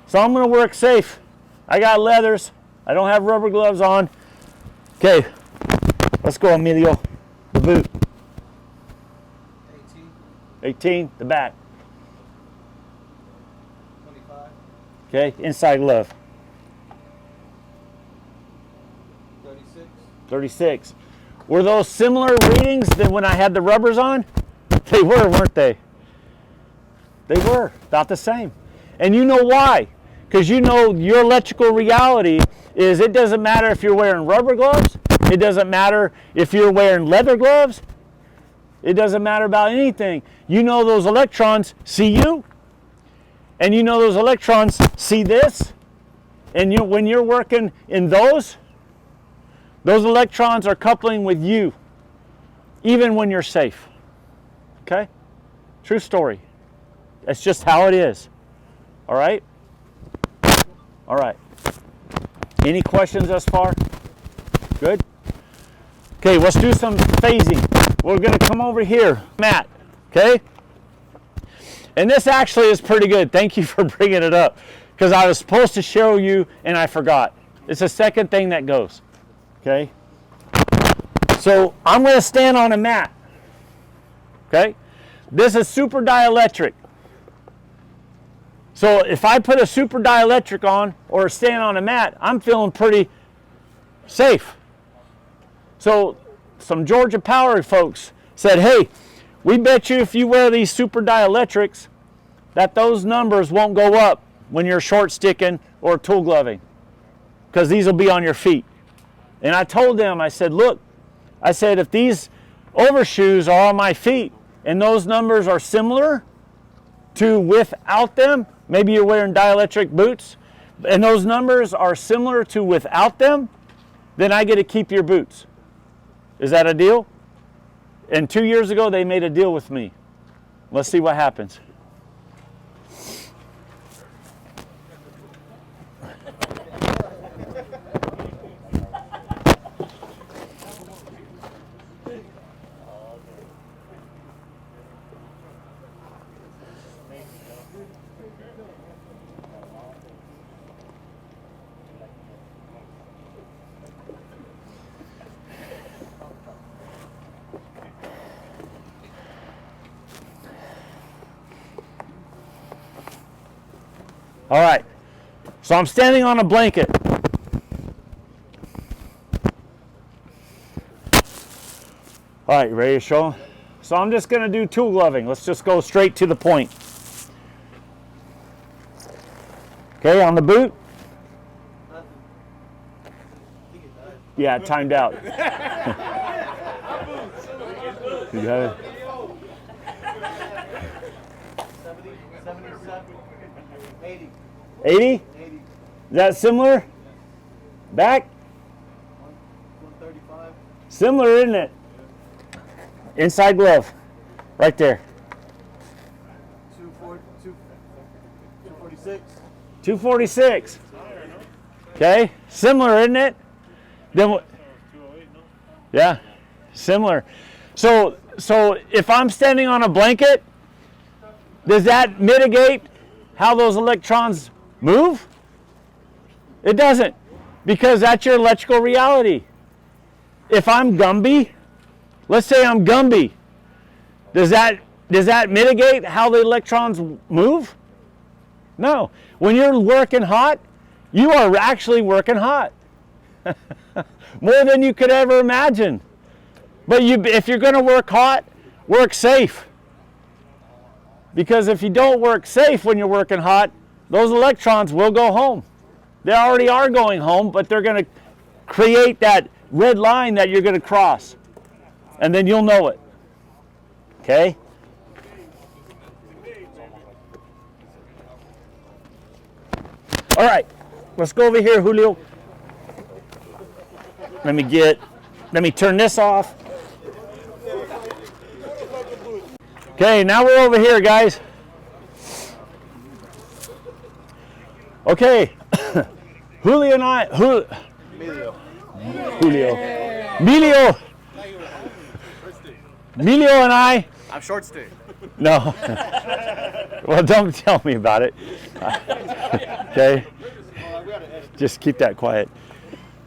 So I'm going to work safe. I got leathers. I don't have rubber gloves on. Okay. Let's go, Emilio. The boot. 18, the back. 25. Okay, inside glove. 36. 36. Were those similar readings than when I had the rubbers on? They were, weren't they? They were, about the same. And you know why? Because you know your electrical reality is it doesn't matter if you're wearing rubber gloves. It doesn't matter if you're wearing leather gloves. It doesn't matter about anything. You know those electrons see you. And you know those electrons see this. And when you're working in those electrons are coupling with you. Even when you're safe. Okay? True story. That's just how it is. All right? All right. Any questions thus far? Good? Okay, let's do some phasing. We're going to come over here, Matt. Okay? And this actually is pretty good. Thank you for bringing it up. Because I was supposed to show you and I forgot. It's the second thing that goes. Okay? So I'm going to stand on a mat. Okay? This is super dielectric. So if I put a super dielectric on or stand on a mat, I'm feeling pretty safe. So some Georgia Power folks said, hey, we bet you if you wear these super dielectrics that those numbers won't go up when you're short sticking or tool gloving because these will be on your feet. And I told them, I said, look, I said, if these overshoes are on my feet and those numbers are similar to without them, maybe you're wearing dielectric boots, and those numbers are similar to without them, then I get to keep your boots. Is that a deal? And 2 years ago, they made a deal with me. Let's see what happens. All right, so I'm standing on a blanket. All right, you ready to show? So I'm just going to do tool gloving. Let's just go straight to the point. Okay, on the boot? Yeah, it timed out. You got it? 80. 80? 80. Is that similar? Back? 135. Similar, isn't it? Inside glove. Right there. 246. 246. Okay, similar, isn't it? Then what? Yeah, similar. So if I'm standing on a blanket, does that mitigate how those electrons move? It doesn't, because that's your electrical reality. If I'm Gumby, let's say I'm Gumby, does that mitigate how the electrons move? No. When you're working hot, you are actually working hot. More than you could ever imagine. But if you're going to work hot, work safe. Because if you don't work safe when you're working hot, those electrons will go home. They already are going home, but they're going to create that red line that you're going to cross. And then you'll know it. Okay? All right. Let's go over here, Julio. Let me turn this off. Okay, now we're over here, guys. Okay, Julio and I, Julio. Emilio and I. I'm short stay. No. Well, don't tell me about it. Okay. Just keep that quiet.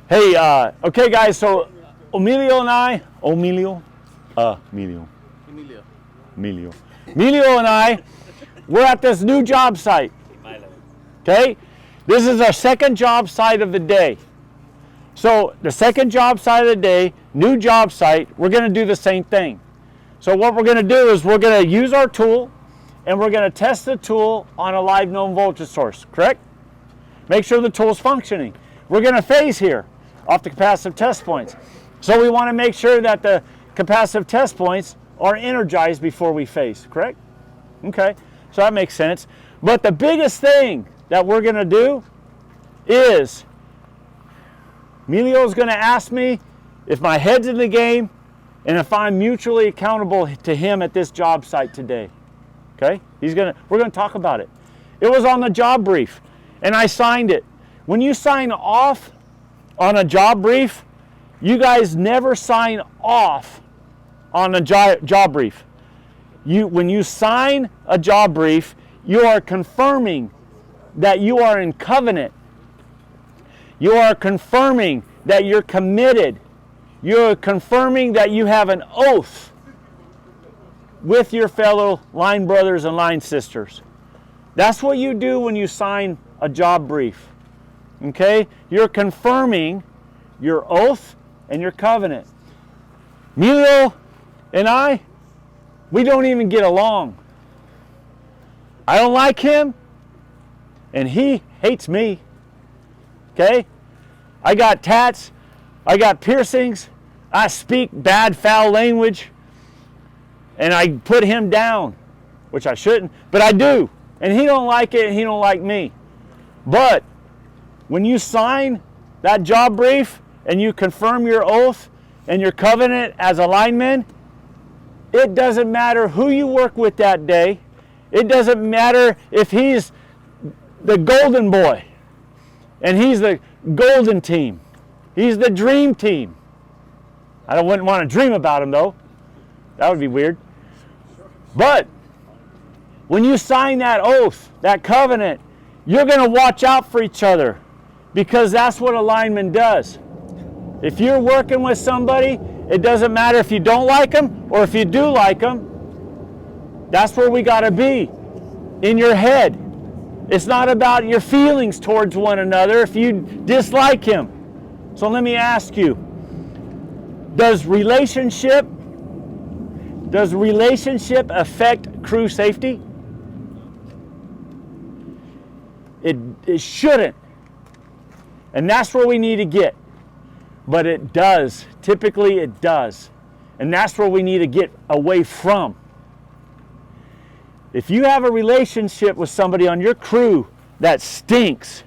Hey, okay, guys. So Emilio and I, Emilio and I, we're at this new job site. Okay, this is our second job site of the day. So the second job site of the day, new job site, we're going to do the same thing. So what we're going to do is we're going to use our tool and we're going to test the tool on a live known voltage source, correct? Make sure the tool's functioning. We're going to phase here off the capacitive test points. So we want to make sure that the capacitive test points are energized before we phase, correct? Okay, so that makes sense. But the biggest thing that we're going to do is Emilio's going to ask me if my head's in the game and if I'm mutually accountable to him at this job site today. Okay? We're going to talk about it. It was on the job brief and I signed it. When you sign off on a job brief, you guys never sign off on a job brief. When you sign a job brief, you are confirming that you are in covenant. You are confirming that you're committed. You're confirming that you have an oath with your fellow line brothers and line sisters. That's what you do when you sign a job brief. Okay? You're confirming your oath and your covenant. Emilio and I, we don't even get along. I don't like him, and he hates me. Okay? I got tats, I got piercings, I speak bad, foul language, and I put him down, which I shouldn't, but I do. And he don't like it, and he don't like me. But when you sign that job brief and you confirm your oath and your covenant as a lineman, it doesn't matter who you work with that day. It doesn't matter if he's the golden boy and he's the golden team. He's the dream team. I wouldn't want to dream about him though. That would be weird. But when you sign that oath, that covenant, you're going to watch out for each other because that's what a lineman does. If you're working with somebody, it doesn't matter if you don't like them or if you do like them. That's where we got to be, in your head. It's not about your feelings towards one another if you dislike him. So let me ask you, does relationship affect crew safety? It shouldn't. And that's where we need to get. But it does. Typically it does. And that's where we need to get away from. If you have a relationship with somebody on your crew that stinks,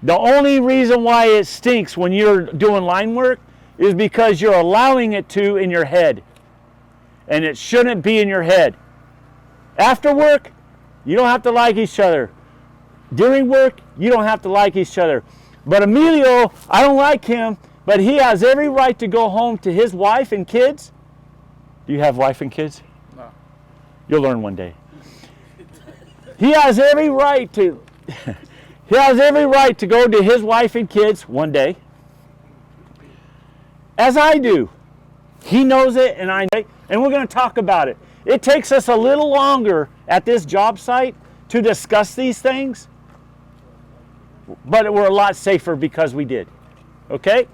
the only reason why it stinks when you're doing line work is because you're allowing it to in your head. And it shouldn't be in your head. After work, you don't have to like each other. During work, you don't have to like each other. But Emilio, I don't like him, but he has every right to go home to his wife and kids. Do you have wife and kids? No. You'll learn one day. He has every right to go to his wife and kids one day. As I do. He knows it and I know it, and we're going to talk about it. It takes us a little longer at this job site to discuss these things, but we're a lot safer because we did. Okay?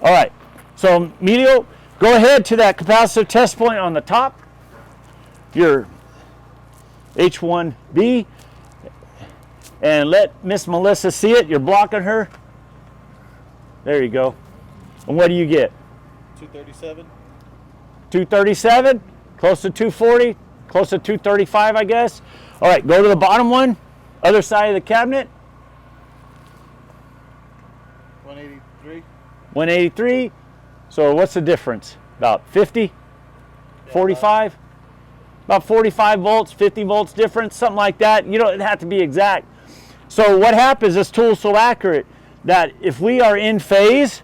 All right. So, Emilio, go ahead to that capacitive test point on the top. Your H1B, and let Miss Melissa see it. You're blocking her. There you go. And what do you get? 237. 237, close to 240, close to 235, I guess. All right, go to the bottom one, other side of the cabinet. 183. 183. So what's the difference? About 50? 45? About 45 volts, 50 volts difference, something like that. You don't have to be exact. So what happens, this tool is so accurate that if we are in phase,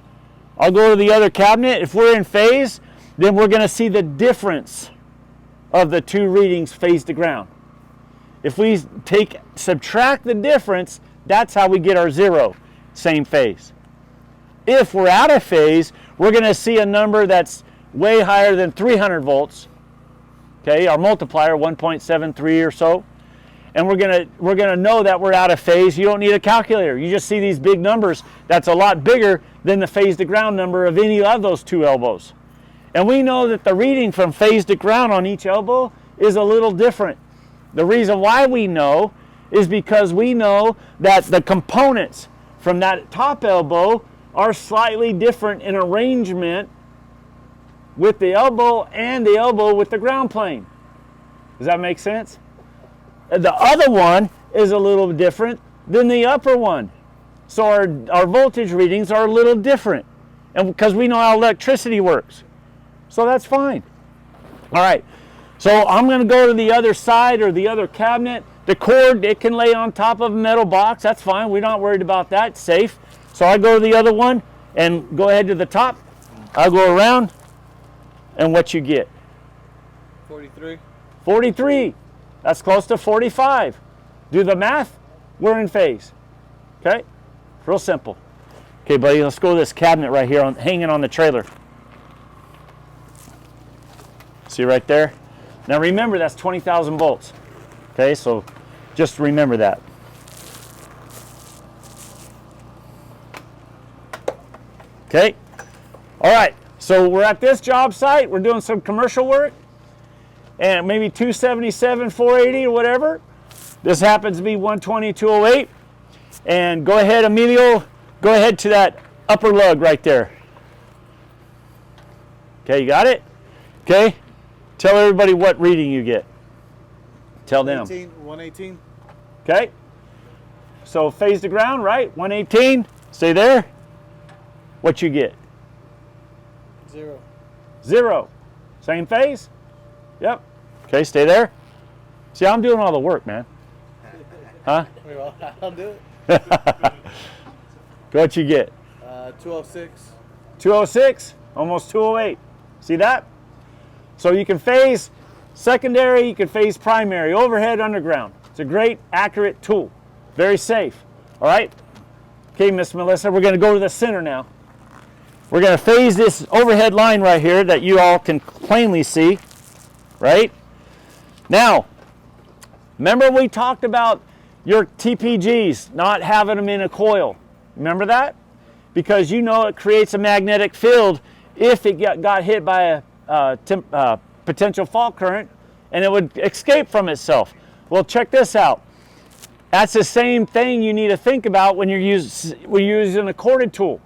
I'll go to the other cabinet. If we're in phase, then we're going to see the difference of the two readings phase to ground. If we subtract the difference, that's how we get our 0, same phase. If we're out of phase, we're going to see a number that's way higher than 300 volts. Okay, our multiplier 1.73 or so. And we're gonna know that we're out of phase. You don't need a calculator. You just see these big numbers. That's a lot bigger than the phase to ground number of any of those two elbows. And we know that the reading from phase to ground on each elbow is a little different. The reason why we know is because we know that the components from that top elbow are slightly different in arrangement with the elbow and the elbow with the ground plane. Does that make sense? The other one is a little different than the upper one. So our voltage readings are a little different, and because we know how electricity works. So that's fine. All right, so I'm going to go to the other side or the other cabinet. The cord, it can lay on top of a metal box. That's fine. We're not worried about that. It's safe. So I go to the other one and go ahead to the top. I'll go around, and what you get? 43. 43. That's close to 45. Do the math. We're in phase. Okay? Real simple. Okay, buddy, let's go to this cabinet right here hanging on the trailer. See right there? Now remember, that's 20,000 volts. Okay, so just remember that. Okay? All right, so we're at this job site. We're doing some commercial work. And maybe 277, 480 or whatever. This happens to be 120, 208. And go ahead, Emilio, go ahead to that upper lug right there. Okay, you got it? Okay, tell everybody what reading you get. Tell them. 118. Okay, so phase to ground, right? 118, stay there. What you get? 0. 0. Same phase? Yep. Okay, stay there. See, I'm doing all the work, man. Huh? Well, I'll do it. What you get? 206. 206, almost 208. See that? So you can phase secondary, you can phase primary, overhead, underground. It's a great, accurate tool. Very safe. All right? Okay, Miss Melissa, we're going to go to the center now. We're going to phase this overhead line right here that you all can plainly see. Right? Now, remember we talked about your TPGs, not having them in a coil. Remember that? Because you know it creates a magnetic field if it got hit by a potential fault current, and it would escape from itself. Well, check this out. That's the same thing you need to think about when you're using a corded tool.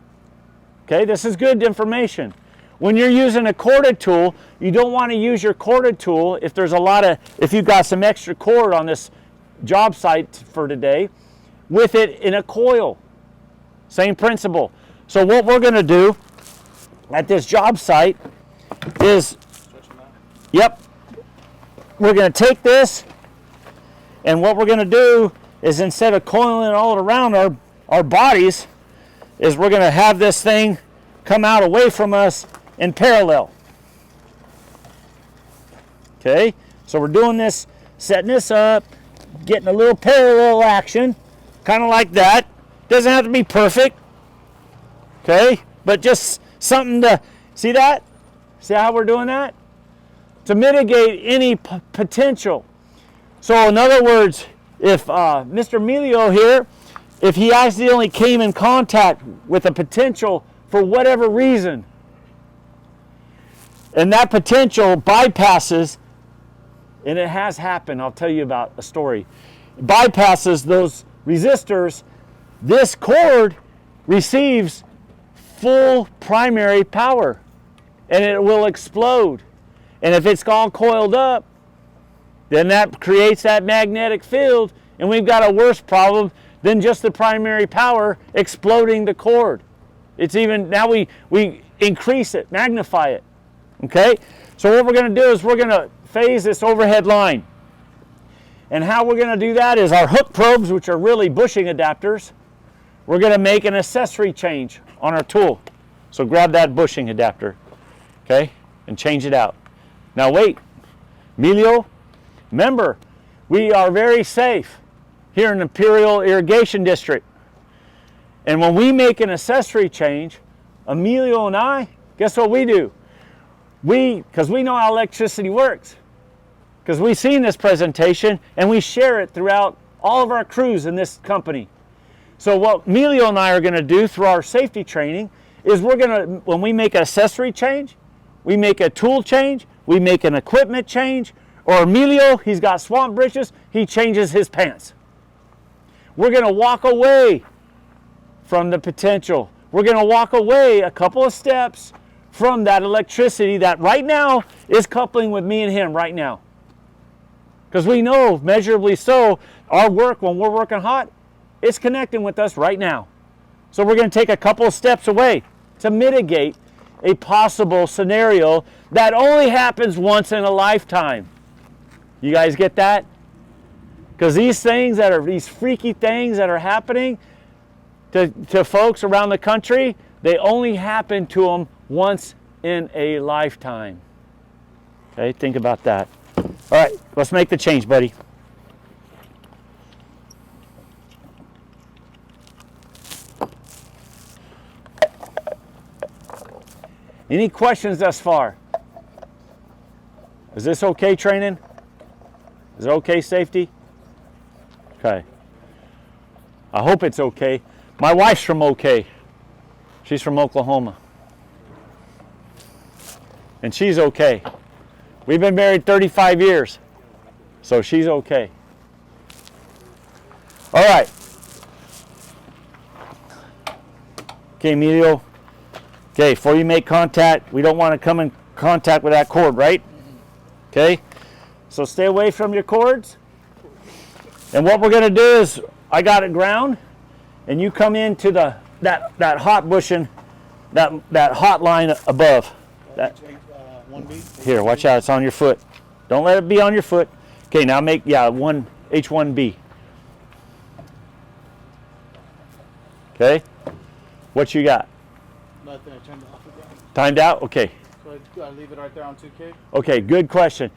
Okay, this is good information. When you're using a corded tool, you don't want to use your corded tool if you've got some extra cord on this job site for today, with it in a coil. Same principle. So what we're going to do at this job site is, yep, we're going to take this, and what we're going to do is instead of coiling it all around our bodies, is we're going to have this thing come out away from us in parallel. Okay, so we're doing this, setting this up, getting a little parallel action, kind of like that. Doesn't have to be perfect. Okay, but just something to, see that? See how we're doing that? To mitigate any potential. So in other words, if Mr. Emilio here, if he accidentally came in contact with a potential for whatever reason, and that potential bypasses, and it has happened, I'll tell you about a story, bypasses those resistors, this cord receives full primary power, and it will explode. And if it's all coiled up, then that creates that magnetic field, and we've got a worse problem than just the primary power exploding the cord. It's even, now we increase it, magnify it. Okay? So what we're going to do is we're going to phase this overhead line. And how we're going to do that is our hook probes, which are really bushing adapters, we're going to make an accessory change on our tool. So grab that bushing adapter, okay, and change it out. Now wait, Emilio, remember, we are very safe here in Imperial Irrigation District. And when we make an accessory change, Emilio and I, guess what we do? Because we know how electricity works, because we've seen this presentation and we share it throughout all of our crews in this company. So what Emilio and I are going to do through our safety training is we're going to, when we make an accessory change, we make a tool change, we make an equipment change, or Emilio, he's got swamp britches, he changes his pants. We're going to walk away from the potential. We're going to walk away a couple of steps from that electricity that right now is coupling with me and him right now. Because we know, measurably so, our work, when we're working hot, it's connecting with us right now. So we're going to take a couple of steps away to mitigate a possible scenario that only happens once in a lifetime. You guys get that? Because these things that are, these freaky things that are happening to folks around the country, they only happen to them once in a lifetime. Okay, think about that. All right, let's make the change, buddy. Any questions thus far? Is this okay training? Is it okay safety? Okay. I hope it's okay. My wife's from OK. She's from Oklahoma. And she's okay. We've been married 35 years. So she's okay. All right. Okay, Emilio. Okay, before you make contact, we don't want to come in contact with that cord, right? Okay? So stay away from your cords. And what we're going to do is, I got it ground, and you come into that hot bushing, that hot line above. That, 1B. here, watch out, it's on your foot. Don't let it be on your foot. Okay, now make, H1B. Okay? What you got? Nothing, I turned it off again. Timed out? Okay. So I leave it right there on 2K? Okay, good question.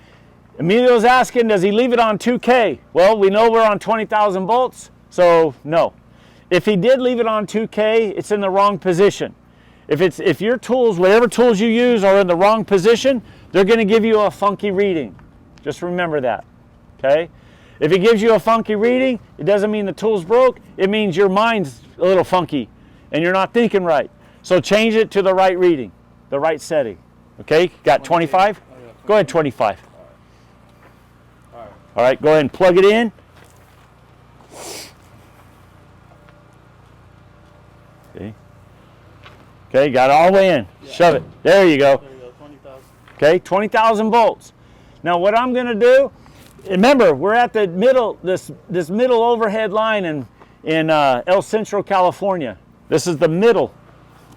Emilio's asking, does he leave it on 2K? Well, we know we're on 20,000 volts, so no. If he did leave it on 2K, it's in the wrong position. If your tools, whatever tools you use are in the wrong position, they're going to give you a funky reading. Just remember that, okay? If it gives you a funky reading, it doesn't mean the tool's broke. It means your mind's a little funky and you're not thinking right. So change it to the right reading, the right setting. Okay, got 25? Go ahead, 25. All right, go ahead and plug it in. Okay. Okay, got it all the way in. Yeah. Shove it. There you go. There you go, 20,000. Okay, 20,000 volts. Now what I'm going to do, remember we're at the middle, this middle overhead line in El Centro, California. This is the middle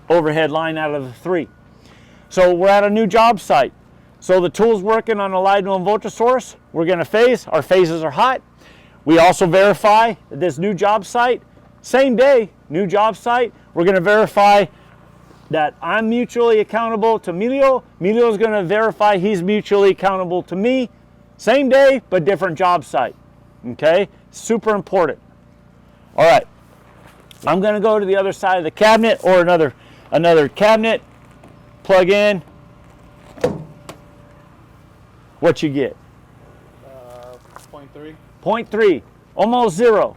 overhead line out of the three. So we're at a new job site. So the tool's working on a Linemen voltage source. We're going to phase. Our phases are hot. We also verify this new job site. Same day, new job site. We're going to verify that I'm mutually accountable to Emilio. Emilio's going to verify he's mutually accountable to me. Same day, but different job site. Okay? Super important. All right. I'm going to go to the other side of the cabinet or another cabinet. Plug in. What you get? 0.3. 0.3. Almost zero.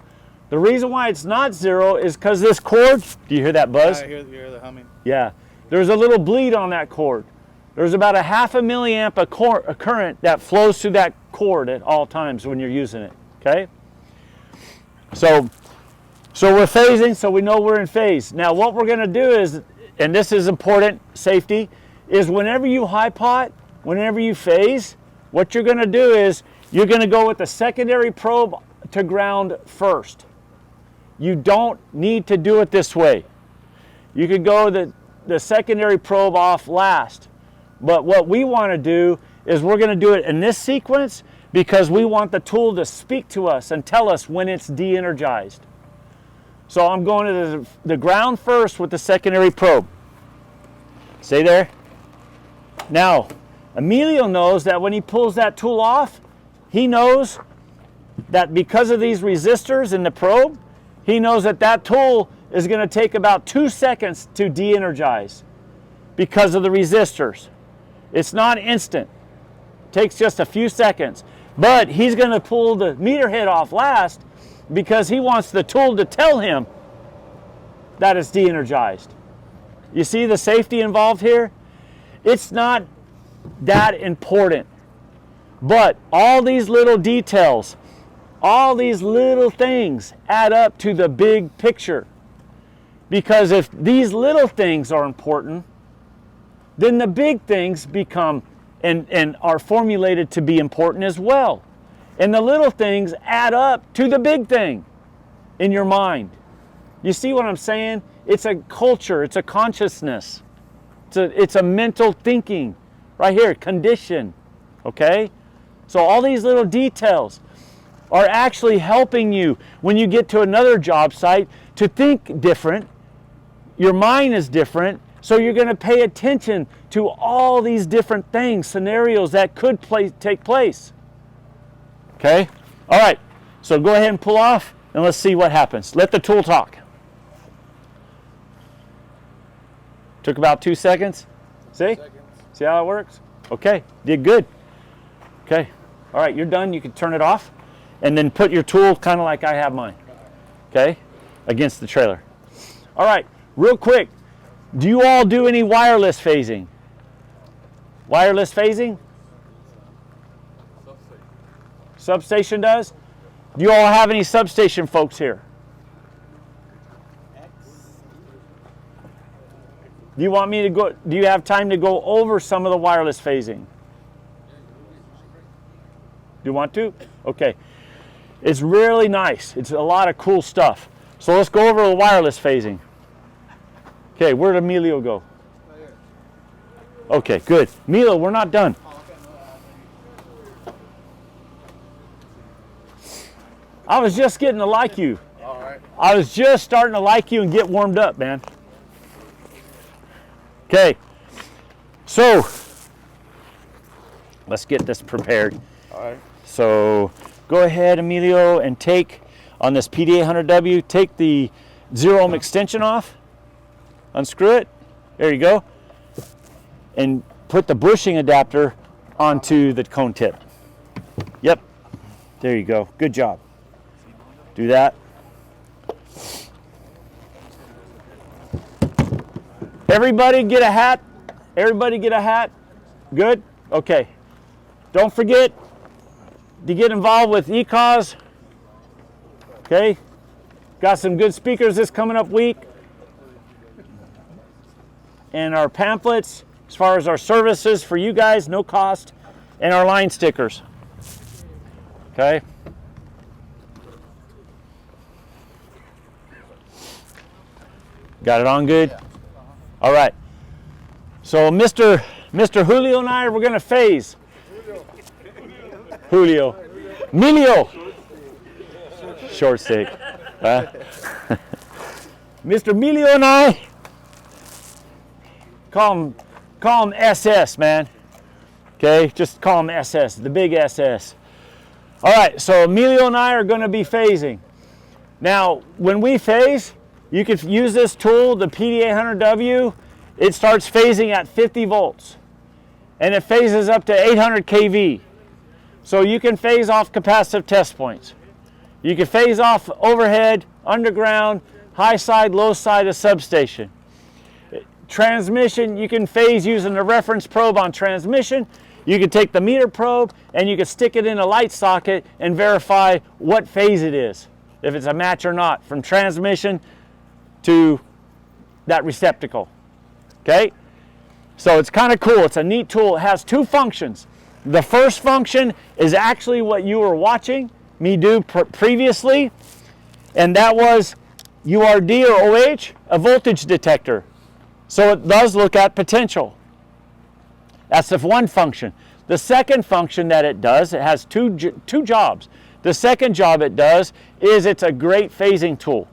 The reason why it's not zero is because this cord, do you hear that buzz? I hear the humming. Yeah. There's a little bleed on that cord. There's about a 0.5 milliamp a current that flows through that cord at all times when you're using it. Okay? So we're phasing, so we know we're in phase. Now what we're going to do is, and this is important, safety, is whenever you high pot, whenever you phase, what you're going to do is you're going to go with the secondary probe to ground first. You don't need to do it this way. You could go the secondary probe off last. But what we want to do is we're going to do it in this sequence because we want the tool to speak to us and tell us when it's de-energized. So I'm going to the ground first with the secondary probe. Stay there. Now, Emilio knows that when he pulls that tool off, he knows that because of these resistors in the probe, he knows that that tool is going to take about 2 seconds to de-energize because of the resistors. It's not instant. It takes just a few seconds. But he's going to pull the meter head off last because he wants the tool to tell him that it's de-energized. You see the safety involved here? It's not that important. But all these little details, all these little things add up to the big picture. Because if these little things are important, then the big things become and are formulated to be important as well. And the little things add up to the big thing in your mind. You see what I'm saying? It's a culture, it's a consciousness. It's a mental thinking. Right here, condition. Okay? So all these little details are actually helping you when you get to another job site to think different. Your mind is different, so you're going to pay attention to all these different things, scenarios that could take place. Okay? All right, so go ahead and pull off, and let's see what happens. Let the tool talk. Took about 2 seconds. See? See how it works? Okay, did good. Okay, all right, you're done. You can turn it off, and then put your tool kind of like I have mine. Okay, against the trailer. All right. Real quick, do you all do any wireless phasing? Wireless phasing? Substation does? Do you all have any substation folks here? Do you want me to go, do you have time to go over some of the wireless phasing? Do you want to? Okay. It's really nice. It's a lot of cool stuff. So let's go over the wireless phasing. Okay, where'd Emilio go? Okay, good. Emilio, we're not done. I was just getting to like you. All right. I was just starting to like you and get warmed up, man. Okay, so let's get this prepared. All right. So go ahead, Emilio, and take on this PD800W, take the 0 ohm extension off. Unscrew it. There you go. And put the bushing adapter onto the cone tip. Yep. There you go. Good job. Do that. Everybody get a hat. Everybody get a hat. Good? Okay. Don't forget to get involved with ECOS. Okay? Got some good speakers this coming up week. And our pamphlets, as far as our services for you guys, no cost, and our line stickers. Okay? Got it on good? All right. So Mr. Julio and I, we're going to phase. Julio. Emilio. Short stick. Mr. Emilio and I, call him SS, man. Okay, just call him SS, the big SS. All right, so Emilio and I are going to be phasing. Now, when we phase, you can use this tool, the PD800W. It starts phasing at 50 volts, and it phases up to 800 kV. So you can phase off capacitive test points. You can phase off overhead, underground, high side, low side of substation. Transmission, you can phase using the reference probe on transmission. You can take the meter probe and you can stick it in a light socket and verify what phase it is, if it's a match or not, from transmission to that receptacle. Okay? So it's kind of cool. It's a neat tool. It has two functions. The first function is actually what you were watching me do previously, and that was URD or OH, a voltage detector. So it does look at potential. That's the one function. The second function that it does, it has two jobs. The second job it does is it's a great phasing tool.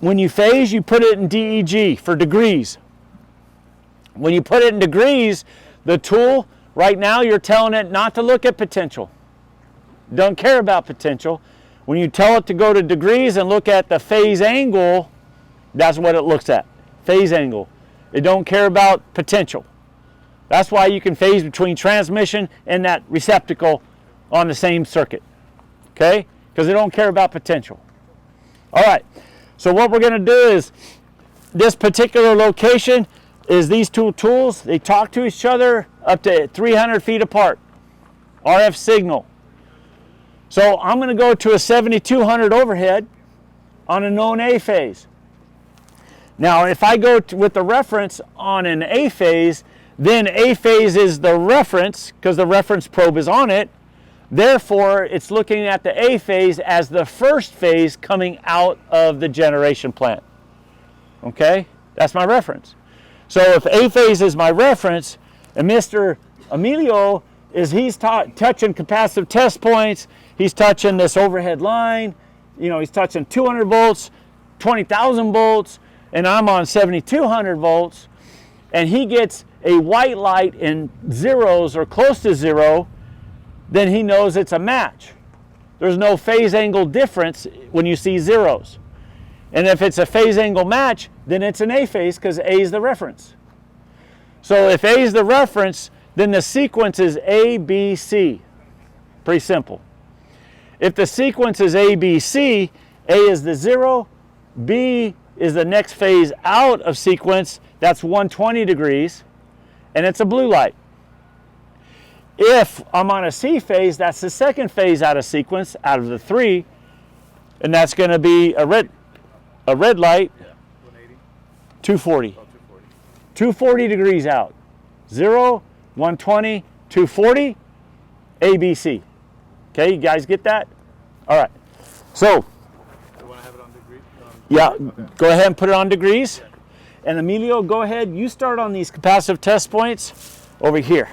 When you phase, you put it in DEG for degrees. When you put it in degrees, the tool, right now you're telling it not to look at potential. Don't care about potential. When you tell it to go to degrees and look at the phase angle, that's what it looks at, phase angle. It don't care about potential. That's why you can phase between transmission and that receptacle on the same circuit, okay? Because they don't care about potential. All right, so what we're going to do is, this particular location is these two tools. They talk to each other up to 300 feet apart, RF signal. So I'm going to go to a 7200 overhead on a known A phase. Now, if I go with the reference on an A phase, then A phase is the reference because the reference probe is on it. Therefore, it's looking at the A phase as the first phase coming out of the generation plant. Okay? That's my reference. So if A phase is my reference, and Mr. Emilio he's touching capacitive test points, he's touching this overhead line, he's touching 200 volts, 20,000 volts, and I'm on 7,200 volts, and he gets a white light in zeros or close to zero, then he knows it's a match. There's no phase angle difference when you see zeros. And if it's a phase angle match, then it's an A phase because A is the reference. So if A is the reference, then the sequence is A, B, C. Pretty simple. If the sequence is A, B, C, A is the 0, B is the next phase out of sequence, that's 120 degrees, and it's a blue light. If I'm on a C phase, that's the second phase out of sequence, out of the 3, and that's going to be a red light, 240. 240 degrees out. 0, 120, 240, ABC. Okay, you guys get that? All right. So, I want to have it on degree. yeah, go ahead and put it on degrees. And Emilio, go ahead. You start on these capacitive test points over here.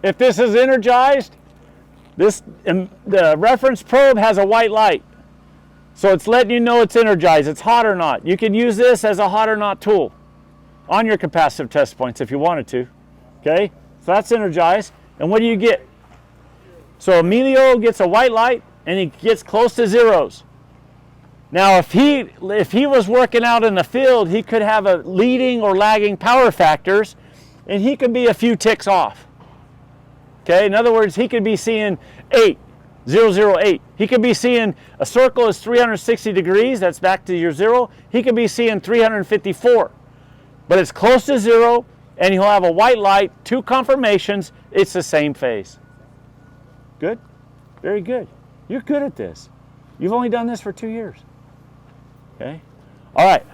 If this is energized, the reference probe has a white light. So it's letting you know it's energized, it's hot or not. You can use this as a hot or not tool on your capacitive test points if you wanted to. Okay, so that's energized. And what do you get? So Emilio gets a white light and he gets close to zeros. Now if he was working out in the field, he could have a leading or lagging power factors and he could be a few ticks off. Okay, in other words, he could be seeing 008. He could be seeing a circle is 360 degrees, that's back to your 0. He could be seeing 354. But it's close to 0, and he'll have a white light, 2 confirmations, it's the same phase. Good? Very good. You're good at this. You've only done this for 2 years. Okay? All right.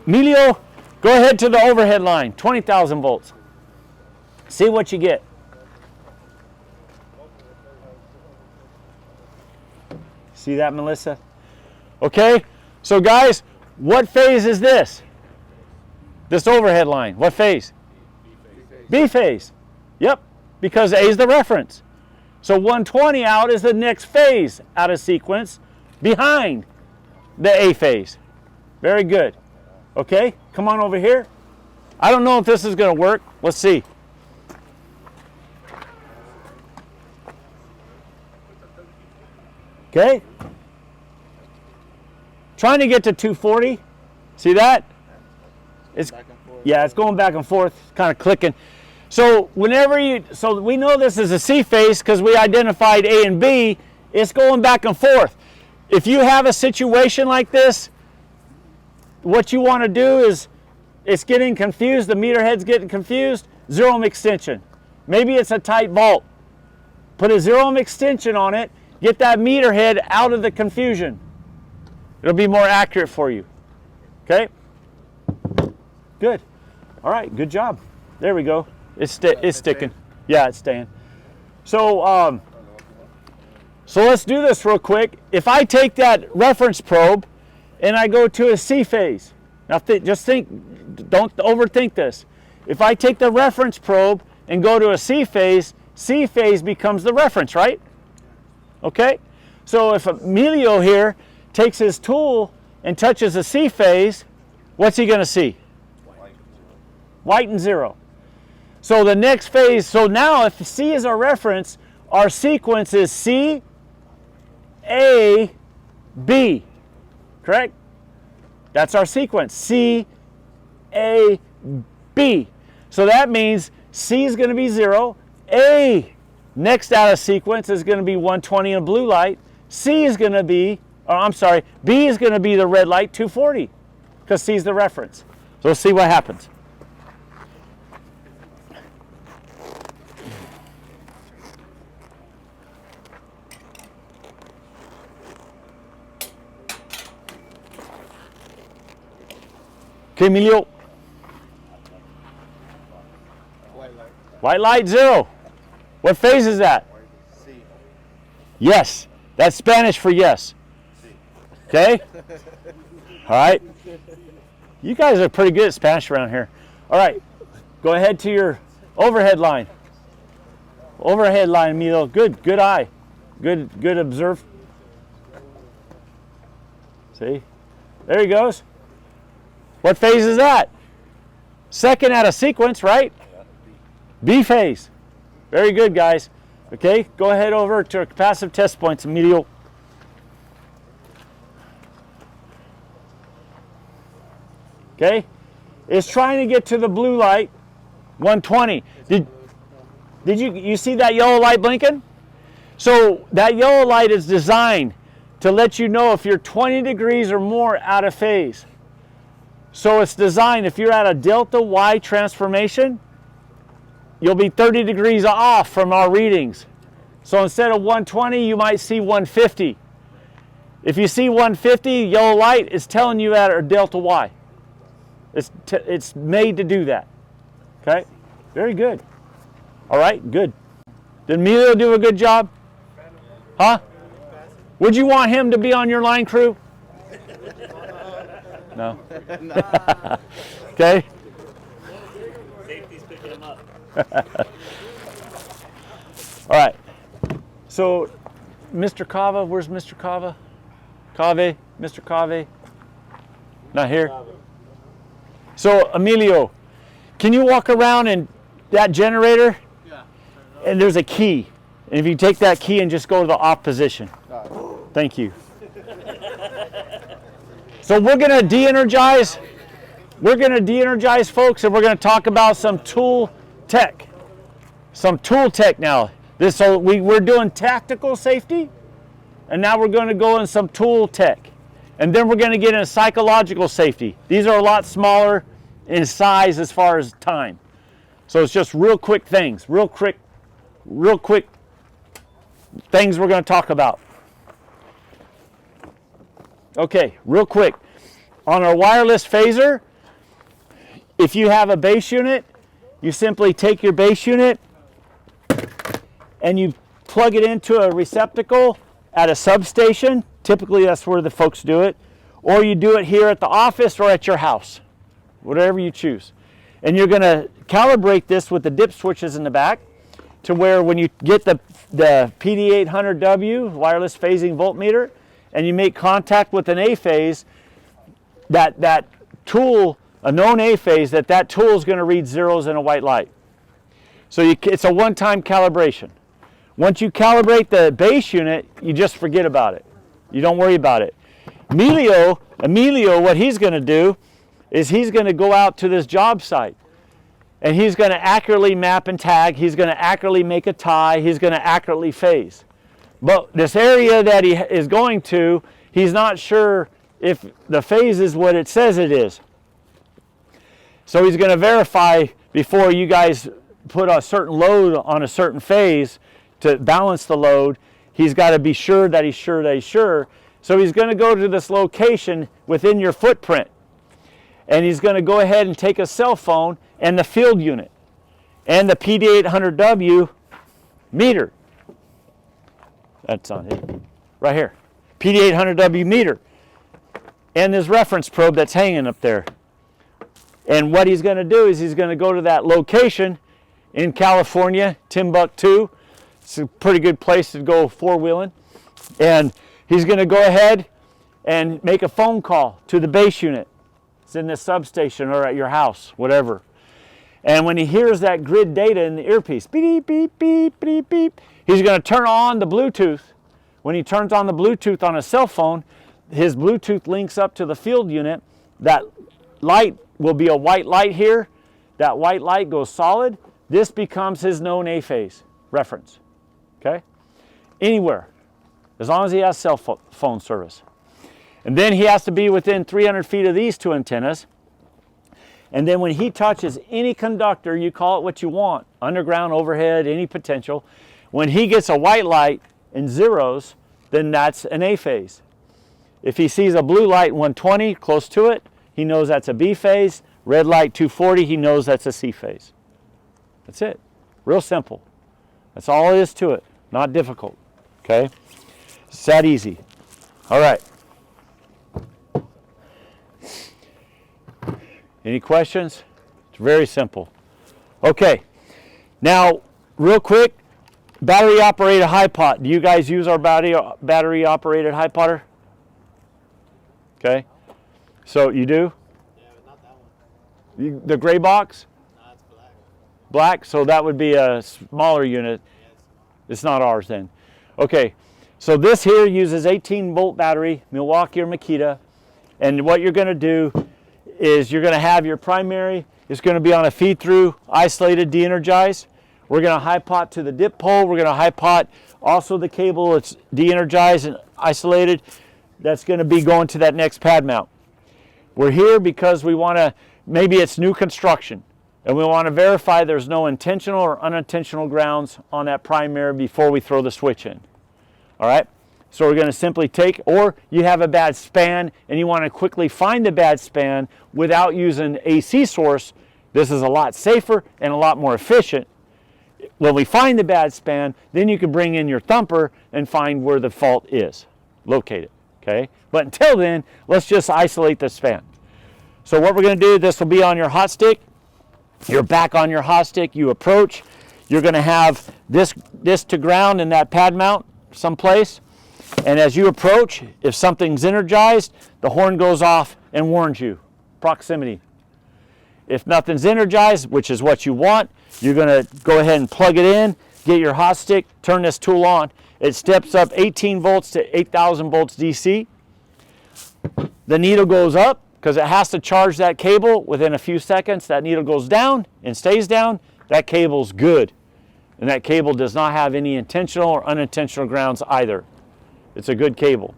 Emilio, go ahead to the overhead line, 20,000 volts. See what you get. See that, Melissa? Okay, so guys, what phase is this? This overhead line, what phase? B phase. Yep, because A is the reference. So 120 out is the next phase out of sequence behind the A phase. Very good. Okay, come on over here. I don't know if this is going to work. Let's see. Okay, trying to get to 240. See that? It's it's going back and forth, kind of clicking. So so we know this is a C phase because we identified A and B. It's going back and forth. If you have a situation like this, what you want to do is, it's getting confused. The meter head's getting confused. 0 ohm extension. Maybe it's a tight vault. Put a 0 ohm extension on it. Get that meter head out of the confusion. It'll be more accurate for you. Okay? Good. All right, good job. There we go. It's sticking. Yeah, it's staying. So, so let's do this real quick. If I take that reference probe and I go to a C phase, now just think, don't overthink this. If I take the reference probe and go to a C phase becomes the reference, right? Okay, So if Emilio here takes his tool and touches a C phase, what's he going to see? White and 0. So the next phase, so now if C is our reference, our sequence is C, A, B. Correct? That's our sequence. C, A, B. So that means C is going to be 0. A, next out of sequence, is going to be 120 in a blue light. C is going to be, B is going to be the red light, 240, because C is the reference. So let's see what happens. Okay, Emilio. White light. White light 0. What phase is that? C. Yes. That's Spanish for yes. Okay? All right. You guys are pretty good at Spanish around here. All right. Go ahead to your overhead line. Overhead line, Emilio. Good. Good eye. Good observe. See? There he goes. What phase is that? Second out of sequence, right? B phase. Very good, guys. Okay, go ahead over to our capacitive test points, Emilio. Okay, it's trying to get to the blue light, 120. Did you see that yellow light blinking? So that yellow light is designed to let you know if you're 20 degrees or more out of phase. So it's designed, if you're at a delta Y transformation, you'll be 30 degrees off from our readings. So instead of 120, you might see 150. If you see 150, yellow light, it's telling you at a delta Y. It's made to do that. Okay? Very good. All right, good. Did Emilio do a good job? Huh? Would you want him to be on your line crew? No? Okay? Safety's picking him up. All right. So, Mr. Cava, where's Mr. Cava? Cave? Mr. Cave? Not here? So, Emilio, can you walk around and that generator? Yeah. And there's a key. And if you take that key and just go to the off position. Thank you. So we're going to de-energize. We're going to de-energize, folks, and we're going to talk about some tool tech. Some tool tech now. We're doing tactical safety, and now we're going to go in some tool tech. And then we're going to get into psychological safety. These are a lot smaller in size as far as time. So it's just real quick things, real quick things we're going to talk about. Okay, real quick. On our wireless phaser, if you have a base unit, you simply take your base unit and you plug it into a receptacle at a substation. Typically, that's where the folks do it. Or you do it here at the office or at your house, whatever you choose. And you're going to calibrate this with the dip switches in the back to where when you get the PD800W wireless phasing voltmeter and you make contact with an A phase, that tool, a known A phase, that tool is going to read zeros in a white light. So it's a one-time calibration. Once you calibrate the base unit, you just forget about it. You don't worry about it. Emilio, what he's going to do is he's going to go out to this job site and he's going to accurately map and tag. He's going to accurately make a tie. He's going to accurately phase. But this area that he is going to, he's not sure if the phase is what it says it is. So he's going to verify before you guys put a certain load on a certain phase to balance the load. He's got to be sure that he's sure that he's sure. So he's going to go to this location within your footprint. And he's going to go ahead and take a cell phone and the field unit and the PD800W meter. That's on it. Right here. PD800W meter. And this reference probe that's hanging up there. And what he's going to do is he's going to go to that location in California, Timbuktu. It's a pretty good place to go four-wheeling. And he's going to go ahead and make a phone call to the base unit. It's in the substation or at your house, whatever. And when he hears that grid data in the earpiece, beep, beep, beep, beep, beep, he's going to turn on the Bluetooth. When he turns on the Bluetooth on a cell phone, his Bluetooth links up to the field unit. That light will be a white light here. That white light goes solid. This becomes his known A phase reference. Okay? Anywhere, as long as he has cell phone service. And then he has to be within 300 feet of these two antennas. And then when he touches any conductor, you call it what you want, underground, overhead, any potential, when he gets a white light in zeros, then that's an A phase. If he sees a blue light 120 close to it, he knows that's a B phase. Red light 240, he knows that's a C phase. That's it. Real simple. That's all there is to it. Not difficult. Okay? It's that easy. All right. Any questions? It's very simple. Okay. Now, real quick, battery operated high pot. Do you guys use our battery operated high potter? Okay. So you do? Yeah, but not that one. The gray box? No, it's black. Black, so that would be a smaller unit. Yeah, It's not ours then. Okay, so this here uses 18 volt battery, Milwaukee or Makita, and what you're going to do is you're going to have your primary, it's going to be on a feed through, isolated, de-energized. We're going to high pot to the dip pole. We're going to high pot also the cable that's de-energized and isolated. That's going to be going to that next pad mount. We're here because we want to, maybe it's new construction, and we want to verify there's no intentional or unintentional grounds on that primary before we throw the switch in. All right? So we're going to simply take, or you have a bad span and you want to quickly find the bad span without using AC source. This is a lot safer and a lot more efficient. When we find the bad span, then you can bring in your thumper and find where the fault is, locate it. Okay? But until then, let's just isolate the span. So what we're going to do, this will be on your hot stick. You're back on your hot stick, you approach. You're going to have this to ground in that pad mount someplace. And as you approach, if something's energized, the horn goes off and warns you. Proximity. If nothing's energized, which is what you want, you're going to go ahead and plug it in, get your hot stick, turn this tool on. It steps up 18 volts to 8,000 volts DC. The needle goes up because it has to charge that cable within a few seconds. That needle goes down and stays down. That cable's good. And that cable does not have any intentional or unintentional grounds either. It's a good cable.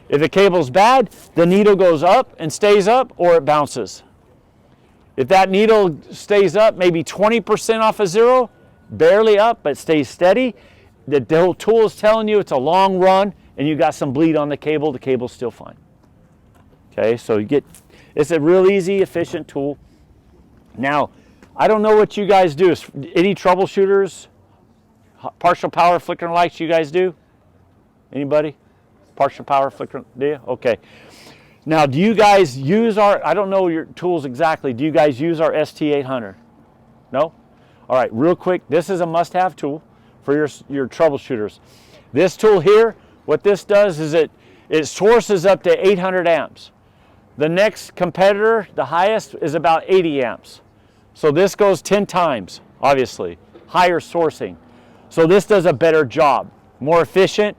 If the cable's bad, the needle goes up and stays up, or it bounces. If that needle stays up maybe 20% off of zero, barely up but stays steady, the tool is telling you it's a long run and you got some bleed on the cable's still fine. Okay, so it's a real easy, efficient tool. Now, I don't know what you guys do. Any troubleshooters, partial power flickering lights you guys do? Anybody? Partial power flickering, do you? Okay. Now, do you guys use I don't know your tools exactly, do you guys use our ST800? No? All right, real quick, this is a must-have tool for your troubleshooters. This tool here, what this does is it sources up to 800 amps. The next competitor, the highest, is about 80 amps. So this goes 10 times, obviously, higher sourcing. So this does a better job, more efficient,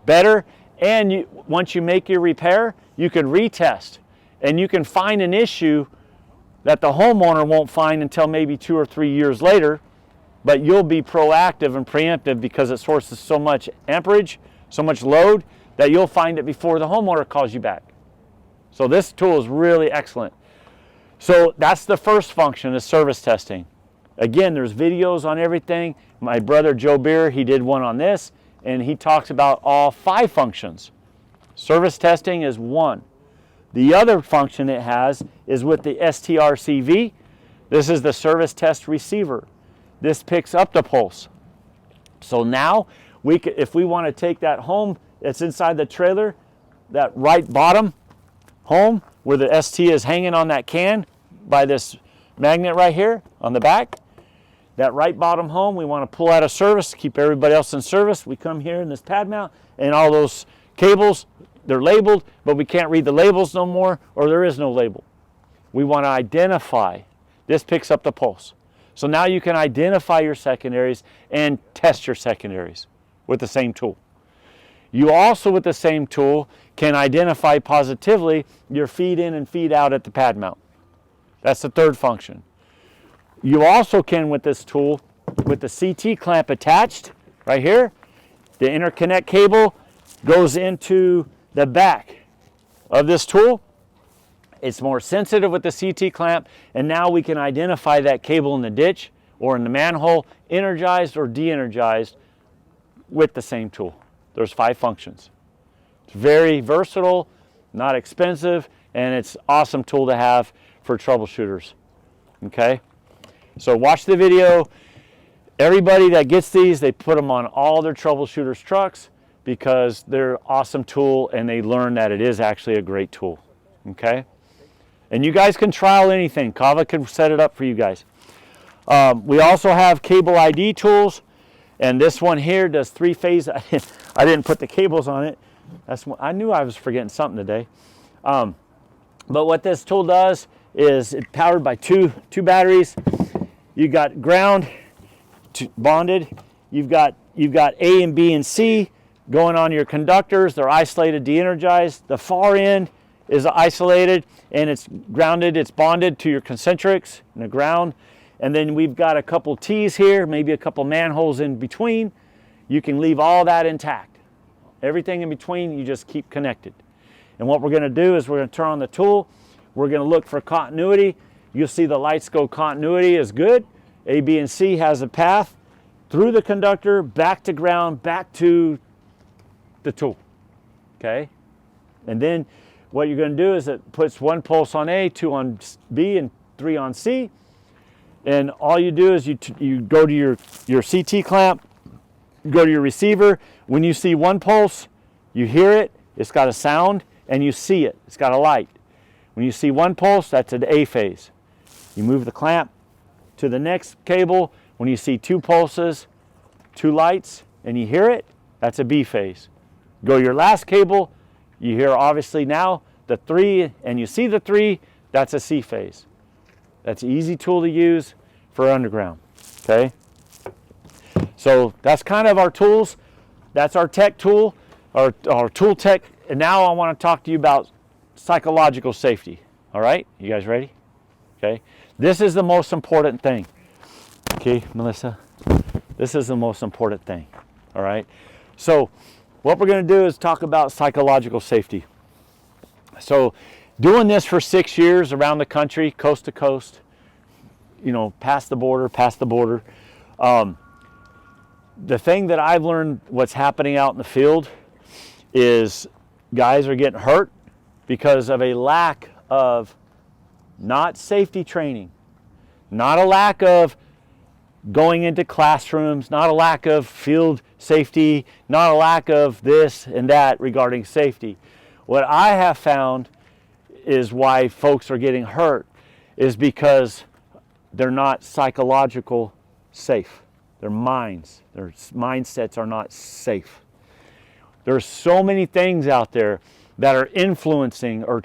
better, and once you make your repair, you can retest, and you can find an issue that the homeowner won't find until maybe 2 or 3 years later, but you'll be proactive and preemptive because it sources so much amperage, so much load, that you'll find it before the homeowner calls you back. So this tool is really excellent. So that's the first function, is service testing. Again, there's videos on everything. My brother Joe Bierer, he did one on this, and he talks about all 5 functions. Service testing is one. The other function it has is with the STRCV. This is the service test receiver. This picks up the pulse. So now, if we want to take that home, it's inside the trailer, that right bottom home where the ST is hanging on that can by this magnet right here on the back, That right bottom home, we want to pull out of service, keep everybody else in service. We come here in this pad mount, and all those cables, they're labeled, but we can't read the labels no more, or there is no label. We want to identify. This picks up the pulse. So now you can identify your secondaries and test your secondaries with the same tool. You also, with the same tool, can identify positively your feed in and feed out at the pad mount. That's the third function. You also can, with this tool, with the CT clamp attached right here, the interconnect cable goes into the back of this tool. It's more sensitive with the CT clamp, and now we can identify that cable in the ditch or in the manhole, energized or de-energized, with the same tool. There's 5 functions. It's very versatile, not expensive, and it's an awesome tool to have for troubleshooters. Okay? So watch the video. Everybody that gets these, they put them on all their troubleshooters' trucks because they're an awesome tool, and they learn that it is actually a great tool. Okay? And you guys can trial anything. Kava can set it up for you guys. We also have cable ID tools, and this one here does 3-phase. I didn't put the cables on it. I knew I was forgetting something today. But what this tool does is it's powered by two batteries. You got ground bonded. You've got A and B and C going on your conductors. They're isolated, de-energized. The far end is isolated and it's grounded. It's bonded to your concentrics and the ground. And then we've got a couple T's here, maybe a couple manholes in between. You can leave all that intact. Everything in between, you just keep connected. And what we're going to do is we're going to turn on the tool. We're going to look for continuity. You'll see the lights go continuity is good. A, B, and C has a path through the conductor, back to ground, back to the tool. Okay? And then what you're going to do is it puts 1 pulse on A, 2 on B, and 3 on C. And all you do is you go to your CT clamp, go to your receiver. When you see 1 pulse, you hear it. It's got a sound, and you see it. It's got a light. When you see 1 pulse, that's an A phase. You move the clamp to the next cable. When you see 2 pulses, 2 lights, and you hear it, that's a B phase. Go your last cable, you hear obviously now the 3, and you see the 3, that's a C phase. That's an easy tool to use for underground, okay? So that's kind of our tools. That's our tech tool, our tool tech. And now I want to talk to you about psychological safety. All right, you guys ready? Okay, this is the most important thing. Okay, Melissa, this is the most important thing. All right, so what we're going to do is talk about psychological safety. So doing this for 6 years around the country, coast to coast, you know, past the border. The thing that I've learned what's happening out in the field is guys are getting hurt because of a lack of not safety training, not a lack of going into classrooms, not a lack of field safety, not a lack of this and that regarding safety. What I have found is why folks are getting hurt is because they're not psychological safe. Their mindsets are not safe. There's so many things out there that are influencing or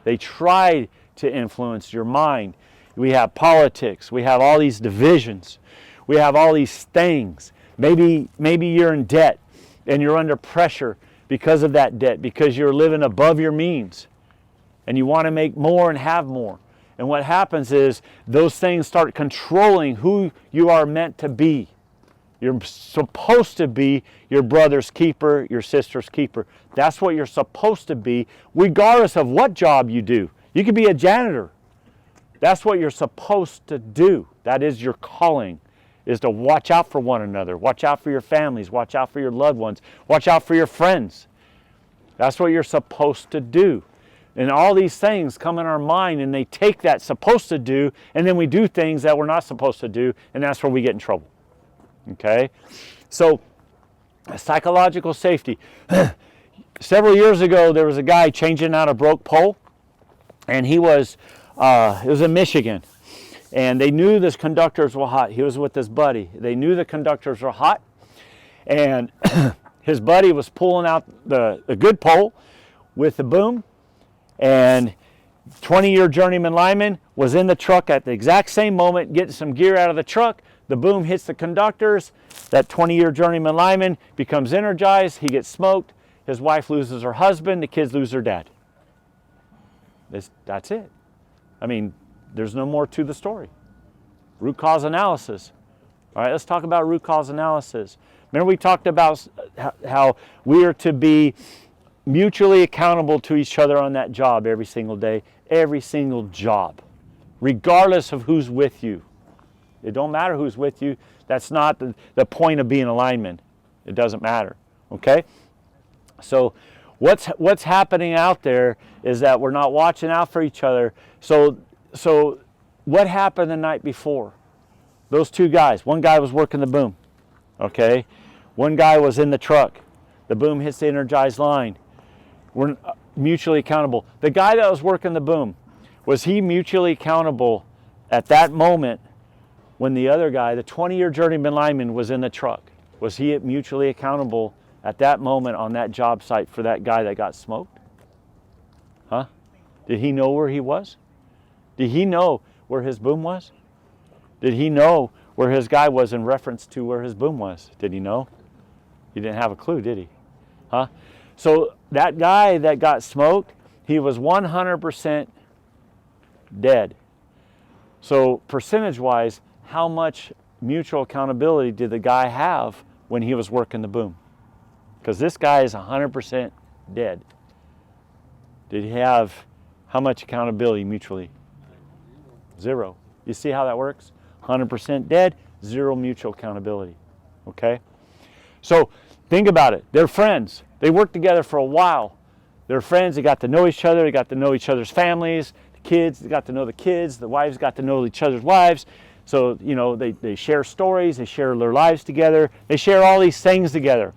they try to influence your mind. We have politics, we have all these divisions, we have all these things. Maybe you're in debt and you're under pressure because of that debt, because you're living above your means and you want to make more and have more. And what happens is those things start controlling who you are meant to be. You're supposed to be your brother's keeper, your sister's keeper. That's what you're supposed to be, regardless of what job you do. You could be a janitor. That's what you're supposed to do. That is your calling, is to watch out for one another. Watch out for your families. Watch out for your loved ones. Watch out for your friends. That's what you're supposed to do. And all these things come in our mind, and they take that supposed to do, and then we do things that we're not supposed to do, and that's where we get in trouble. Okay? So, psychological safety. Several years ago, there was a guy changing out a broke pole, and it was in Michigan. and they knew the conductors were hot. He was with his buddy. They knew the conductors were hot, and his buddy was pulling out the good pole with the boom, and 20-year journeyman lineman was in the truck at the exact same moment, getting some gear out of the truck. The boom hits the conductors. That 20-year journeyman lineman becomes energized. He gets smoked. His wife loses her husband. The kids lose their dad. That's it. I mean, there's no more to the story. Root cause analysis. All right, let's talk about root cause analysis. Remember we talked about how we are to be mutually accountable to each other on that job every single day, every single job, regardless of who's with you. It don't matter who's with you. That's not the point of being a lineman. It doesn't matter, okay? So what's happening out there is that we're not watching out for each other. So what happened the night before? Those two guys, one guy was working the boom, okay? One guy was in the truck. The boom hits the energized line. We're mutually accountable. The guy that was working the boom, was he mutually accountable at that moment when the other guy, the 20-year journeyman lineman, was in the truck? Was he mutually accountable at that moment on that job site for that guy that got smoked? Huh? Did he know where he was? Did he know where his boom was? Did he know where his guy was in reference to where his boom was? Did he know? He didn't have a clue, did he? Huh? So that guy that got smoked, he was 100% dead. So percentage-wise, how much mutual accountability did the guy have when he was working the boom? Because this guy is 100% dead. Did he have how much accountability mutually? 0. You see how that works? 100% dead, 0 mutual accountability. Okay? So think about it. They're friends. They worked together for a while. They're friends. They got to know each other. They got to know each other's families. The kids, they got to know the kids. The wives got to know each other's wives. So, you know, they share stories. They share their lives together. They share all these things together.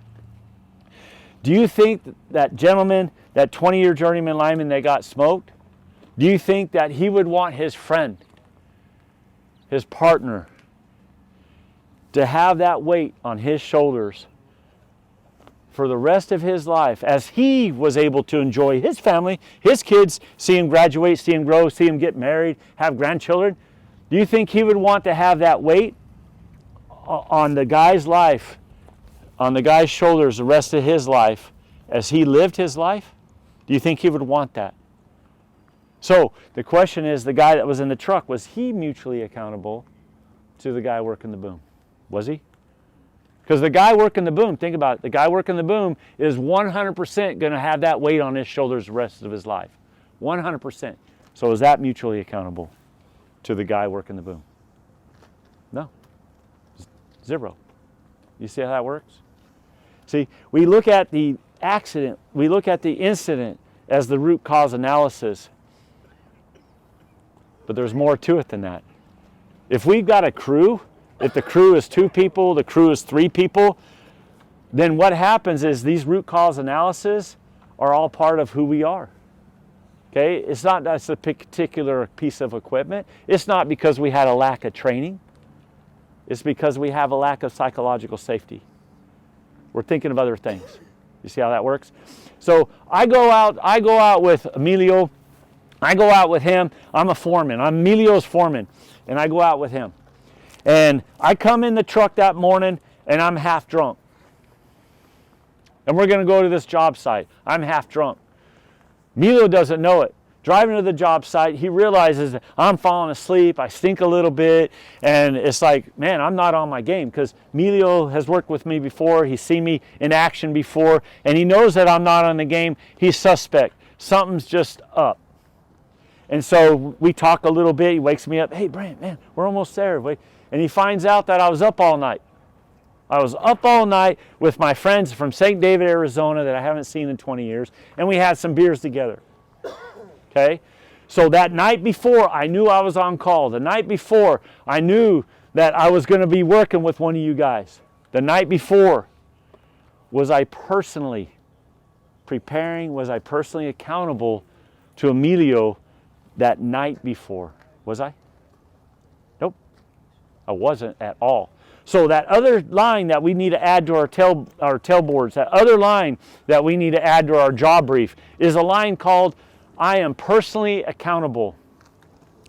Do you think that gentleman, that 20-year journeyman lineman that got smoked, do you think that he would want his friend, his partner, to have that weight on his shoulders for the rest of his life as he was able to enjoy his family, his kids, see him graduate, see him grow, see him get married, have grandchildren? Do you think he would want to have that weight on the guy's life, on the guy's shoulders the rest of his life as he lived his life? Do you think he would want that? So the question is, the guy that was in the truck, was he mutually accountable to the guy working the boom? Was he? Because the guy working the boom, think about it, the guy working the boom is 100% going to have that weight on his shoulders the rest of his life. 100%. So is that mutually accountable to the guy working the boom? No. 0. You see how that works? See, we look at the accident, we look at the incident as the root cause analysis, but there's more to it than that. If we've got a crew, if the crew is 2 people, the crew is 3 people, then what happens is these root cause analysis are all part of who we are. Okay? It's not that's a particular piece of equipment. It's not because we had a lack of training. It's because we have a lack of psychological safety. We're thinking of other things. You see how that works? So I go out with Emilio. I go out with him. I'm a foreman. I'm Emilio's foreman. And I go out with him. And I come in the truck that morning and I'm half drunk. And we're going to go to this job site. I'm half drunk. Emilio doesn't know it. Driving to the job site, he realizes that I'm falling asleep, I stink a little bit, and it's like, man, I'm not on my game, because Emilio has worked with me before, he's seen me in action before, and he knows that I'm not on the game. He's suspect. Something's just up. And so we talk a little bit. He wakes me up. Hey, Brent, man, we're almost there. And he finds out that I was up all night. I was up all night with my friends from St. David, Arizona that I haven't seen in 20 years, and we had some beers together. Okay? So that night before, I knew I was on call. The night before, I knew that I was going to be working with one of you guys. The night before, was I personally preparing? Was I personally accountable to Emilio that night before? Was I? I wasn't at all. So that other line that we need to add to our tailboards, that other line that we need to add to our job brief is a line called, I am personally accountable.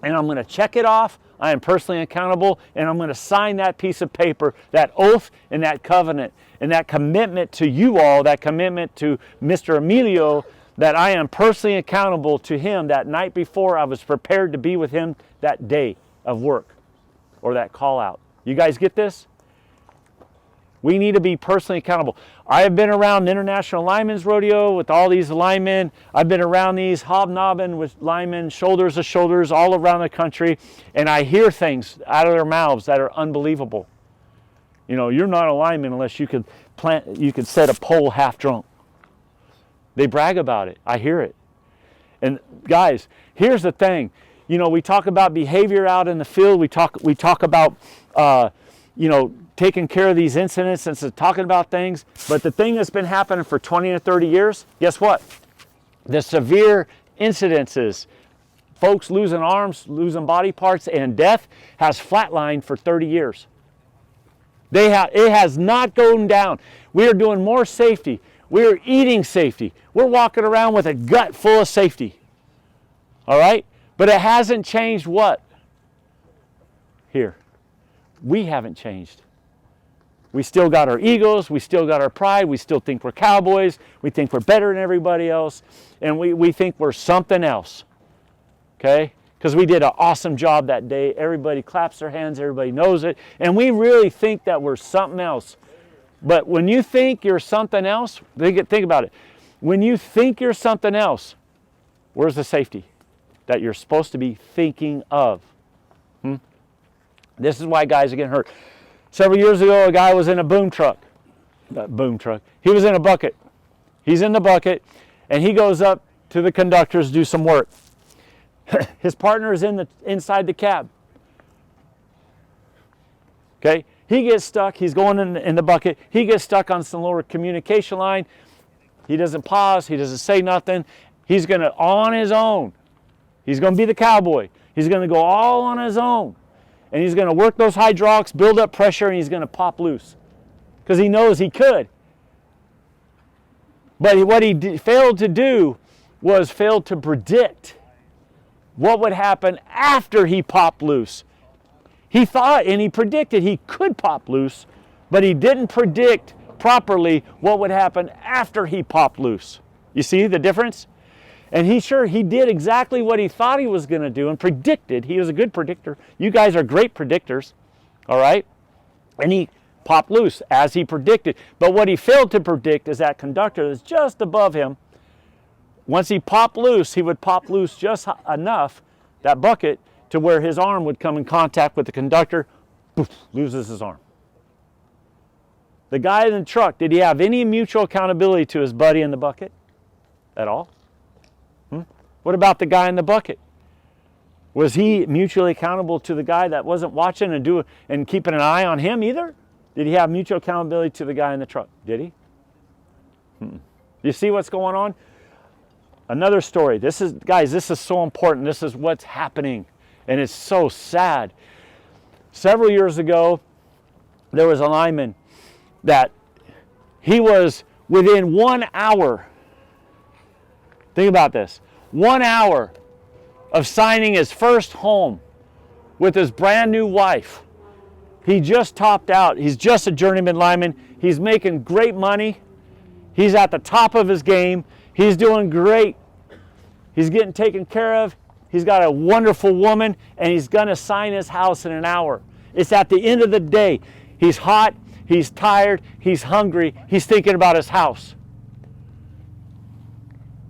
And I'm going to check it off. I am personally accountable, and I'm going to sign that piece of paper, that oath and that covenant, and that commitment to you all, that commitment to Mr. Emilio, that I am personally accountable to him that night before I was prepared to be with him that day of work or that call out. You guys get this? We need to be personally accountable. I have been around International Linemen's Rodeo with all these linemen. I've been around these hobnobbing with linemen, shoulders to shoulders, all around the country, and I hear things out of their mouths that are unbelievable. You know, you're not a lineman unless you could set a pole half drunk. They brag about it. I hear it. And guys, here's the thing. You know, we talk about behavior out in the field. We talk about, you know, taking care of these incidents and talking about things. But the thing that's been happening for 20 to 30 years, guess what? The severe incidences, folks losing arms, losing body parts, and death has flatlined for 30 years. It has not gone down. We are doing more safety. We are eating safety. We're walking around with a gut full of safety. All right? But it hasn't changed what? Here. We haven't changed. We still got our egos. We still got our pride. We still think we're cowboys. We think we're better than everybody else. And we think we're something else. Okay? Because we did an awesome job that day. Everybody claps their hands. Everybody knows it. And we really think that we're something else. But when you think you're something else, think about it. When you think you're something else, where's the safety that you're supposed to be thinking of? This is why guys are getting hurt. Several years ago, a guy was in a boom truck. He was in a bucket. He's in the bucket, and he goes up to the conductors to do some work. His partner is inside the cab. Okay? He gets stuck. He's going in the bucket. He gets stuck on some lower communication line. He doesn't pause. He doesn't say nothing. He's going to, on his own, he's going to be the cowboy. He's going to go all on his own. And he's going to work those hydraulics, build up pressure, and he's going to pop loose. Because he knows he could. But what he failed to do was failed to predict what would happen after he popped loose. He thought and he predicted he could pop loose, but he didn't predict properly what would happen after he popped loose. You see the difference? And he did exactly what he thought he was going to do and predicted. He was a good predictor. You guys are great predictors, all right? And he popped loose as he predicted. But what he failed to predict is that conductor that's just above him. Once he popped loose, he would pop loose just enough, that bucket, to where his arm would come in contact with the conductor, poof, loses his arm. The guy in the truck, did he have any mutual accountability to his buddy in the bucket at all? What about the guy in the bucket? Was he mutually accountable to the guy that wasn't watching and keeping an eye on him either? Did he have mutual accountability to the guy in the truck? Did he? You see what's going on? Another story. This is so important. This is what's happening. And it's so sad. Several years ago, there was a lineman that he was within 1 hour. Think about this. 1 hour of signing his first home with his brand new wife. He just topped out. He's just a journeyman lineman. He's making great money. He's at the top of his game. He's doing great. He's getting taken care of. He's got a wonderful woman, and he's going to sign his house in an hour. It's at the end of the day. He's hot. He's tired. He's hungry. He's thinking about his house.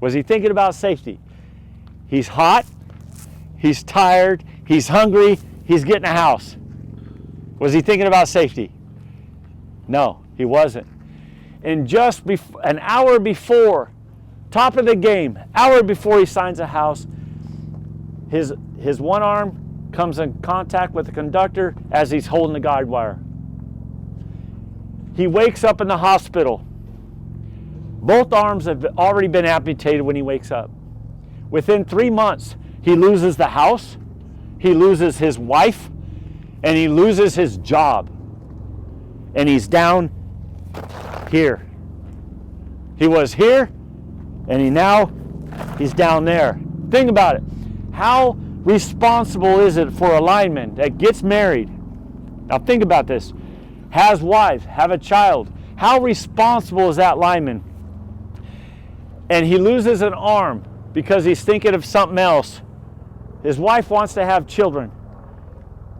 Was he thinking about safety? He's hot, he's tired, he's hungry, he's getting a house. Was he thinking about safety? No, he wasn't. And just an hour before, top of the game, hour before he signs a house, his one arm comes in contact with the conductor as he's holding the guide wire. He wakes up in the hospital. Both arms have already been amputated when he wakes up. Within 3 months, he loses the house, he loses his wife, and he loses his job. And he's down here. He was here, and he's down there. Think about it. How responsible is it for a lineman that gets married? Now think about this. Has wife, have a child. How responsible is that lineman? And he loses an arm because he's thinking of something else. His wife wants to have children.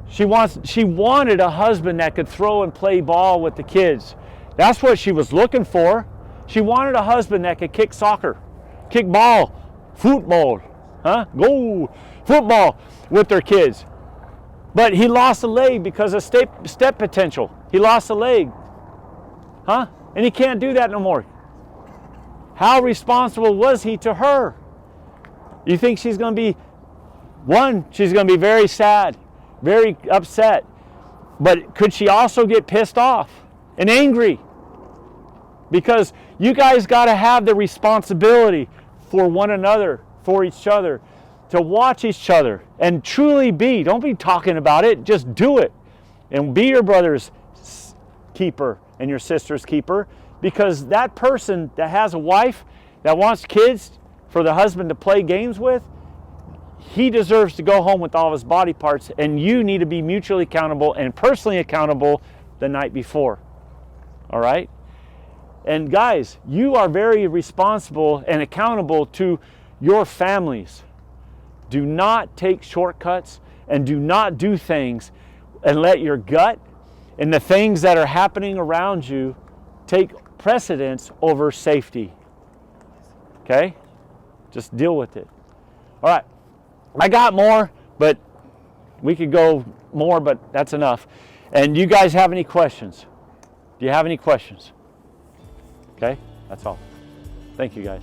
She wanted a husband that could throw and play ball with the kids. That's what she was looking for. She wanted a husband that could kick soccer, kick ball, football, go football with their kids. But he lost a leg because of step potential. He lost a leg, and he can't do that no more. How responsible was he to her? You think she's going to be, she's going to be very sad, very upset. But could she also get pissed off and angry? Because you guys got to have the responsibility for one another, for each other, to watch each other and truly be. Don't be talking about it, just do it. And be your brother's keeper and your sister's keeper, because that person that has a wife that wants kids for the husband to play games with, he deserves to go home with all of his body parts, and you need to be mutually accountable and personally accountable the night before. All right? And guys, you are very responsible and accountable to your families. Do not take shortcuts and do not do things and let your gut and the things that are happening around you take precedence over safety. Okay? Just deal with it. All right. I got more, but we could go more, but that's enough. And you guys have any questions? Do you have any questions? Okay? That's all. Thank you, guys.